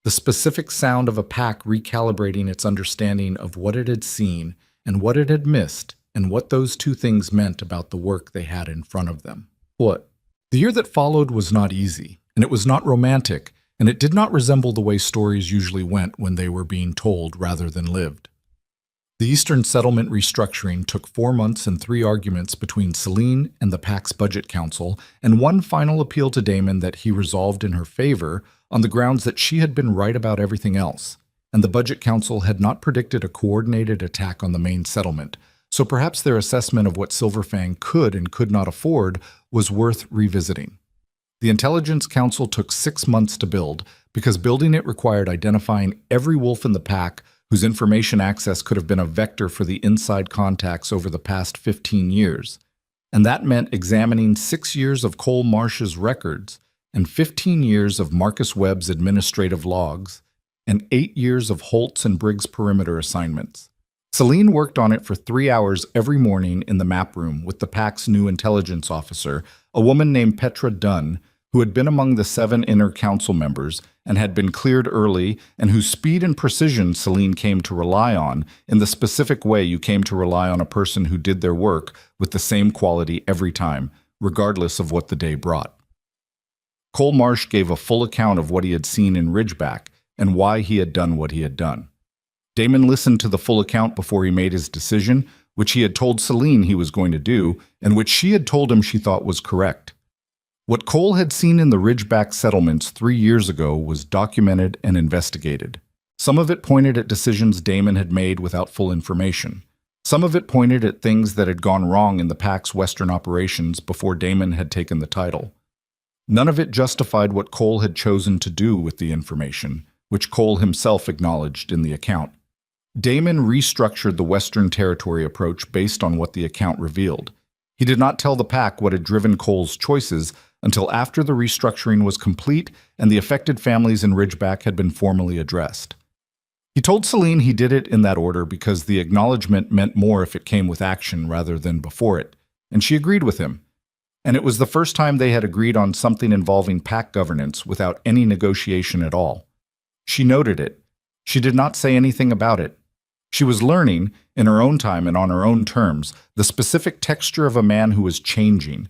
The specific sound of a pack recalibrating its understanding of what it had seen and what it had missed, and what those 2 things meant about the work they had in front of them. What? The year that followed was not easy, and it was not romantic, and it did not resemble the way stories usually went when they were being told rather than lived. The Eastern Settlement restructuring took 4 months and 3 arguments between Celine and the PAC's Budget Council, and one final appeal to Damon that he resolved in her favor on the grounds that she had been right about everything else, and the Budget Council had not predicted a coordinated attack on the main settlement, so perhaps their assessment of what Silverfang could and could not afford was worth revisiting. The Intelligence Council took 6 months to build, because building it required identifying every wolf in the pack whose information access could have been a vector for the inside contacts over the past 15 years. And that meant examining 6 years of Cole Marsh's records, and 15 years of Marcus Webb's administrative logs, and 8 years of Holtz and Briggs' perimeter assignments. Celine worked on it for 3 hours every morning in the map room with the PAC's new intelligence officer, a woman named Petra Dunn, who had been among the 7 inner council members and had been cleared early, and whose speed and precision Celine came to rely on in the specific way you came to rely on a person who did their work with the same quality every time, regardless of what the day brought. Cole Marsh gave a full account of what he had seen in Ridgeback and why he had done what he had done. Damon listened to the full account before he made his decision, which he had told Celine he was going to do, and which she had told him she thought was correct. What Cole had seen in the Ridgeback settlements 3 years ago was documented and investigated. Some of it pointed at decisions Damon had made without full information. Some of it pointed at things that had gone wrong in the PAC's Western operations before Damon had taken the title. None of it justified what Cole had chosen to do with the information, which Cole himself acknowledged in the account. Damon restructured the Western Territory approach based on what the account revealed. He did not tell the PAC what had driven Cole's choices, until after the restructuring was complete and the affected families in Ridgeback had been formally addressed. He told Celine he did it in that order because the acknowledgement meant more if it came with action rather than before it, and she agreed with him. And it was the first time they had agreed on something involving pack governance without any negotiation at all. She noted it. She did not say anything about it. She was learning, in her own time and on her own terms, the specific texture of a man who was changing,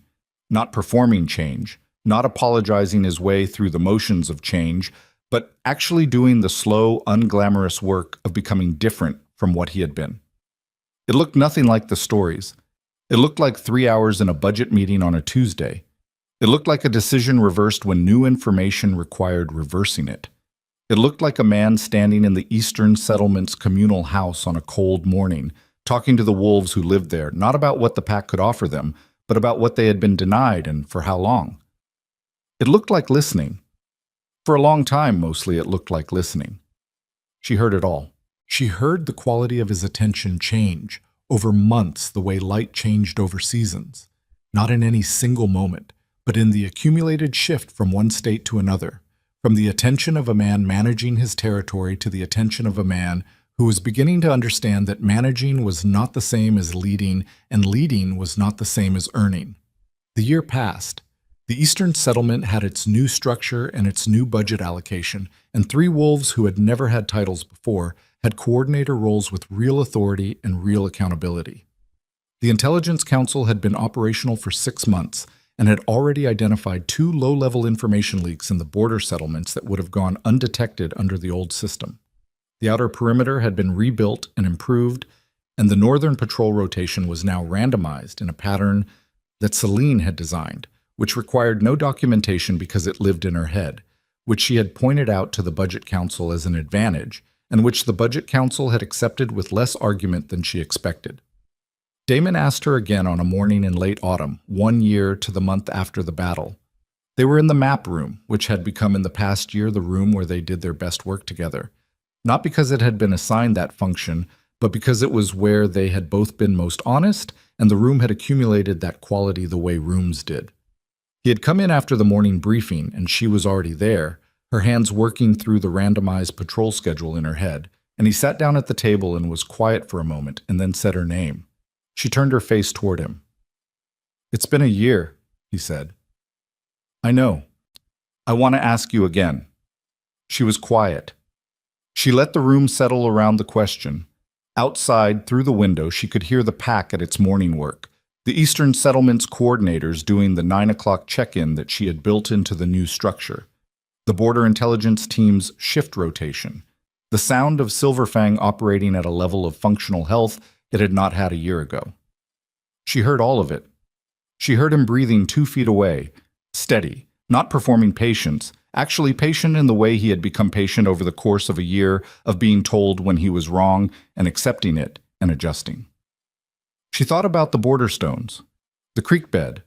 not performing change, not apologizing his way through the motions of change, but actually doing the slow, unglamorous work of becoming different from what he had been. It looked nothing like the stories. It looked like 3 hours in a budget meeting on a Tuesday. It looked like a decision reversed when new information required reversing it. It looked like a man standing in the Eastern Settlement's communal house on a cold morning, talking to the wolves who lived there, not about what the pack could offer them, but about what they had been denied and for how long. It looked like listening. For a long time, mostly, it looked like listening. She heard it all. She heard the quality of his attention change over months the way light changed over seasons, not in any single moment, but in the accumulated shift from one state to another, from the attention of a man managing his territory to the attention of a man who was beginning to understand that managing was not the same as leading, and leading was not the same as earning. The year passed. The Eastern Settlement had its new structure and its new budget allocation, and 3 wolves who had never had titles before had coordinator roles with real authority and real accountability. The Intelligence Council had been operational for 6 months and had already identified 2 low-level information leaks in the border settlements that would have gone undetected under the old system. The outer perimeter had been rebuilt and improved, and the northern patrol rotation was now randomized in a pattern that Celine had designed, which required no documentation because it lived in her head, which she had pointed out to the Budget Council as an advantage, and which the Budget Council had accepted with less argument than she expected. Damon asked her again on a morning in late autumn, 1 year to the month after the battle. They were in the map room, which had become in the past year the room where they did their best work together, not because it had been assigned that function, but because it was where they had both been most honest, and the room had accumulated that quality the way rooms did. He had come in after the morning briefing, and she was already there, her hands working through the randomized patrol schedule in her head, and he sat down at the table and was quiet for a moment and then said her name. She turned her face toward him. "It's been a year," he said. "I know. I want to ask you again." She was quiet. She let the room settle around the question. Outside, through the window, she could hear the pack at its morning work, the Eastern Settlement's coordinators doing the 9 o'clock check-in that she had built into the new structure, the Border Intelligence team's shift rotation, the sound of Silverfang operating at a level of functional health it had not had a year ago. She heard all of it. She heard him breathing 2 feet away, steady, not performing patience, actually patient in the way he had become patient over the course of a year of being told when he was wrong and accepting it and adjusting. She thought about the border stones, the creek bed,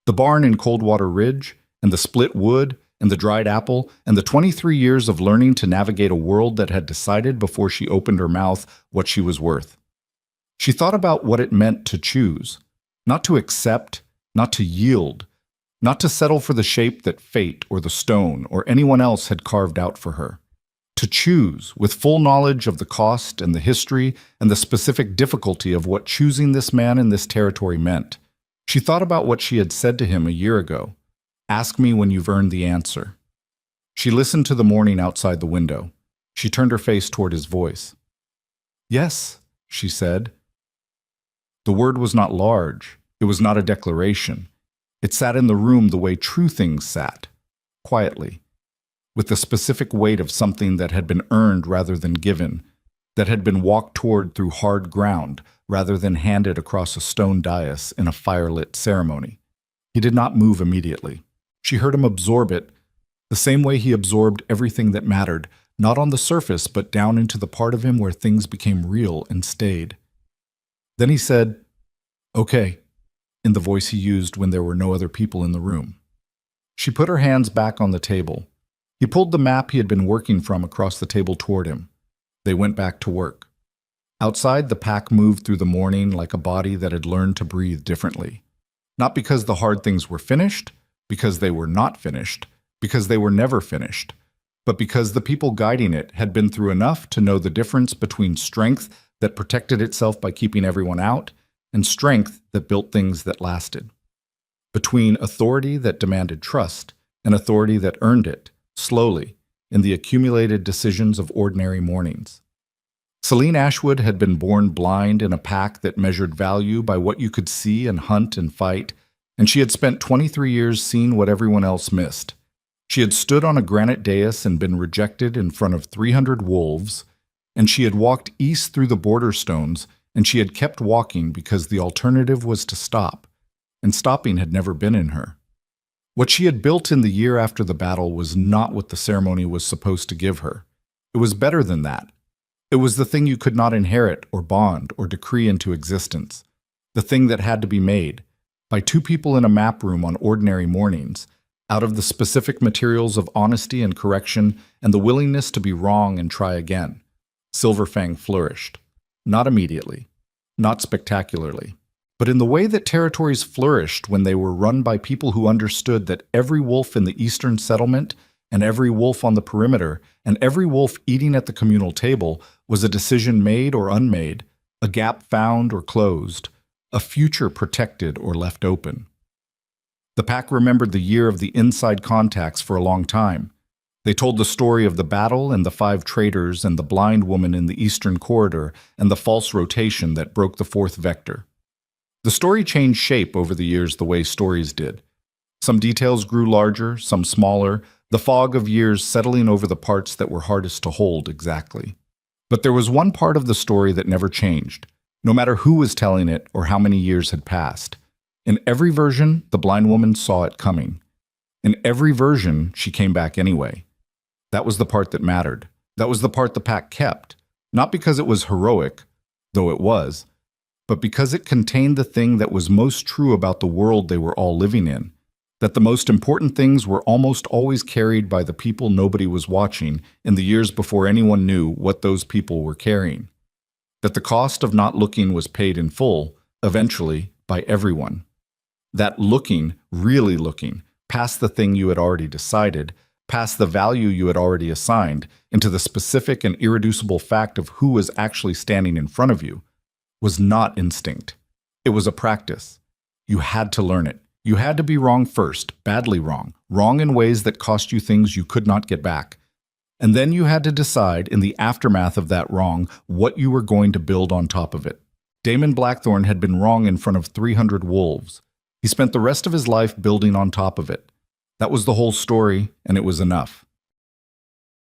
the barn in Coldwater Ridge, and the split wood, and the dried apple, and the 23 years of learning to navigate a world that had decided before she opened her mouth what she was worth. She thought about what it meant to choose, not to accept, not to yield, not to settle for the shape that fate or the stone or anyone else had carved out for her. To choose, with full knowledge of the cost and the history and the specific difficulty of what choosing this man in this territory meant. She thought about what she had said to him a year ago. "Ask me when you've earned the answer." She listened to the morning outside the window. She turned her face toward his voice. "Yes," she said. The word was not large. It was not a declaration. It sat in the room the way true things sat, quietly, with the specific weight of something that had been earned rather than given, that had been walked toward through hard ground rather than handed across a stone dais in a firelit ceremony. He did not move immediately. She heard him absorb it the same way he absorbed everything that mattered, not on the surface but down into the part of him where things became real and stayed. Then he said, "Okay," in the voice he used when there were no other people in the room. She put her hands back on the table. He pulled the map he had been working from across the table toward him. They went back to work. Outside, the pack moved through the morning like a body that had learned to breathe differently. Not because the hard things were finished, because they were not finished, because they were never finished, but because the people guiding it had been through enough to know the difference between strength that protected itself by keeping everyone out and strength that built things that lasted. Between authority that demanded trust and authority that earned it, slowly, in the accumulated decisions of ordinary mornings. Celine Ashwood had been born blind in a pack that measured value by what you could see and hunt and fight, and she had spent 23 years seeing what everyone else missed. She had stood on a granite dais and been rejected in front of 300 wolves, and she had walked east through the border stones, and she had kept walking because the alternative was to stop, and stopping had never been in her. What she had built in the year after the battle was not what the ceremony was supposed to give her. It was better than that. It was the thing you could not inherit or bond or decree into existence, the thing that had to be made, by two people in a map room on ordinary mornings, out of the specific materials of honesty and correction and the willingness to be wrong and try again. Silverfang flourished. Not immediately, not spectacularly, but in the way that territories flourished when they were run by people who understood that every wolf in the eastern settlement and every wolf on the perimeter and every wolf eating at the communal table was a decision made or unmade, a gap found or closed, a future protected or left open. The pack remembered the year of the inside contacts for a long time. They told the story of the battle and the 5 traitors and the blind woman in the eastern corridor and the false rotation that broke the 4th vector. The story changed shape over the years the way stories did. Some details grew larger, some smaller, the fog of years settling over the parts that were hardest to hold exactly. But there was one part of the story that never changed, no matter who was telling it or how many years had passed. In every version, the blind woman saw it coming. In every version, she came back anyway. That was the part that mattered. That was the part the pack kept, not because it was heroic, though it was, but because it contained the thing that was most true about the world they were all living in, that the most important things were almost always carried by the people nobody was watching in the years before anyone knew what those people were carrying, that the cost of not looking was paid in full, eventually, by everyone. That looking, really looking, past the thing you had already decided, past the value you had already assigned, into the specific and irreducible fact of who was actually standing in front of you, was not instinct. It was a practice. You had to learn it. You had to be wrong first, badly wrong, wrong in ways that cost you things you could not get back. And then you had to decide in the aftermath of that wrong what you were going to build on top of it. Damon Blackthorne had been wrong in front of 300 wolves. He spent the rest of his life building on top of it. That was the whole story, and it was enough.